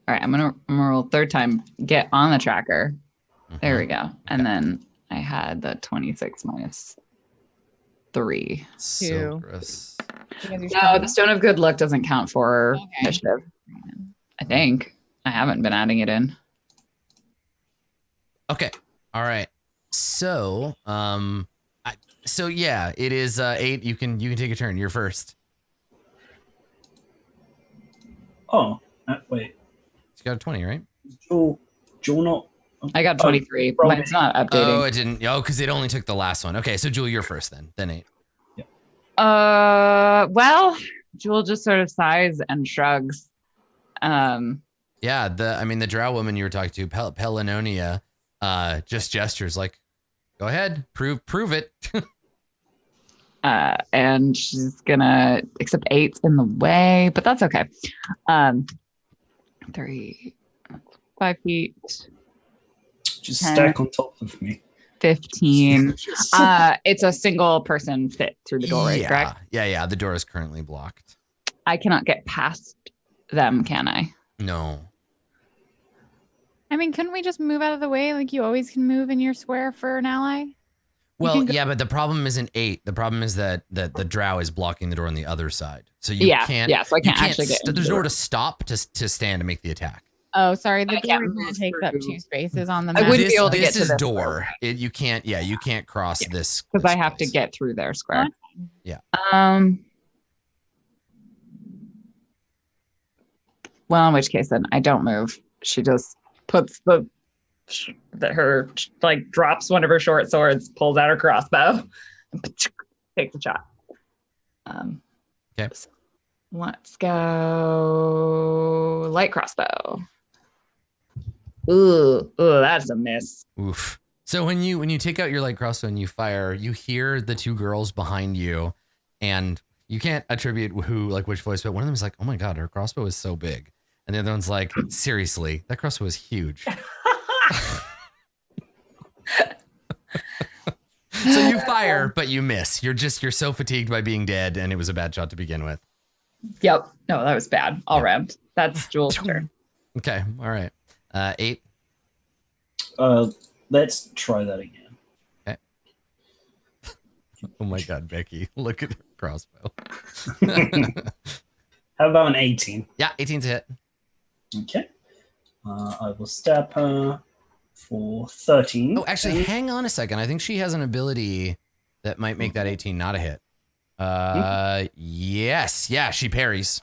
All right, I'm gonna roll third time. Get on the tracker. There we go. And then I had the 26 minus 3. So Two. gross. No, the Stone of Good Luck doesn't count for Okay. initiative. I think. I haven't been adding it in. Okay. All right. So, so yeah, it is 8. You can take a turn. You're first. Oh, wait. You got a 20, right? Joel not. I got 23. Oh, Mine's not Oh, updating. it didn't. Oh, because it only took the last one. Okay, so Jewel, you're first then. Then 8. Well, Jewel just sort of sighs and shrugs. Yeah, the drow woman you were talking to, Pelinonia, just gestures like, "Go ahead, prove it." And she's gonna accept 8's in the way, but that's okay. 3, 5 feet, Just stack on top of me. 15. It's a single person fit through the doorway, yeah, correct? yeah. The door is currently blocked. I cannot get past them, can I? No. I mean, couldn't we just move out of the way like you always can move in your square for an ally? Well, can go- yeah, but the problem isn't 8. The problem is that the drow is blocking the door on the other side. So you Yeah, can't. yeah, so I you can't actually get into There's the nowhere door. to stop to stand to make the attack. Oh, sorry. The I can't door move takes up through. 2 spaces on the I map. wouldn't be able to this get to is this door. You can't. Yeah, you can't cross this. Because this I have to place. get through their square. Yeah. Well, in which case then I don't move. She just puts her like drops one of her short swords, pulls out her crossbow, and takes a shot. Okay. So let's go light crossbow. Ooh, that's a miss. Oof. So when you take out your light crossbow and you fire, you hear the 2 girls behind you, and you can't attribute which voice, but one of them is like, "Oh my god, her crossbow is so big," and the other one's like, "Seriously, that crossbow is huge." So you fire, but you miss. You're so fatigued by being dead, and it was a bad shot to begin with. Yep. No, that was bad. All round. That's Jules' turn. Okay. All right. 8. Let's try that again. Okay. Oh my god, Becky, look at her crossbow. How about an 18? Yeah, 18's a hit. Okay. I will stab her for 13. Oh, actually, hang on a second. I think she has an ability that might make that 18 not a hit. Yes. Yeah, she parries.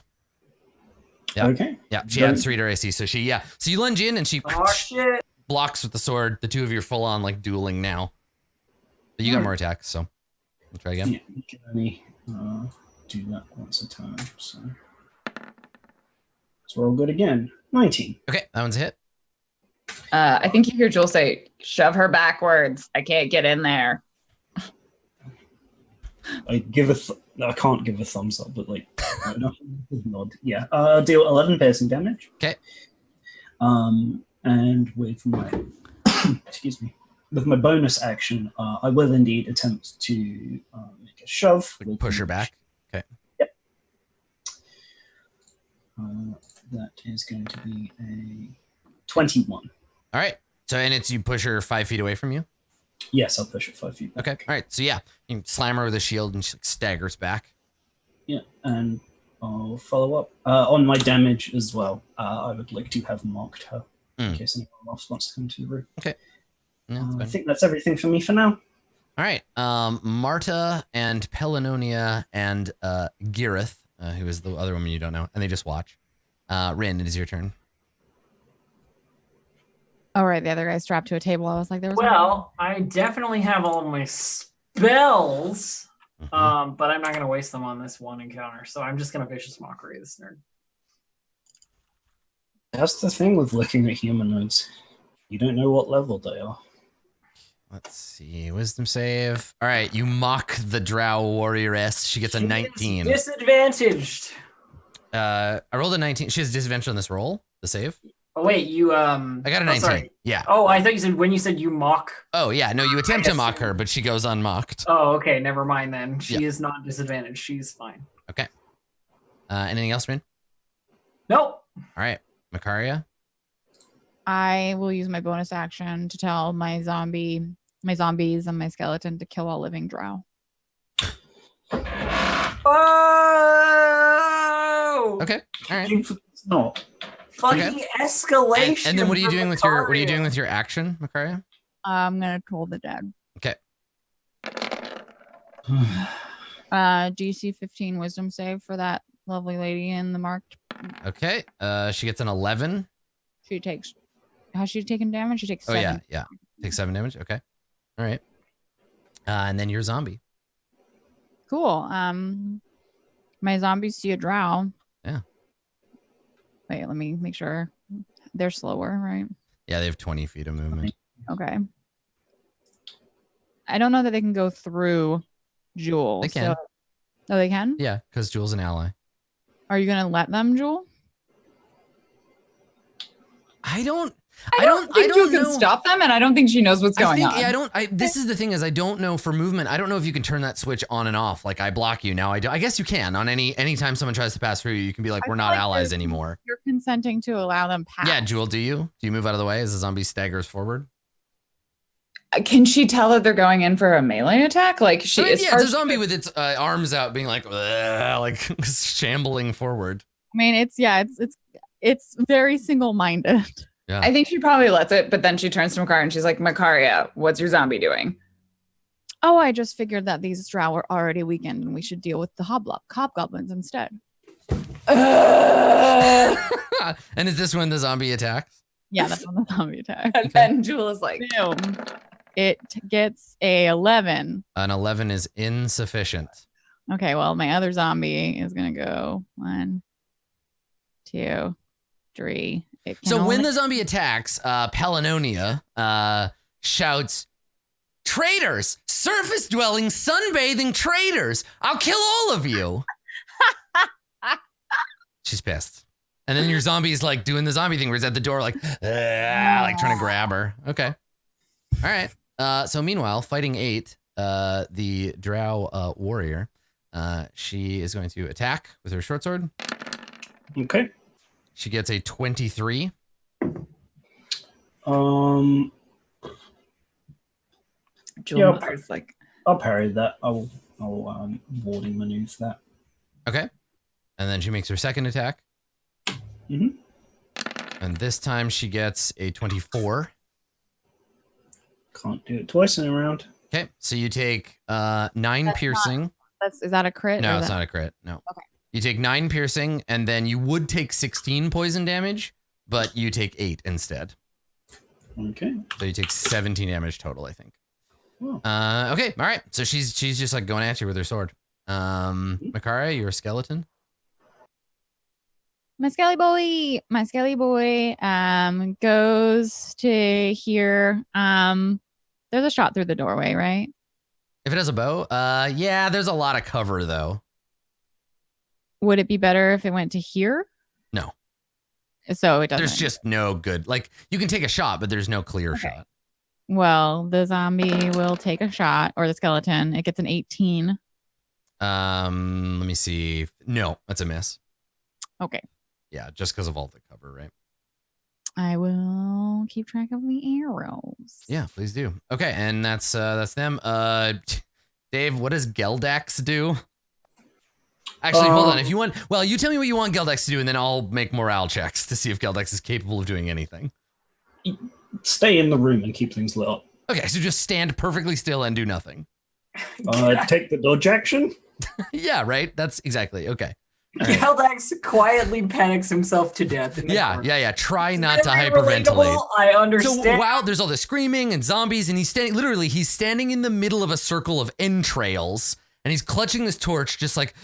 Yeah. Okay. Yeah, she adds 3 to her AC. So so you lunge in and she Oh shit! blocks with the sword. The 2 of you are full on like dueling now. But you got more attacks, so we'll try again. Yeah, you can only do that once a time. So So roll good again. 19. Okay, that one's a hit. I think you hear Jewel say, "Shove her backwards. I can't get in there." I can't give a thumbs up, but like nod. Yeah. Deal 11 piercing damage. Okay. And with my excuse me, with my bonus action, I will indeed attempt to make a shove. Push her back. Okay. Yep. That is going to be a 21. All right. So, and it's you push her 5 feet away from you? Yes, I'll push her 5 feet back. Okay. All right. So, yeah, you can slam her with a shield and she staggers back. Yeah, and I'll follow up. On my damage as well, I would like to have marked her in case anyone else wants to come to the room. Okay. Yeah, I think that's everything for me for now. All right. Marta and Pelinonia and Gareth, who is the other woman you don't know, and they just watch. Rin, it is your turn. Oh, right. The other guy's strapped to a table. I was like, there was. Well, I definitely have all of my spells, but I'm not going to waste them on this one encounter. So I'm just going to vicious mockery this nerd. That's the thing with looking at humanoids. You don't know what level they are. Let's see. Wisdom save. All right. You mock the drow warrioress. She gets a 19. Disadvantaged. I rolled a 19. She has disadvantage on this roll, the save. Oh, wait, you, I got a 19. Sorry. Yeah. Oh, I thought you said when you said you mock. Oh, yeah. No, you attempt to mock her, but she goes unmocked. Oh, okay. Never mind then. She is not disadvantaged. She's fine. Okay. Anything else, Rin? Nope. All right. Makaria? I will use my bonus action to tell my zombies and my skeleton to kill all living drow. Oh! Okay. All right. No. Fucking escalation. And then what are you for doing with your action, Makaria? I'm gonna toll the dead. Okay. DC 15 wisdom save for that lovely lady in the marked. Okay. She gets an 11. She takes. Has she taken damage? She takes 7. Oh, yeah. Yeah. Takes 7 damage. Okay. All right. And then your zombie. Cool. My zombies see a drow. Yeah. Wait, let me make sure. They're slower, right? Yeah, they have 20 feet of movement. Okay. I don't know that they can go through Jewel. They can. Oh, they can? Yeah, because Jewel's an ally. Are you going to let them, Jewel? I don't think you can stop them, and I don't think she knows what's going on. Yeah, this is the thing is I don't know for movement. I don't know if you can turn that switch on and off. Like I block you now. I guess you can on anytime someone tries to pass through you can be like, we're not allies anymore. You're consenting to allow them pass. Yeah, Jewel, do you move out of the way as the zombie staggers forward? Can she tell that they're going in for a melee attack? Like she is. Yeah, it's a zombie with its arms out, being like shambling forward. I mean, it's very single-minded. Yeah. I think she probably lets it, but then she turns to Makaria and she's like, Makaria, what's your zombie doing? Oh, I just figured that these drow were already weakened and we should deal with the hobgoblins instead. And is this when the zombie attacks? Yeah, that's when the zombie attack. And then Jewel is like, Boom. It gets a 11. An 11 is insufficient. Okay, well, my other zombie is going to go 1, 2, 3. So when the zombie attacks, Pelinonia shouts, "Traitors! Surface-dwelling, sunbathing traitors! I'll kill all of you!" She's pissed. And then your zombie is like doing the zombie thing where he's at the door like trying to grab her. Okay. All right. So meanwhile, fighting 8, the drow warrior, she is going to attack with her short sword. Okay. She gets a 23. Jewel is like, I'll parry that. I'll warding maneuver that. Okay. And then she makes her second attack. Mm-hmm. And this time she gets a 24. Can't do it twice in a round. Okay. So you take 9 piercing. Is that a crit? No, it's not a crit. No. Okay. You take 9 piercing, and then you would take 16 poison damage, but you take 8 instead. Okay. So you take 17 damage total, I think. Oh. Okay. All right. So she's just like going at you with her sword. Makaria, you're a skeleton. My Skelly boy goes to here. There's a shot through the doorway, right? If it has a bow, yeah, there's a lot of cover though. Would it be better if it went to here? No. So it doesn't. There's just no good. Like you can take a shot, but there's no clear shot. Well, the zombie will take a shot, or the skeleton. It gets an 18. Let me see. No, that's a miss. Okay. Yeah, just because of all the cover, right? I will keep track of the arrows. Yeah, please do. Okay, and that's them. Dave, what does Geldax do? Actually, hold on. If you want, well, you tell me what you want Geldax to do, and then I'll make morale checks to see if Geldax is capable of doing anything. Stay in the room and keep things lit up. Okay, so just stand perfectly still and do nothing. Take the dodge action. Yeah, right. That's exactly okay. Geldax quietly panics himself to death. Yeah. Try not to Very hyperventilate. relatable, I understand. So while there's all this screaming and zombies, and he's standing in the middle of a circle of entrails, and he's clutching this torch, just like,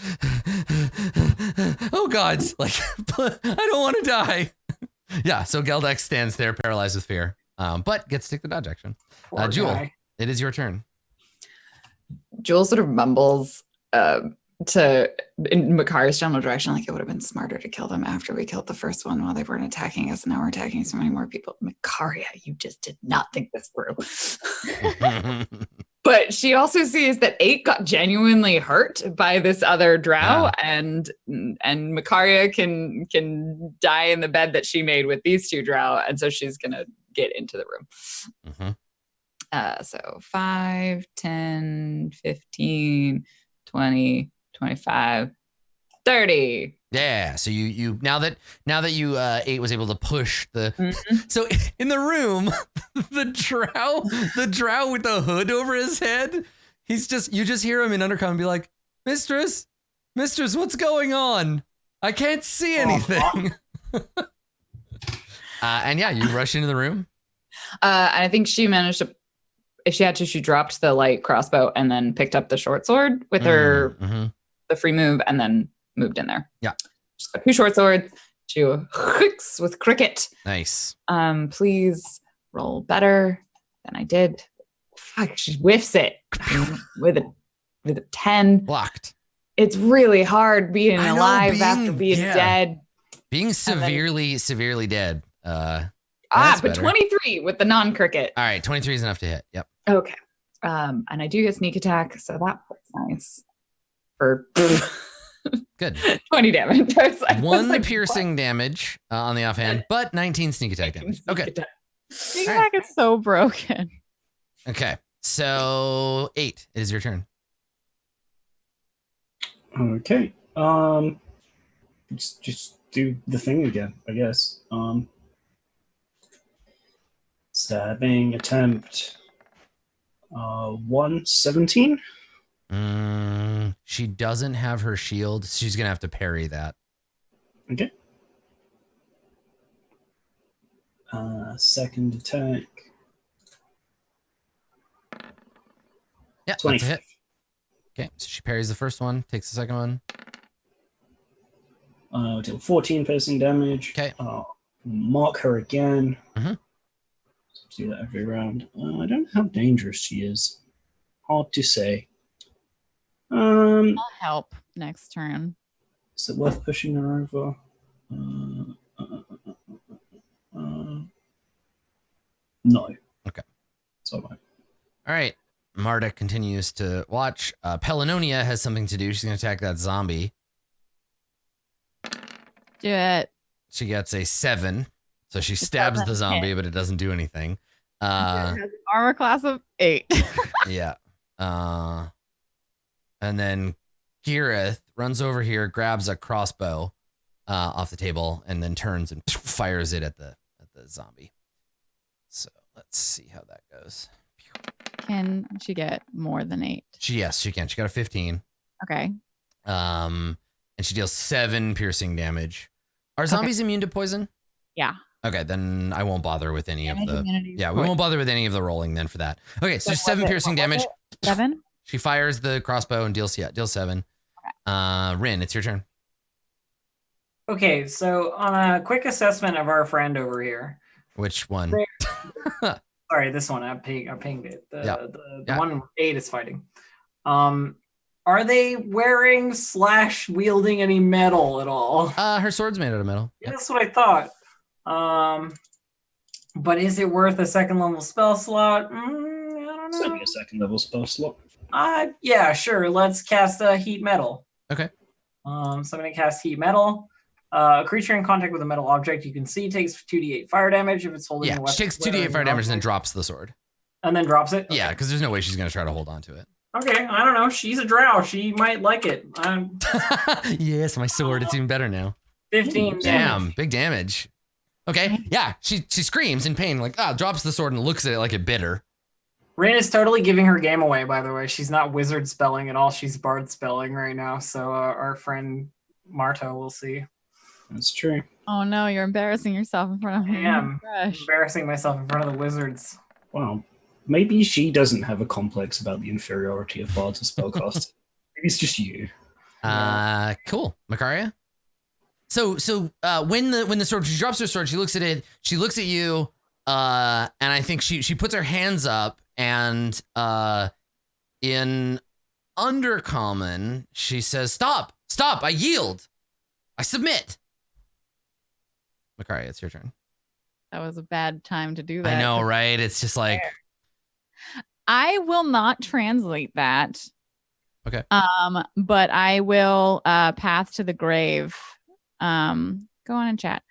oh gods, like I don't want to die. Yeah, so Geldax stands there, paralyzed with fear, but gets to take the dodge action. Poor Jewel, guy. it is your turn. Jewel sort of mumbles in Makari's general direction, like it would have been smarter to kill them after we killed the first one while they weren't attacking us. And now we're attacking so many more people. Makaria, you just did not think this through. But she also sees that 8 got genuinely hurt by this other drow, and Makaria can die in the bed that she made with these 2 drow, and so she's gonna get into the room. So 5, 10, 15, 20, 25, 30. Yeah. So you now that you 8 was able to push the so in the room, the drow with the hood over his head, you just hear him in undercover be like, Mistress, what's going on? I can't see anything. And yeah, you rush into the room. I think she managed to, if she had to, she dropped the light crossbow and then picked up the short sword with her the free move and then moved in there. Yeah. She's got 2 short swords, 2 hooks with cricket. Nice. Please roll better than I did. Fuck, she whiffs it with a 10. Blocked. It's really hard being alive after being dead. Being severely dead. But better. 23 with the non-cricket. All right, 23 is enough to hit. Yep. Okay. And I do get sneak attack, so that's nice. For good 20 damage. One piercing damage on the offhand, but 19 sneak attack damage. Okay. Sneak attack is so broken. Okay. So 8, it is your turn. Okay. Just do the thing again, I guess. Stabbing attempt. 117. She doesn't have her shield. She's gonna have to parry that. Okay. Second attack. Yeah, 20. that's a hit. Okay, so she parries the first one, takes the second one. Deal 14 piercing damage. Okay. Mark her again. Mhm. Do that every round. I don't know how dangerous she is. Hard to say. I'll help next turn. Is it worth pushing her over? No. Okay. So fine. All right. Marta continues to watch. Pelinonia has something to do. She's going to attack that zombie. Do it. She gets a 7. So she stabs the zombie, but it doesn't do anything. It has an armor class of 8. Yeah. And then Girith runs over here, grabs a crossbow off the table, and then turns and fires it at the zombie. So let's see how that goes. Can she get more than 8? Yes, she can. She got a 15. Okay. And she deals 7 piercing damage. Are zombies immune to poison? Yeah. Okay, then I won't bother with any of the. Yeah, we point. won't bother with any of the rolling then for that. Okay, so What 7 was it? piercing What was damage. it? 7? She fires the crossbow and deals 7. Okay. Rin, it's your turn. Okay, so on a quick assessment of our friend over here. Which one? Sorry, this one. I pinged it. The one 8 is fighting. Are they wearing / wielding any metal at all? Her sword's made out of metal. Yeah, that's what I thought. But is it worth a second level spell slot? I don't know. It's only a second level spell slot. Yeah, sure. Let's cast heat metal. Okay. So I'm gonna cast heat metal. A creature in contact with a metal object you can see takes 2d8 fire damage if it's holding a weapon. She takes 2d8 fire damage and then drops the sword. And then drops it? Yeah, because there's no way she's going to try to hold on to it. Okay, I don't know. She's a drow. She might like it. Yes, my sword. It's even better now. 15 Damn, big damage. Okay, yeah, she screams in pain, like, drops the sword and looks at it like it bit her. Rin is totally giving her game away, by the way. She's not wizard spelling at all. She's bard spelling right now. So our friend Marta will see. That's true. Oh no, you're embarrassing yourself in front of me. I am embarrassing myself in front of the wizards. Wow. Maybe she doesn't have a complex about the inferiority of bards and spellcasters. Maybe it's just you. Cool. Makaria? So when the sword, she drops her sword, she looks at it, she looks at you, and I think she puts her hands up, and in Undercommon, she says, Stop, I yield, I submit. Makaria, it's your turn. That was a bad time to do that. I know, right? It's just like... I will not translate that. Okay. But I will path to the grave. Go on and chat.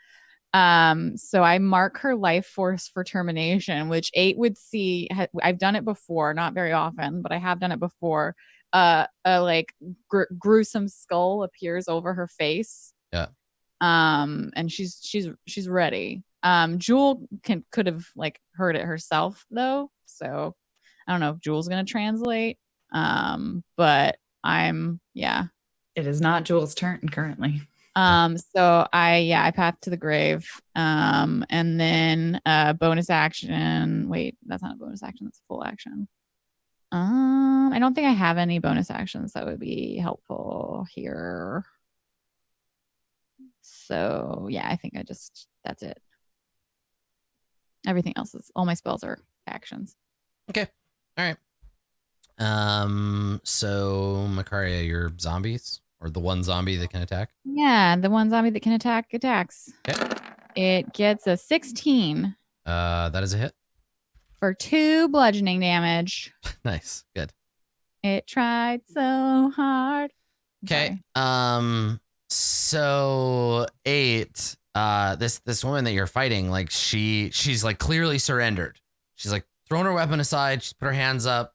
So I mark her life force for termination, which 8 would see. I've done it before, not very often, but I have done it before. A gruesome skull appears over her face. Yeah. And she's ready. Jewel could have heard it herself though, so I don't know if Jewel's gonna translate. But it is not Jewel's turn currently. So I path to the grave. And then bonus action. Wait, that's not a bonus action, that's a full action. I don't think I have any bonus actions that would be helpful here. So yeah, I think that's it. Everything else is, all my spells are actions. Okay. All right. So Makaria, you're zombies, or the one zombie that can attack? Yeah, the one zombie that can attack attacks. Okay. It gets a 16. That is a hit. For 2 bludgeoning damage. Nice. Good. It tried so hard. Okay. So 8, this woman that you're fighting, like she's like clearly surrendered. She's like thrown her weapon aside, she's put her hands up.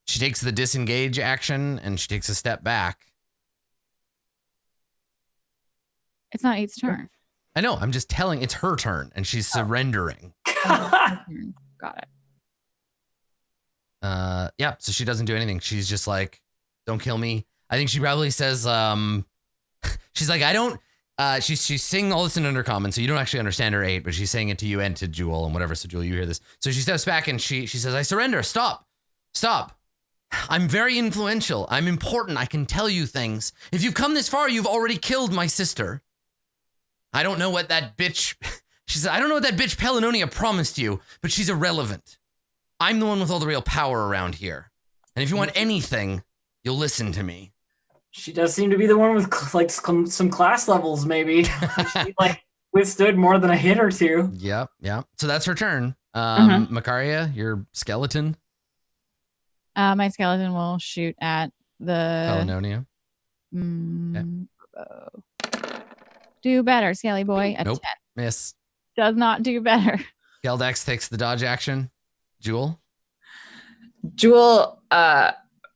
She takes the disengage action and she takes a step back. It's not 8's turn. I know, I'm just telling, it's her turn and she's surrendering. Got it. Yeah, so she doesn't do anything. She's just like, don't kill me. I think she probably says, she's like, I don't, she's saying all this in Undercommon, so you don't actually understand her 8, but she's saying it to you and to Jewel and whatever. So Jewel, you hear this. So she steps back and she says, I surrender. Stop. I'm very influential. I'm important. I can tell you things. If you've come this far, you've already killed my sister. I don't know what that bitch, she said, I don't know what that bitch Pelinonia promised you, but she's irrelevant. I'm the one with all the real power around here. And if you want anything, you'll listen to me. She does seem to be the one with like some class levels, maybe. She withstood more than a hit or 2. Yep. So that's her turn. Makaria, your skeleton. My skeleton will shoot at the Pelinonia. Do better, Skelly boy. A Nope. 10. Miss. Does not do better. Geldex takes the dodge action. Jewel. Jewel,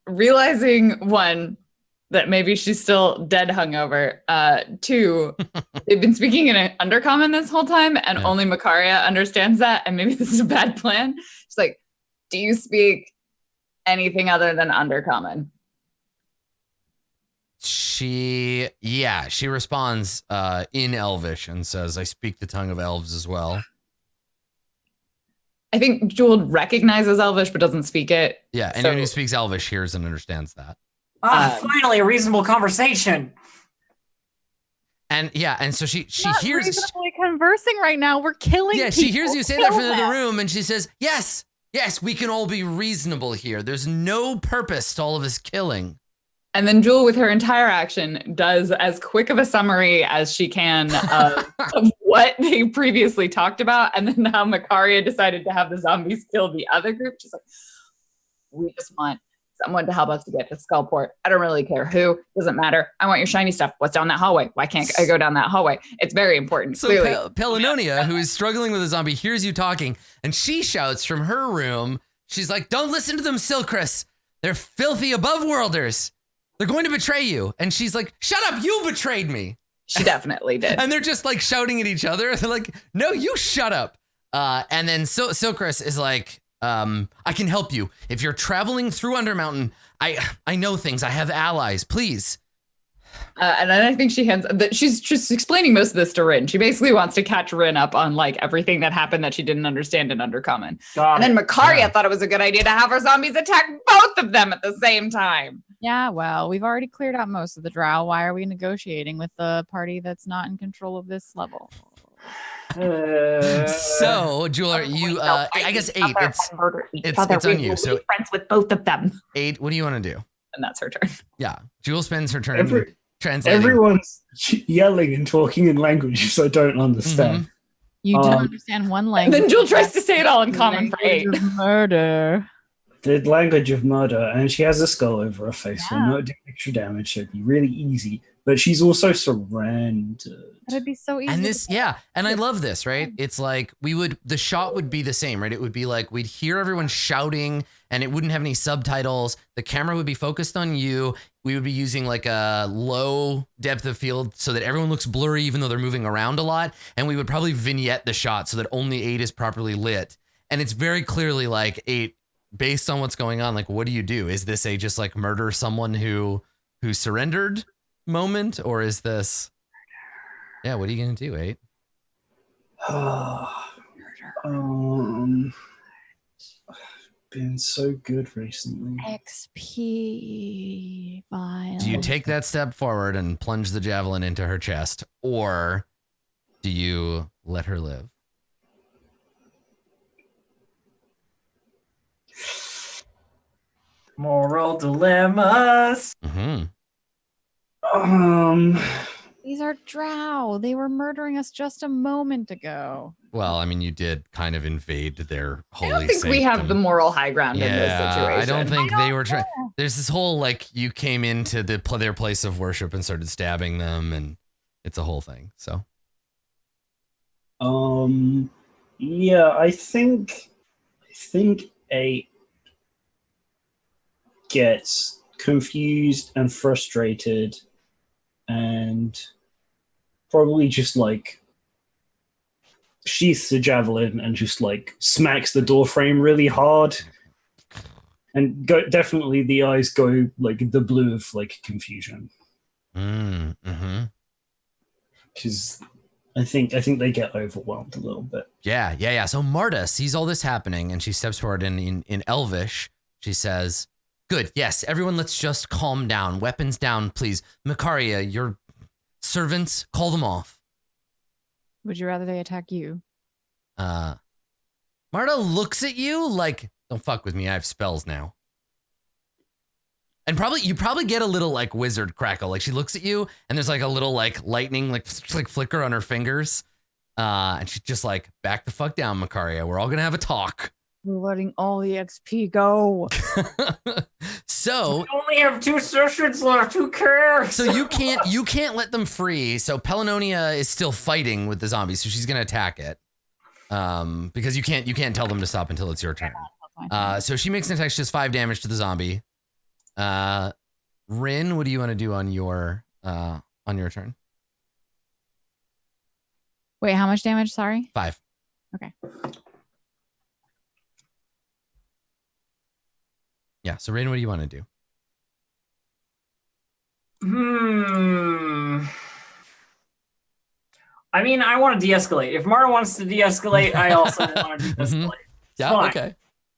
realizing 1, that maybe she's still dead hungover. 2, they've been speaking in an Undercommon this whole time, and only Makaria understands that, and maybe this is a bad plan. She's like, do you speak anything other than Undercommon? She responds in Elvish and says, I speak the tongue of elves as well. I think Jewel recognizes Elvish but doesn't speak it. Yeah, anyone who speaks Elvish hears and understands that. Finally, a reasonable conversation. And so she Not hears. reasonably conversing right now. We're killing. Yeah, she hears people. you say that Kill from the other them. room, and she says, "Yes, we can all be reasonable here. There's no purpose to all of this killing." And then Jewel, with her entire action, does as quick of a summary as she can of what they previously talked about, and then how Makaria decided to have the zombies kill the other group. She's like, we just want someone to help us to get to Skullport. I don't really care who. Doesn't matter. I want your shiny stuff. What's down that hallway? Why can't I go down that hallway? It's very important. So Clearly. Pelinonia, who is struggling with a zombie, hears you talking, and she shouts from her room. She's like, "Don't listen to them, Silchris. They're filthy above-worlders. They're going to betray you." And she's like, "Shut up, you betrayed me." She definitely did. And they're just like shouting at each other. They're like, "No, you shut up." And then Silchris is like, "I can help you. If you're traveling through Undermountain, I know things. I have allies. Please." And then I think she's just explaining most of this to Rin. She basically wants to catch Rin up on like everything that happened that she didn't understand in Undercommon. And then Makaria thought it was a good idea to have her zombies attack both of them at the same time. Yeah, well, we've already cleared out most of the drow. Why are we negotiating with the party that's not in control of this level? So, Jeweler, you, I guess 8. It's on you. So friends with both of them. 8. What do you want to do? And that's her turn. Yeah, Jewel spends her turn translating. Everyone's yelling and talking in languages I don't understand. You don't understand one language. And then Jewel tries to say it all in common for 8. Murder. The language of murder, and she has a skull over her face, so no extra damage, so it'd be really easy. But she's also surrendered. That'd be so easy. And this, and I love this, right? It's like the shot would be the same, right? It would be like we'd hear everyone shouting and it wouldn't have any subtitles. The camera would be focused on you. We would be using like a low depth of field so that everyone looks blurry even though they're moving around a lot. And we would probably vignette the shot so that only 8 is properly lit. And it's very clearly like 8, based on what's going on, like what do you do? Is this a just like murder someone who surrendered moment, or is this what are you gonna do, 8? Been so good recently. XP vial. Do you take that step forward and plunge the javelin into her chest, or do you let her live? Moral dilemmas. These are drow. They were murdering us just a moment ago. Well, I mean, you did kind of invade their holy I don't think we have the moral high ground in this situation. I don't think they were trying. There's this whole like you came into their place of worship and started stabbing them, and it's a whole thing. So, I think 8 gets confused and frustrated, and probably just like sheaths the javelin and just like smacks the door frame really hard, and definitely the eyes go like the blue of like confusion. Because I think they get overwhelmed a little bit. Yeah. So Marta sees all this happening and she steps forward in Elvish. She says, "Good. Yes, everyone, let's just calm down. Weapons down, please. Makaria, your servants, call them off." Would you rather they attack you? Marta looks at you like, "Don't fuck with me. I have spells now." And you probably get a little like wizard crackle. Like she looks at you and there's like a little like lightning, like flicker on her fingers. And she's just like, "Back the fuck down, Makaria. We're all going to have a talk." We're letting all the XP go. So we only have 2 sessions left. Who cares? So you can't let them free. So Pelinonia is still fighting with the zombies, so she's gonna attack it. Because you can't tell them to stop until it's your turn. So she makes an attack, she does 5 damage to the zombie. Rin, what do you want to do on your turn? Wait, how much damage? Sorry. 5. Okay. Yeah, so Rain, what do you want to do? I mean, I want to de-escalate. If Marta wants to de-escalate, I also want to de-escalate. Yeah, fine. okay.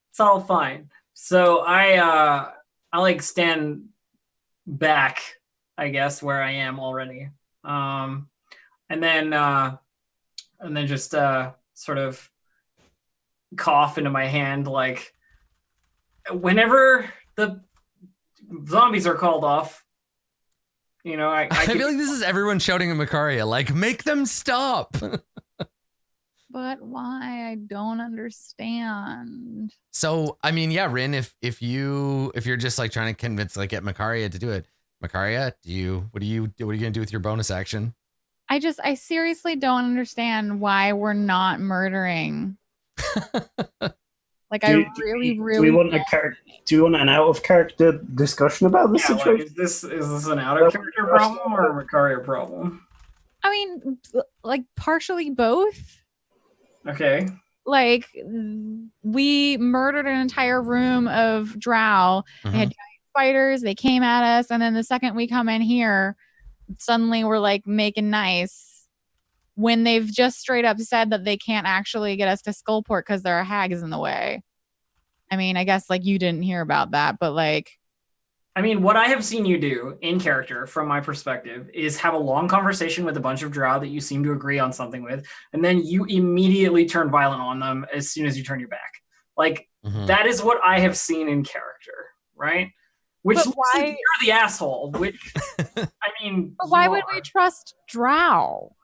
It's all fine. So I like stand back, I guess, where I am already. and then just sort of cough into my hand, like, whenever the zombies are called off, I feel like this is everyone shouting at Makaria, like, make them stop. But why? I don't understand. So, I mean, yeah, Rin, if you're just like trying to convince, like, get Makaria to do it, Makaria, what are you gonna do with your bonus action? I seriously don't understand why we're not murdering. Like, Do we want do you want an out of character discussion about this situation? Like, is this an out of character problem or a Makaria problem? I mean, like, partially both. Okay. Like, we murdered an entire room of drow. They had giant spiders. They came at us, and then the second we come in here, suddenly we're like making nice when they've just straight up said that they can't actually get us to Skullport because there are hags in the way. I mean, I guess like you didn't hear about that, but like, I mean, what I have seen you do in character, from my perspective, is have a long conversation with a bunch of drow that you seem to agree on something with, and then you immediately turn violent on them as soon as you turn your back. Like, that is what I have seen in character, right? Which looks like you're the asshole, which, I mean... But why would we trust drow?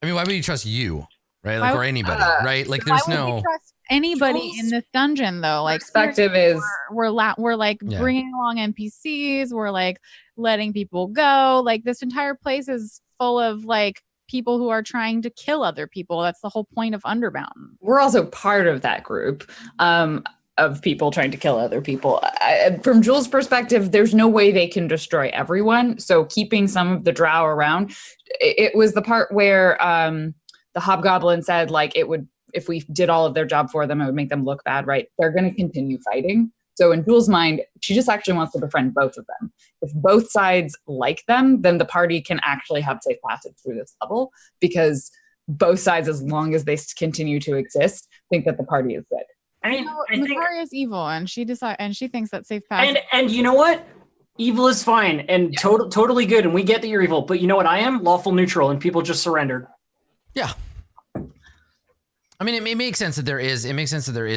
I mean, why would you trust you, right? Like, or anybody, right? Like, there's why would we trust anybody in this dungeon, though? Like, perspective is we're like bringing along NPCs, we're like letting people go. Like, this entire place is full of like people who are trying to kill other people. That's the whole point of Underbound. We're also part of that group of people trying to kill other people. From Jules' perspective, there's no way they can destroy everyone. So keeping some of the drow around, it was the part where the hobgoblin said, like, it would, if we did all of their job for them, it would make them look bad, right? They're going to continue fighting. So in Jules' mind, she just actually wants to befriend both of them. If both sides like them, then the party can actually have safe passage through this level, because both sides, as long as they continue to exist, think that the party is good. I mean, I think Makaria is evil, and she thinks that safe passage. And you know what? Evil is fine and totally good, and we get that you're evil. But you know what? I am lawful neutral, and people just surrendered. Yeah. I mean, it makes sense that there is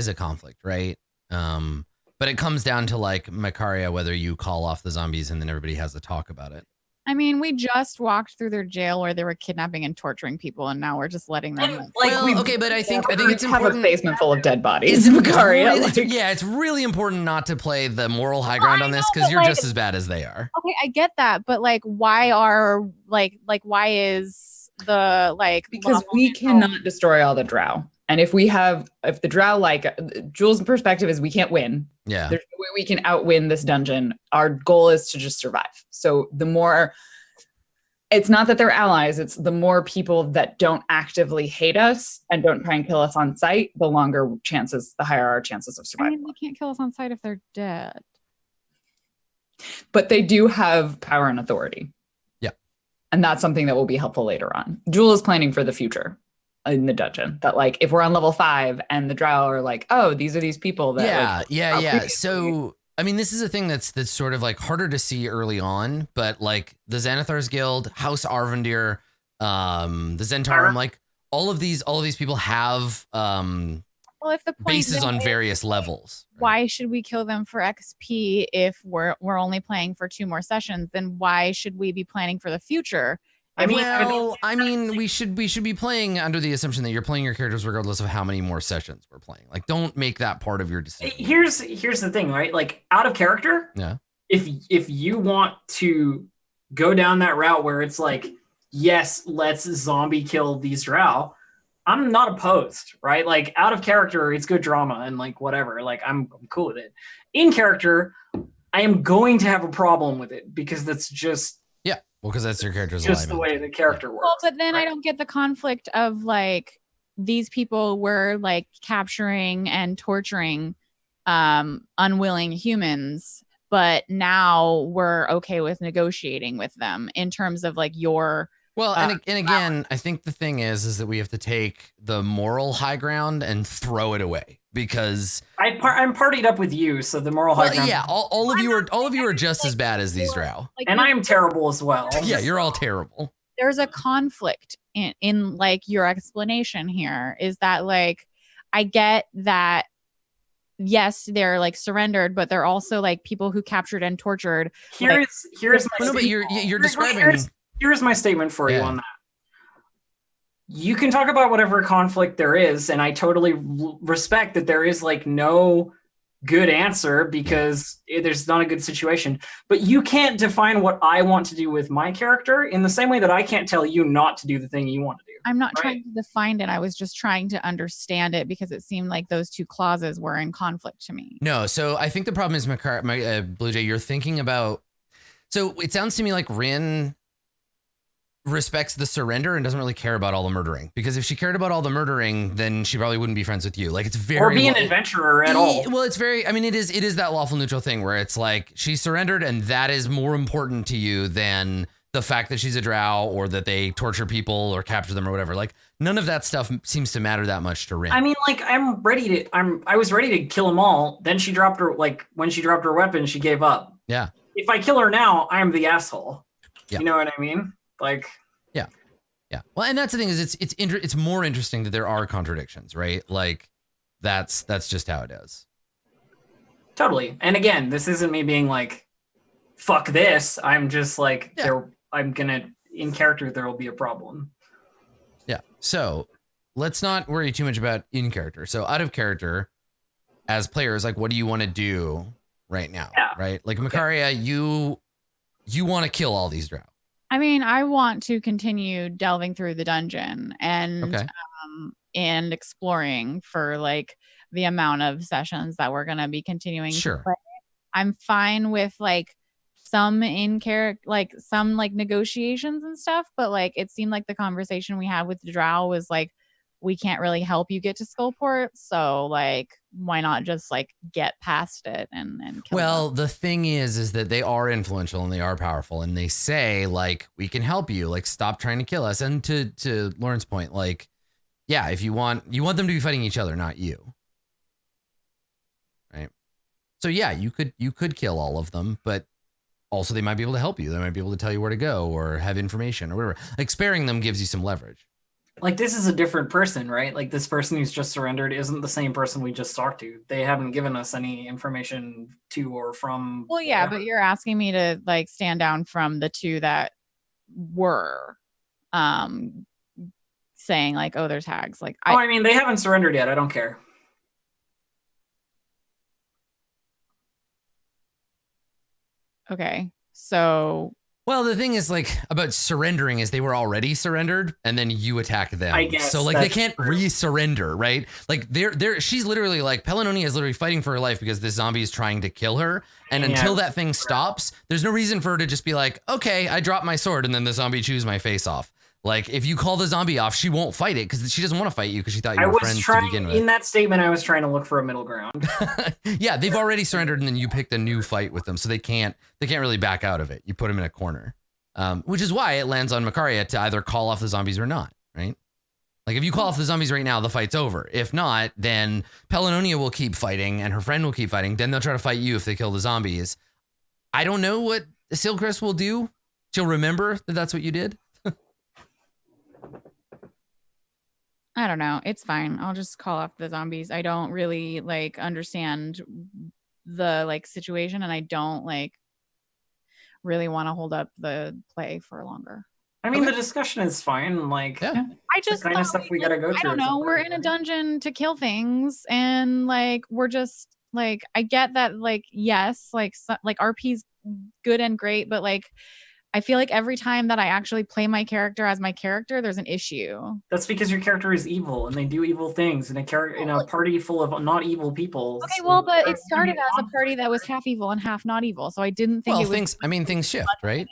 a conflict, right? But it comes down to, like, Makaria, whether you call off the zombies and then everybody has a talk about it. I mean, we just walked through their jail where they were kidnapping and torturing people, and now we're just letting them. But I think it's important. Have a basement full of dead bodies. Makaria. It's really important not to play the moral high ground on this, because you're just as bad as they are. Okay, I get that, but like, why is the because we cannot destroy all the drow. And if the drow, like, Jules' perspective is we can't win. Yeah. There's no way we can outwin this dungeon. Our goal is to just survive. So the more, it's not that they're allies, it's the more people that don't actively hate us and don't try and kill us on sight, the higher our chances of survival. I mean, they can't kill us on sight if they're dead. But they do have power and authority. Yeah. And that's something that will be helpful later on. Jewel is planning for the future in the dungeon, that, like, if we're on level 5 and the drow are like, oh, these are these people that yeah. So I mean, this is a thing that's sort of like harder to see early on, but like the Xanathar's Guild, House Arvendir, the Zentarum, like all of these people have if the point bases on various levels. Right? Why should we kill them for XP if we're only playing for 2 more sessions? Then why should we be planning for the future? I mean, we should be playing under the assumption that you're playing your characters regardless of how many more sessions we're playing. Like, don't make that part of your decision. Here's the thing, right? Like, out of character, yeah. If you want to go down that route where it's like, yes, let's zombie kill these drow, I'm not opposed, right? Like, out of character, it's good drama and like whatever. Like, I'm cool with it. In character, I am going to have a problem with it because that's just. Well, because that's your character's just the way the character works. Well, but then I don't get the conflict of, like, these people were like capturing and torturing unwilling humans, but now we're okay with negotiating with them in terms of like your. Well, and again, I think the thing is that we have to take the moral high ground and throw it away, because I'm partied up with you, so the moral high ground. Yeah, all of you are just as bad as these drow, and I am terrible as well. Yeah, you're all terrible. there's a conflict in like your explanation here. Is that like, I get that, yes, they're like surrendered, but they're also like people who captured and tortured. Here's Well, my no, but you're Here's- describing. here's my statement for you Yeah. on that. You can talk about whatever conflict there is, and I totally respect that there is like no good answer because there's not a good situation. But you can't define what I want to do with my character in the same way that I can't tell you not to do the thing you want to do. I'm not Right. trying to define it. I was just trying to understand it because it seemed like those two clauses were in conflict to me. No, so I think the problem is, Blue Jay, you're thinking about. So it sounds to me like Rin respects the surrender and doesn't really care about all the murdering. Because if she cared about all the murdering, then she probably wouldn't be friends with you. Like it's very Or be an adventurer at all. Well, it's very. I mean, it is that lawful neutral thing where it's like she surrendered, and that is more important to you than the fact that she's a drow or that they torture people or capture them or whatever. Like none of that stuff seems to matter that much to Rin. I mean, like I was ready to kill them all. Then she dropped her, like when she dropped her weapon, she gave up. Yeah. If I kill her now, I'm the asshole. Yeah. You know what I mean? Like, Yeah. Well, and that's the thing is it's more interesting that there are contradictions, right? Like that's just how it is. totally. And again, this isn't me being like, fuck this. I'm just like, I'm gonna, in character, there will be a problem. Yeah. So let's not worry too much about in character. So out of character, as players, like, what do you want to do right now? Yeah. Right. Like Macaria, you want to kill all these drow. I mean, I want to continue delving through the dungeon and and exploring for like the amount of sessions that we're gonna be continuing. Sure. To play. I'm fine with like some in character, like some like negotiations and stuff, but like it seemed like the conversation we had with the drow was like, we can't really help you get to Skullport, so like why not just like get past it and kill them? The thing is that they are influential and they are powerful, and they say like, we can help you, like stop trying to kill us. And to Lauren's point, like, yeah, if you want them to be fighting each other, not you. Right. So yeah, you could kill all of them, but also they might be able to help you. They might be able to tell you where to go or have information or whatever. Like sparing them gives you some leverage. Like this is a different person, right? Like this person who's just surrendered isn't the same person we just talked to. They haven't given us any information to or from. Well, yeah, but you're asking me to like stand down from the two that were saying like, oh, there's hags. Like, I mean, they haven't surrendered yet. I don't care. Okay, so. Well, the thing is like about surrendering is they were already surrendered and then you attack them. I guess so like they can't re-surrender, right? Like she's literally like Pelinonia is literally fighting for her life because this zombie is trying to kill her. And until that thing stops, there's no reason for her to just be like, okay, I dropped my sword and then the zombie chews my face off. Like if you call the zombie off, she won't fight it because she doesn't want to fight you because she thought you were friends to begin with. In that statement, I was trying to look for a middle ground. Yeah, they've already surrendered and then you picked a new fight with them, so they can't really back out of it. You put them in a corner, which is why it lands on Macaria to either call off the zombies or not, right? Like if you call off the zombies right now, the fight's over. If not, then Pelinonia will keep fighting and her friend will keep fighting. Then they'll try to fight you if they kill the zombies. I don't know what Silcris will do. She'll remember that that's what you did. I don't know. It's fine. I'll just call off the zombies. I don't really like understand the like situation, and I don't like really want to hold up the play for longer. I mean, the discussion is fine. Like, yeah. I just the kind of stuff we gotta go through. I don't know. We're in a dungeon to kill things, and like we're just like, I get that. Like, yes, like RP's good and great, but like, I feel like every time that I actually play my character as my character, there's an issue. That's because your character is evil and they do evil things in a party full of not evil people. Okay, well, but it started as a party that was half evil and half not evil, so I didn't think things shift, right?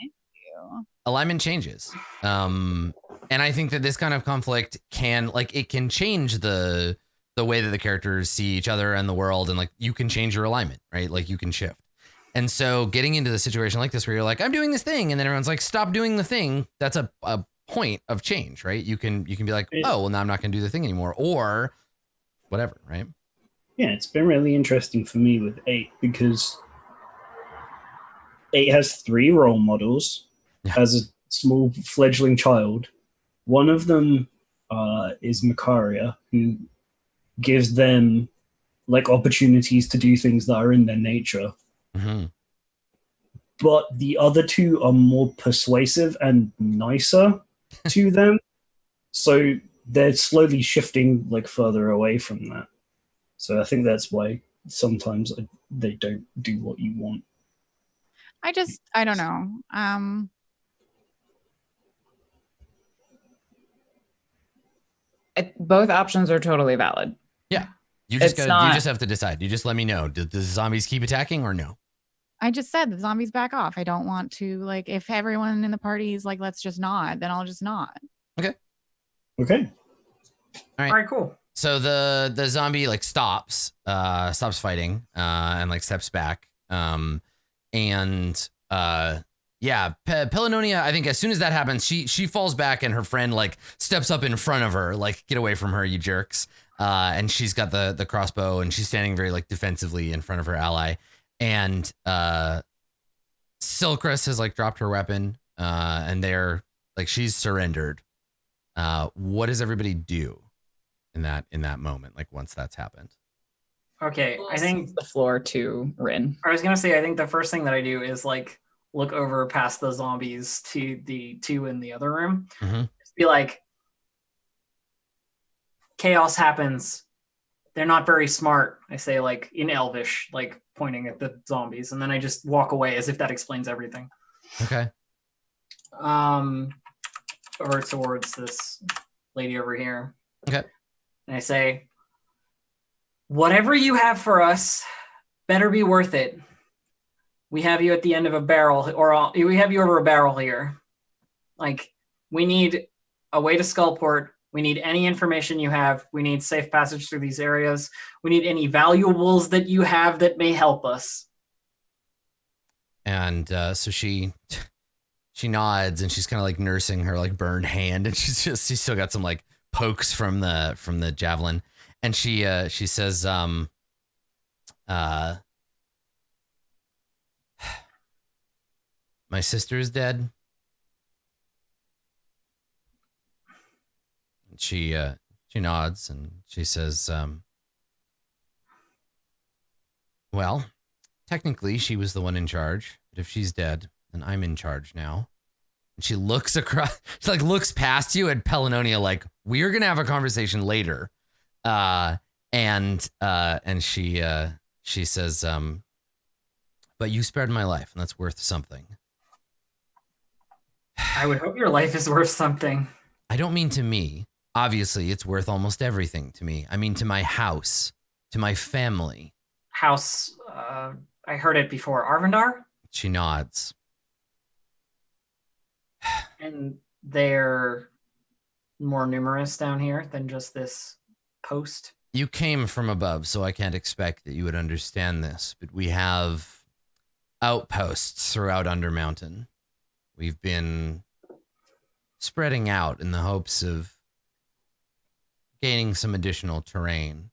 Alignment changes. And I think that this kind of conflict can change the way that the characters see each other and the world, and like you can change your alignment, right? Like you can shift. And so getting into the situation like this where you're like, I'm doing this thing, and then everyone's like, stop doing the thing. That's a point of change, right? You can be like, oh, well, now I'm not going to do the thing anymore, or whatever, right? Yeah, it's been really interesting for me with 8 because 8 has 3 role models, has small fledgling child. One of them is Makaria, who gives them like opportunities to do things that are in their nature. Mm-hmm. But the other two are more persuasive and nicer to them. So they're slowly shifting like further away from that. So I think that's why sometimes they don't do what you want. I don't know. Both options are totally valid. Yeah. You just It's gotta, you not- just have to decide. You just let me know. Do the zombies keep attacking or no? I just said the zombies back off. I don't want to, like, if everyone in the party is like, let's just not, then I'll just not. Okay. All right, cool. So the zombie like stops fighting, and like steps back. Pelinonia, I think as soon as that happens, she falls back and her friend like steps up in front of her, like, get away from her, you jerks. And she's got the crossbow and she's standing very like defensively in front of her ally. And Silkrus has like dropped her weapon, and they're like, she's surrendered. What does everybody do in that moment? Like once that's happened? Okay, I think the floor to Rin. I was gonna say I think the first thing that I do is like look over past the zombies to the two in the other room. Mm-hmm. Just be like, chaos happens. They're not very smart. I say like in Elvish, like pointing at the zombies, and then I just walk away as if that explains everything. Okay. Over towards this lady over here. Okay. And I say, whatever you have for us better be worth it. We have you at the end of a barrel, or we have you over a barrel here. Like, we need a way to Skullport. We need any information you have. We need safe passage through these areas. We need any valuables that you have that may help us. And so she nods and she's kind of like nursing her like burned hand, and she's still got some like pokes from the javelin, and she says my sister is dead. And she nods and she says, well, technically she was the one in charge, but if she's dead, then I'm in charge now. And she looks across, she like looks past you at Pelinonia, like, we're gonna have a conversation later. And she says, but you spared my life, and that's worth something. I would hope your life is worth something. I don't mean to me. Obviously, it's worth almost everything to me. I mean to my house, to my family. House, I heard it before. Arvindar? She nods. And they're more numerous down here than just this post? You came from above, so I can't expect that you would understand this, but we have outposts throughout Undermountain. We've been spreading out in the hopes of gaining some additional terrain.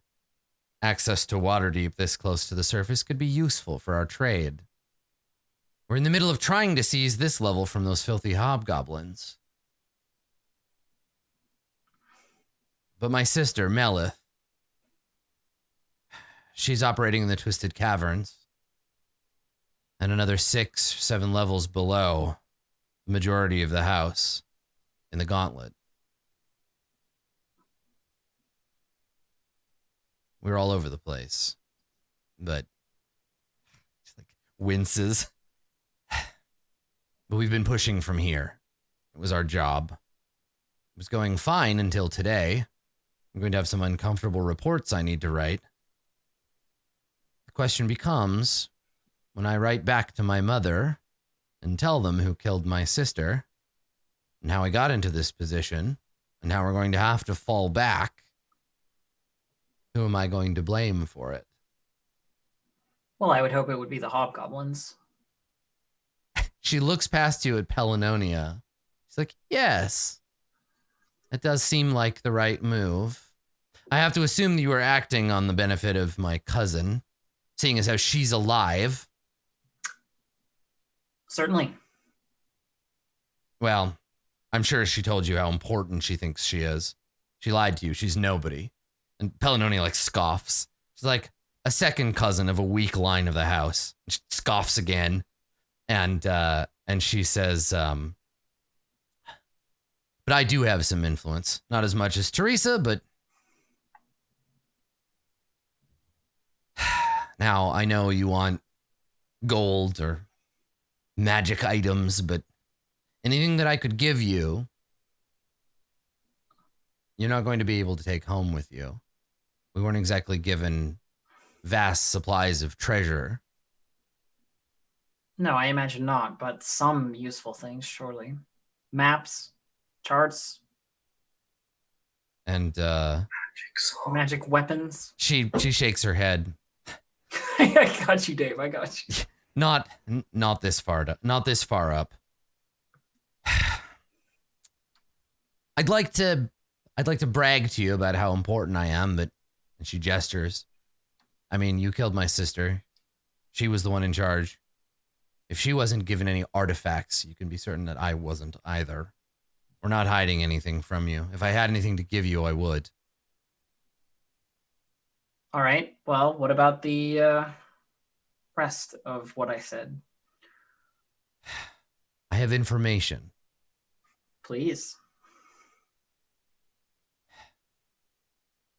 Access to Waterdeep this close to the surface could be useful for our trade. We're in the middle of trying to seize this level from those filthy hobgoblins. But my sister, Melith, she's operating in the Twisted Caverns, and another 6-7 levels below the majority of the house in the Gauntlet. We're all over the place, but she like winces. But we've been pushing from here. It was our job. It was going fine until today. I'm going to have some uncomfortable reports I need to write. The question becomes, when I write back to my mother and tell them who killed my sister and how I got into this position and how we're going to have to fall back, who am I going to blame for it? Well, I would hope it would be the hobgoblins. She looks past you at Pelinonia. She's like, yes, that does seem like the right move. I have to assume that you are acting on the benefit of my cousin, seeing as how she's alive. Certainly. Well, I'm sure she told you how important she thinks she is. She lied to you. She's nobody. And Pelinoni like scoffs. She's like a second cousin of a weak line of the house. She scoffs again. And she says, but I do have some influence. Not as much as Teresa, but now I know you want gold or magic items, but anything that I could give you, you're not going to be able to take home with you. We weren't exactly given vast supplies of treasure. No, I imagine not, but some useful things, surely. Maps, charts, And magic weapons. she shakes her head. I got you, Dave. I got you. Not this far up. I'd like to brag to you about how important I am, but and she gestures. I mean, you killed my sister. She was the one in charge. If she wasn't given any artifacts, you can be certain that I wasn't either. We're not hiding anything from you. If I had anything to give you, I would. All right. Well, what about the rest of what I said? I have information. Please.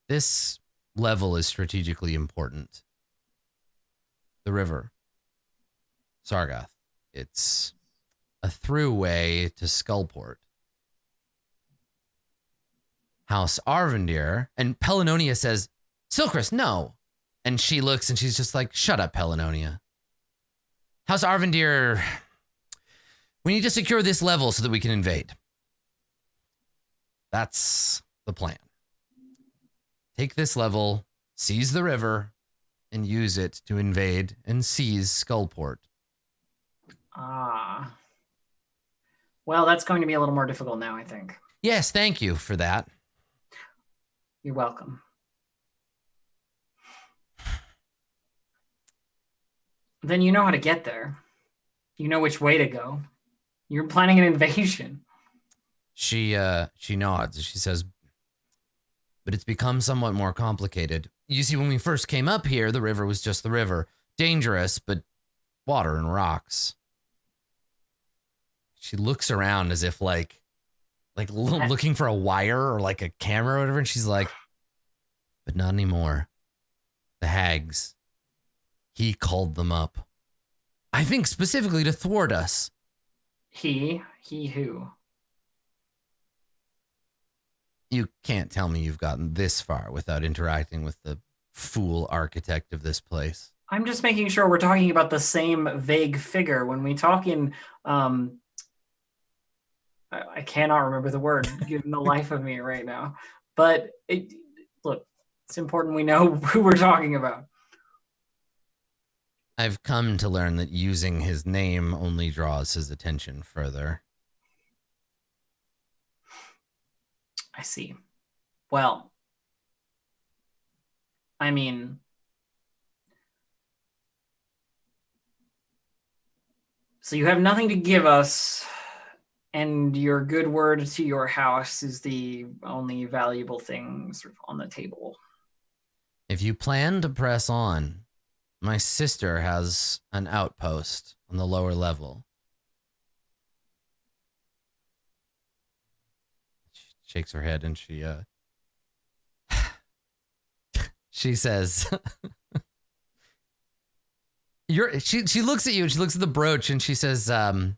This level is strategically important. The river. Sargath. It's a throughway to Skullport. House Arvendir. And Pelinonia says, Silcris, no. And she looks and she's just like, shut up, Pelinonia. House Arvendir, we need to secure this level so that we can invade. That's the plan. Take this level, seize the river, and use it to invade and seize Skullport. Ah. Well, that's going to be a little more difficult now, I think. Yes, thank you for that. You're welcome. Then you know how to get there. You know which way to go. You're planning an invasion. She nods. She says, but it's become somewhat more complicated. You see, when we first came up here, the river was just the river. Dangerous, but water and rocks. She looks around as if like looking for a wire or like a camera or whatever. And she's like, but not anymore. The hags. He called them up. I think specifically to thwart us. He who? You can't tell me you've gotten this far without interacting with the fool architect of this place. I'm just making sure we're talking about the same vague figure. When we talk in, I cannot remember the word, given the life of me right now. But look, it's important we know who we're talking about. I've come to learn that using his name only draws his attention further. I see. Well, I mean, so you have nothing to give us, and your good word to your house is the only valuable thing sort of on the table. If you plan to press on, my sister has an outpost on the lower level. She shakes her head and she says, she looks at you and she looks at the brooch and she says, there's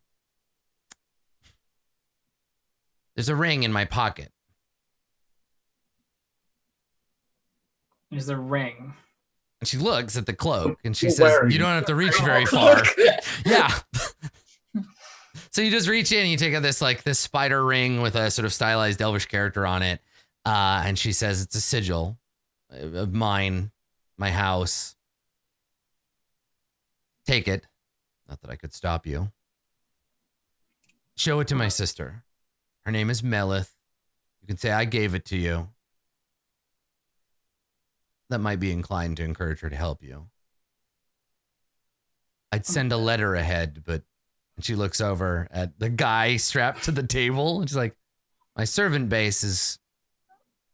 a ring in my pocket. There's a ring. And she looks at the cloak and she Where says, are you you? don't have to reach very far. Yeah. So you just reach in and you take out this spider ring with a sort of stylized elvish character on it. And she says, it's a sigil of mine, my house. Take it. Not that I could stop you. Show it to my sister. Her name is Melith. You can say I gave it to you. That might be inclined to encourage her to help you. I'd send a letter ahead, but And she looks over at the guy strapped to the table. And she's like, my servant base is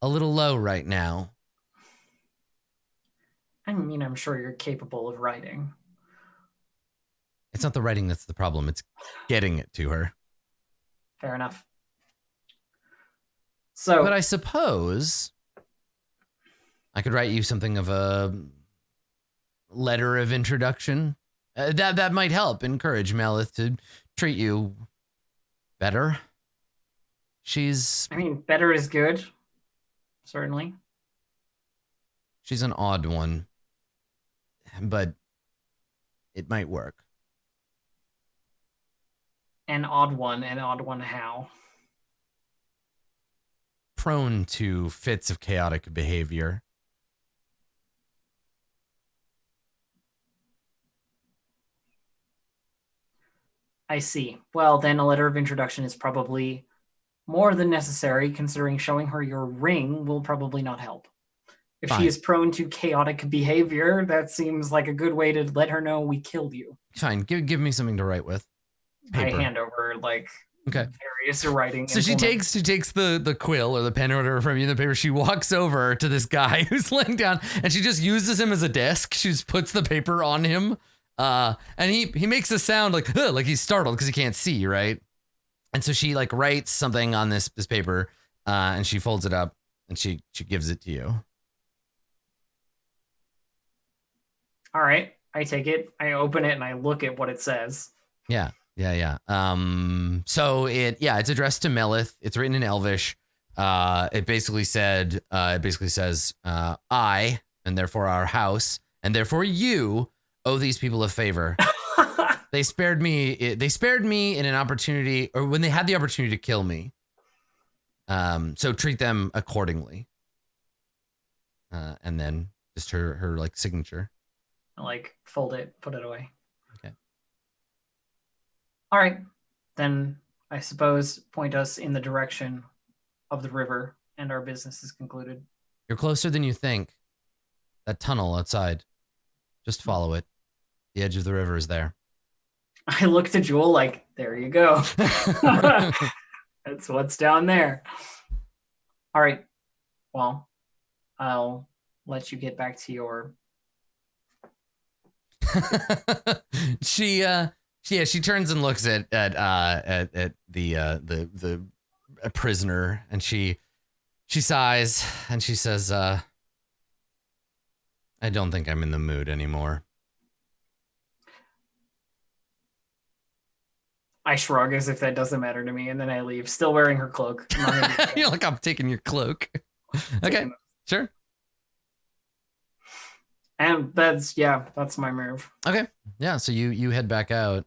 a little low right now. I mean, I'm sure you're capable of writing. It's not the writing that's the problem. It's getting it to her. Fair enough. So, But I suppose I could write you something of a letter of introduction. That might help encourage Melith to treat you better. I mean, better is good. Certainly. She's an odd one, but it might work. An odd one how? Prone to fits of chaotic behavior. I see. Well, then a letter of introduction is probably more than necessary, considering showing her your ring will probably not help. If Fine. she is prone to chaotic behavior, that seems like a good way to let her know we killed you. Fine, give me something to write with. Paper. I hand over Okay. various writing. So she takes the quill or the pen or whatever from you, the paper. She walks over to this guy who's laying down, and she just uses him as a desk. She just puts the paper on him, and he makes a sound like he's startled because he can't see, right? And so she like writes something on this paper, and she folds it up and she gives it to you. All right, I take it. I open it and I look at what it says. Yeah. So it's addressed to Melith. It's written in Elvish. It basically says, I, and therefore our house, and therefore you owe these people a favor. They spared me in an opportunity, or when they had the opportunity to kill me. So treat them accordingly. And then just her like signature. I fold it, put it away. Okay. All right, then I suppose point us in the direction of the river, and our business is concluded. You're closer than you think. That tunnel outside. Just follow it. The edge of the river is there. I look to Jewel like, there you go. That's what's down there. All right. Well, I'll let you get back to your... She turns and looks at the prisoner, and she sighs and she says, I don't think I'm in the mood anymore. I shrug as if that doesn't matter to me, and then I leave, still wearing her cloak. You're like, I'm taking your cloak. Okay, sure. And that's my move. Okay, yeah. So you head back out.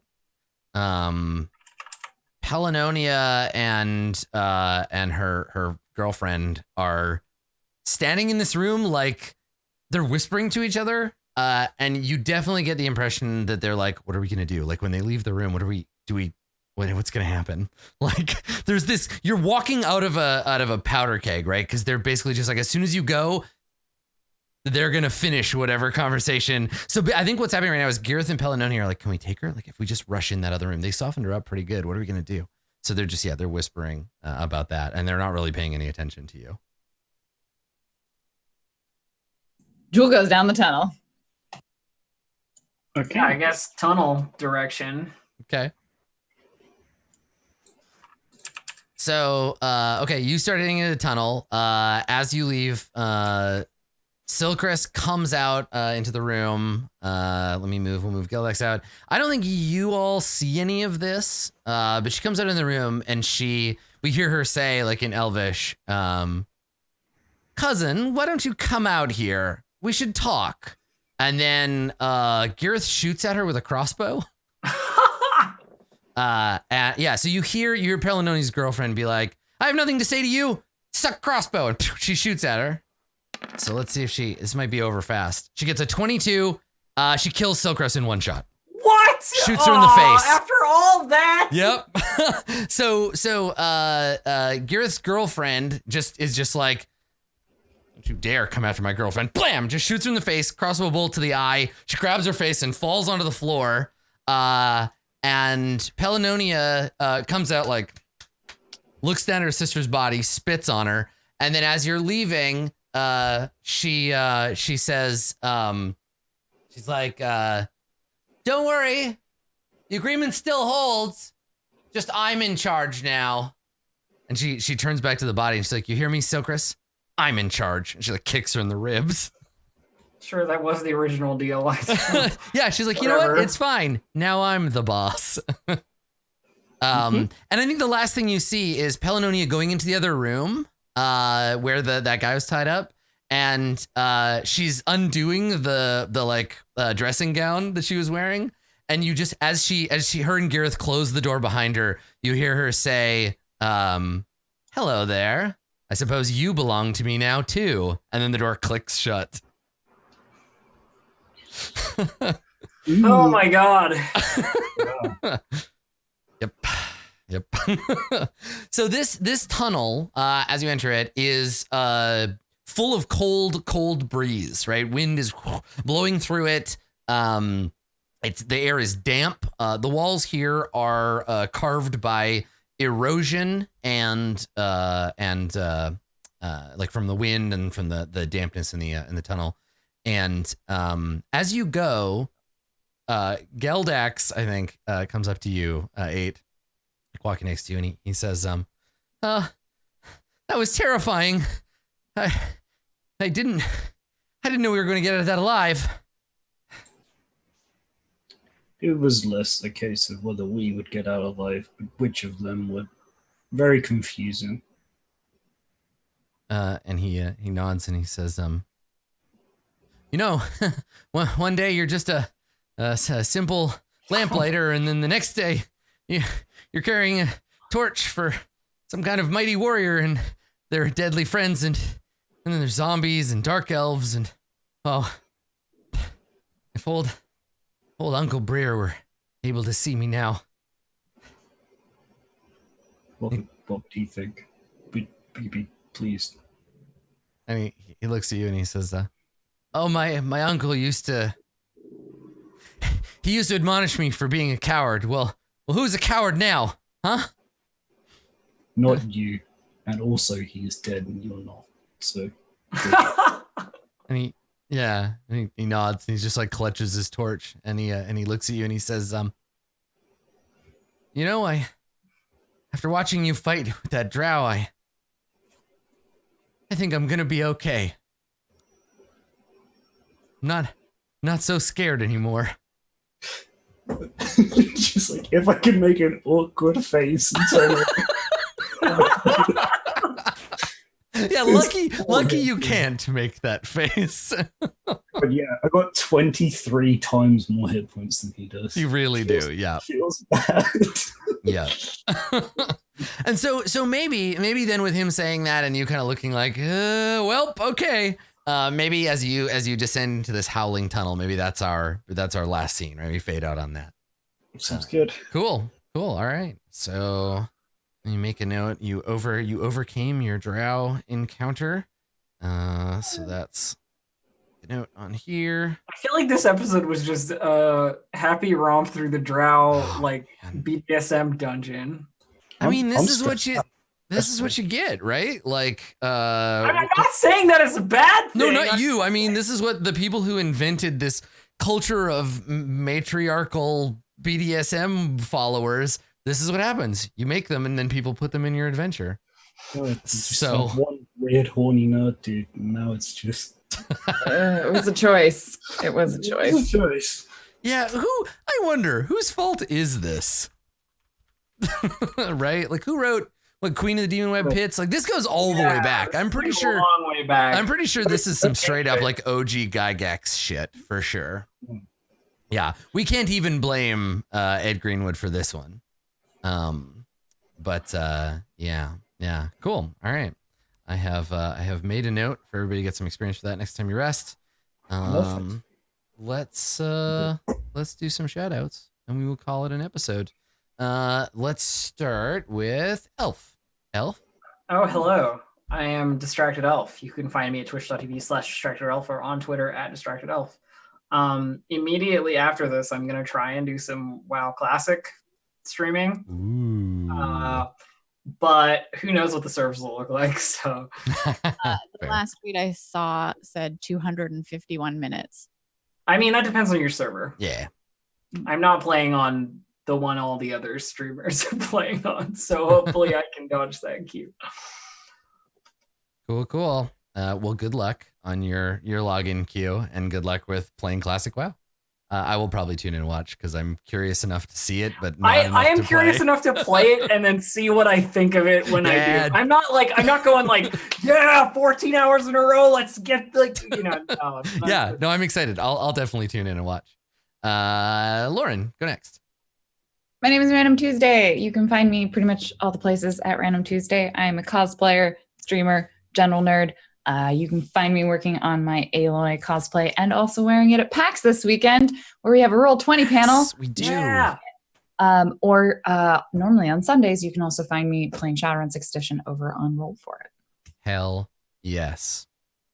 Pellinonia and her girlfriend are standing in this room like they're whispering to each other. And you definitely get the impression that they're like, what are we gonna do? Like when they leave the room, what's gonna happen? Like there's this, you're walking out of a powder keg, right? Because they're basically just like, as soon as you go, they're gonna finish whatever conversation. So I think what's happening right now is Gareth and Pellinonia are like, can we take her? Like if we just rush in that other room, they softened her up pretty good. What are we gonna do? So they're just, they're whispering about that, and they're not really paying any attention to you. Jewel goes down the tunnel. Okay. Yeah, I guess tunnel direction. Okay. So, you start heading into the tunnel. As you leave, Silcrest comes out into the room. We'll move Gildex out. I don't think you all see any of this, but she comes out in the room, and we hear her say, like in Elvish, cousin, why don't you come out here? We should talk. And then Gareth shoots at her with a crossbow. So you hear Pellinoni's girlfriend be like, I have nothing to say to you. Suck crossbow. And she shoots at her. So let's see if this might be over fast. She gets a 22. She kills Silcrest in one shot. What? Shoots her in the face. After all that? Yep. So Gareth's girlfriend is just like, don't you dare come after my girlfriend. Blam! Just shoots her in the face, crossbow bolt to the eye. She grabs her face and falls onto the floor. and Pelinonia comes out, like, looks down at her sister's body, spits on her, and then as you're leaving, she says, she's like, don't worry, the agreement still holds, just I'm in charge now. And she turns back to the body and she's like, you hear me, Silkris? I'm in charge. And she like kicks her in the ribs. Sure, that was the original deal. Yeah, she's like, you know what? It's fine. Now I'm the boss. And I think the last thing you see is Pelinonia going into the other room where that guy was tied up. And she's undoing the dressing gown that she was wearing. And you just, as her and Gareth close the door behind her, you hear her say, hello there. I suppose you belong to me now too. And then the door clicks shut. Oh my god. Yep. So this tunnel, as you enter it, is full of cold breeze, right? Wind is blowing through it. The air is damp. The walls here are carved by erosion and like from the wind and from the dampness in the tunnel. And as you go, Geldax, I think, comes up to you, 8, walking next to you, and he says, that was terrifying. I didn't know we were going to get out of that alive. It was less a case of whether we would get out alive, but which of them would. Very confusing. And he nods and he says, one day you're just a simple lamplighter, and then the next day you're carrying a torch for some kind of mighty warrior and their deadly friends, and then there's zombies and dark elves, and if old Uncle Breer were able to see me now. What do you think? Be pleased. And he looks at you and he says, my uncle used to admonish me for being a coward. Well, who's a coward now? Huh? Not you. And also he is dead and you're not. So And he nods and he just like clutches his torch and he looks at you and he says, after watching you fight with that drow, I think I'm gonna be okay. I'm not so scared anymore. Just like, if I can make an awkward face and turn around. Yeah, lucky you can't make that face. But yeah, I got 23 times more hit points than he does. You really do, yeah. Feels bad. Yeah. And so maybe then with him saying that and you kind of looking like, well, okay. Maybe as you descend into this howling tunnel, maybe that's our last scene, right? We fade out on that. Sounds good. Cool. All right. So you make a note. You overcame your drow encounter. So that's the note on here. I feel like this episode was just a happy romp through the drow BDSM dungeon. I mean, this is what you get, right? Like, I'm not saying that it's a bad thing. No, not you. I mean, this is what the people who invented this culture of matriarchal BDSM followers. This is what happens. You make them, and then people put them in your adventure. So one weird horny nerd dude. Now it's just. It was a choice. It was a choice. Yeah. I wonder whose fault is this? Right? Like, who wrote Queen of the Demon Web Pits? Like, this goes all the way back. I'm pretty sure. A long way back. I'm pretty sure this is some straight up like OG Gygax shit for sure. Yeah, we can't even blame Ed Greenwood for this one. But yeah, cool. All right, I have made a note for everybody to get some experience for that next time you rest. Let's do some shout outs and we will call it an episode. Let's start with Elf. Elf? Oh, hello. I am Distracted Elf. You can find me at twitch.tv/DistractedElf or on Twitter @DistractedElf. Immediately after this, I'm gonna try and do some WoW Classic streaming. Ooh. But who knows what the servers will look like? So The Fair. last tweet I saw said 251 minutes. I mean, that depends on your server. Yeah. I'm not playing on the one all the other streamers are playing on, so hopefully I can dodge that queue. Cool. Well, good luck on your login queue, and good luck with playing Classic WoW. I will probably tune in and watch because I'm curious enough to see it, but not enough I am to curious play. enough to play it and then see what I think of it when I Yeah. do. I'm not going like, yeah, 14 hours in a row. Let's get like, no, Yeah, no, I'm excited. I'll definitely tune in and watch. Lauren, go next. My name is Random Tuesday. You can find me pretty much all the places at Random Tuesday. I'm a cosplayer, streamer, general nerd. You can find me working on my Aloy cosplay and also wearing it at PAX this weekend, where we have a Roll20 panel. Yes, we do. Yeah. Or normally on Sundays, you can also find me playing Shadowrun 6th Edition over on Roll for It. Hell yes.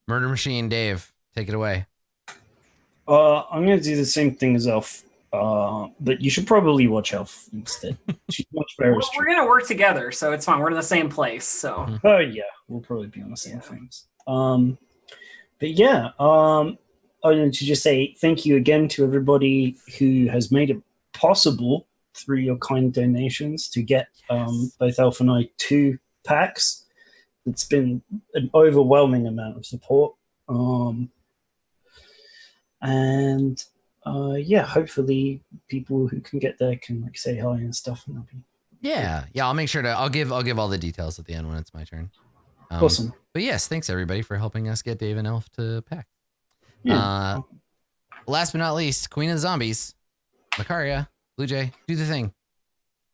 Murder Machine, Dave, take it away. I'm going to do the same thing as Elf, but you should probably watch Elf instead. She's much better. We're gonna work together, so it's fine. We're in the same place, so. Mhm. Oh yeah, we'll probably be on the same things. But yeah, I wanted to just say thank you again to everybody who has made it possible through your kind donations to get both Elf and I 2 packs. It's been an overwhelming amount of support. Yeah, hopefully people who can get there can like say hi and stuff, and that'll be Yeah. I'll make sure to. I'll give all the details at the end when it's my turn. awesome. But yes, thanks everybody for helping us get Dave and Elf to pack. Yeah. Last but not least, Queen of the Zombies, Makaria, Blue Jay, do the thing.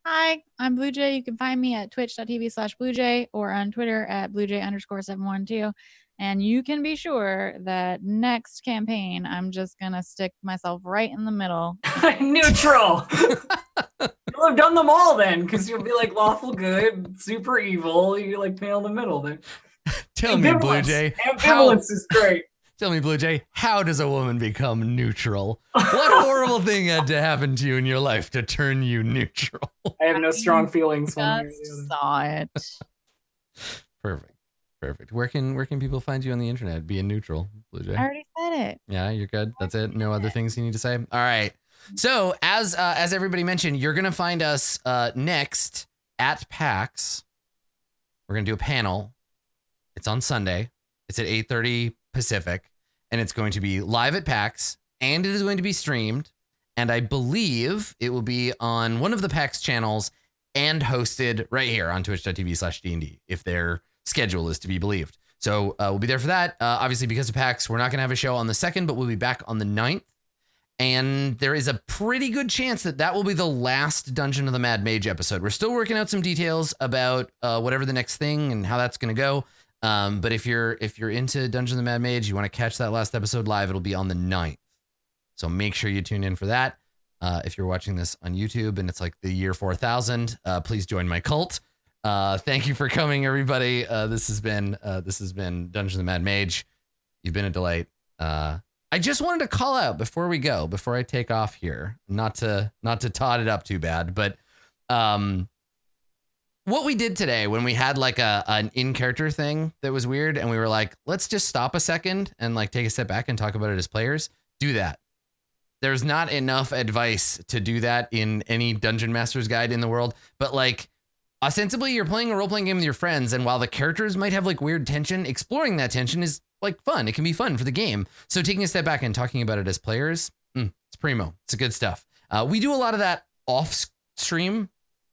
Hi, I'm Blue Jay. You can find me at twitch.tv/BlueJay or on Twitter at BlueJay_712. And you can be sure that next campaign, I'm just going to stick myself right in the middle. Neutral. You'll have done them all then, because you'll be like lawful good, super evil. You like nail the middle then. Tell me, Blue Jay. Ambivalence is great. Tell me, Blue Jay, how does a woman become neutral? What horrible thing had to happen to you in your life to turn you neutral? I have no strong feelings one way or the Just other. saw it. Perfect. Where can people find you on the internet? Being neutral, Blue Jay. I already said it. Yeah, you're good. That's it. No other things you need to say. All right. So as everybody mentioned, you're gonna find us next at PAX. We're gonna do a panel. It's on Sunday. It's at 8:30 Pacific, and it's going to be live at PAX, and it is going to be streamed. And I believe it will be on one of the PAX channels and hosted right here on twitch.tv/DND if their schedule is to be believed. So we'll be there for that. Obviously, because of PAX, we're not going to have a show on the 2nd, but we'll be back on the 9th. And there is a pretty good chance that will be the last Dungeon of the Mad Mage episode. We're still working out some details about whatever the next thing and how that's going to go. But if you're into Dungeon of the Mad Mage, you want to catch that last episode live, it'll be on the 9th. So make sure you tune in for that. If you're watching this on YouTube and it's like the year 4000, please join my cult. Thank you for coming, everybody. This has been Dungeon of the Mad Mage. You've been a delight. I just wanted to call out before I take off here, not to tot it up too bad, but what we did today when we had like an in-character thing that was weird, and we were like, let's just stop a second and like take a step back and talk about it as players. Do that. There's not enough advice to do that in any Dungeon Master's Guide in the world, but like ostensibly you're playing a role-playing game with your friends, and while the characters might have like weird tension, exploring that tension is like fun. It can be fun for the game. So taking a step back and talking about it as players, it's primo. It's good stuff. We do a lot of that off stream.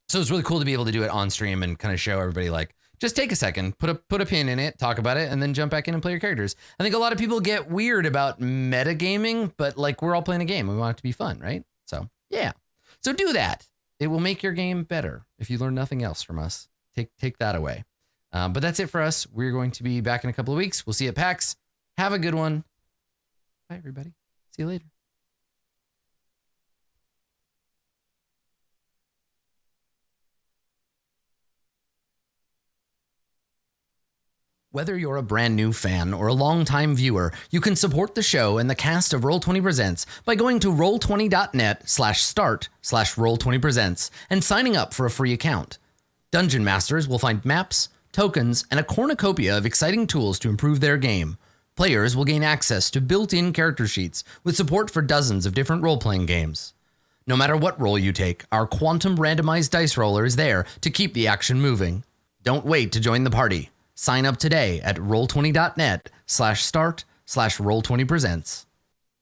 So it's really cool to be able to do it on stream and kind of show everybody like, just take a second, put a pin in it, talk about it, and then jump back in and play your characters. I think a lot of people get weird about metagaming, but like we're all playing a game. We want it to be fun, right? So yeah. So do that. It will make your game better. If you learn nothing else from us, take that away. But that's it for us. We're going to be back in a couple of weeks. We'll see you at PAX. Have a good one. Bye, everybody. See you later. Whether you're a brand new fan or a longtime viewer, you can support the show and the cast of Roll20 Presents by going to roll20.net/start/roll20presents and signing up for a free account. Dungeon Masters will find maps, tokens, and a cornucopia of exciting tools to improve their game. Players will gain access to built-in character sheets with support for dozens of different role-playing games. No matter what role you take, our quantum randomized dice roller is there to keep the action moving. Don't wait to join the party. Sign up today at roll20.net/start/roll20presents.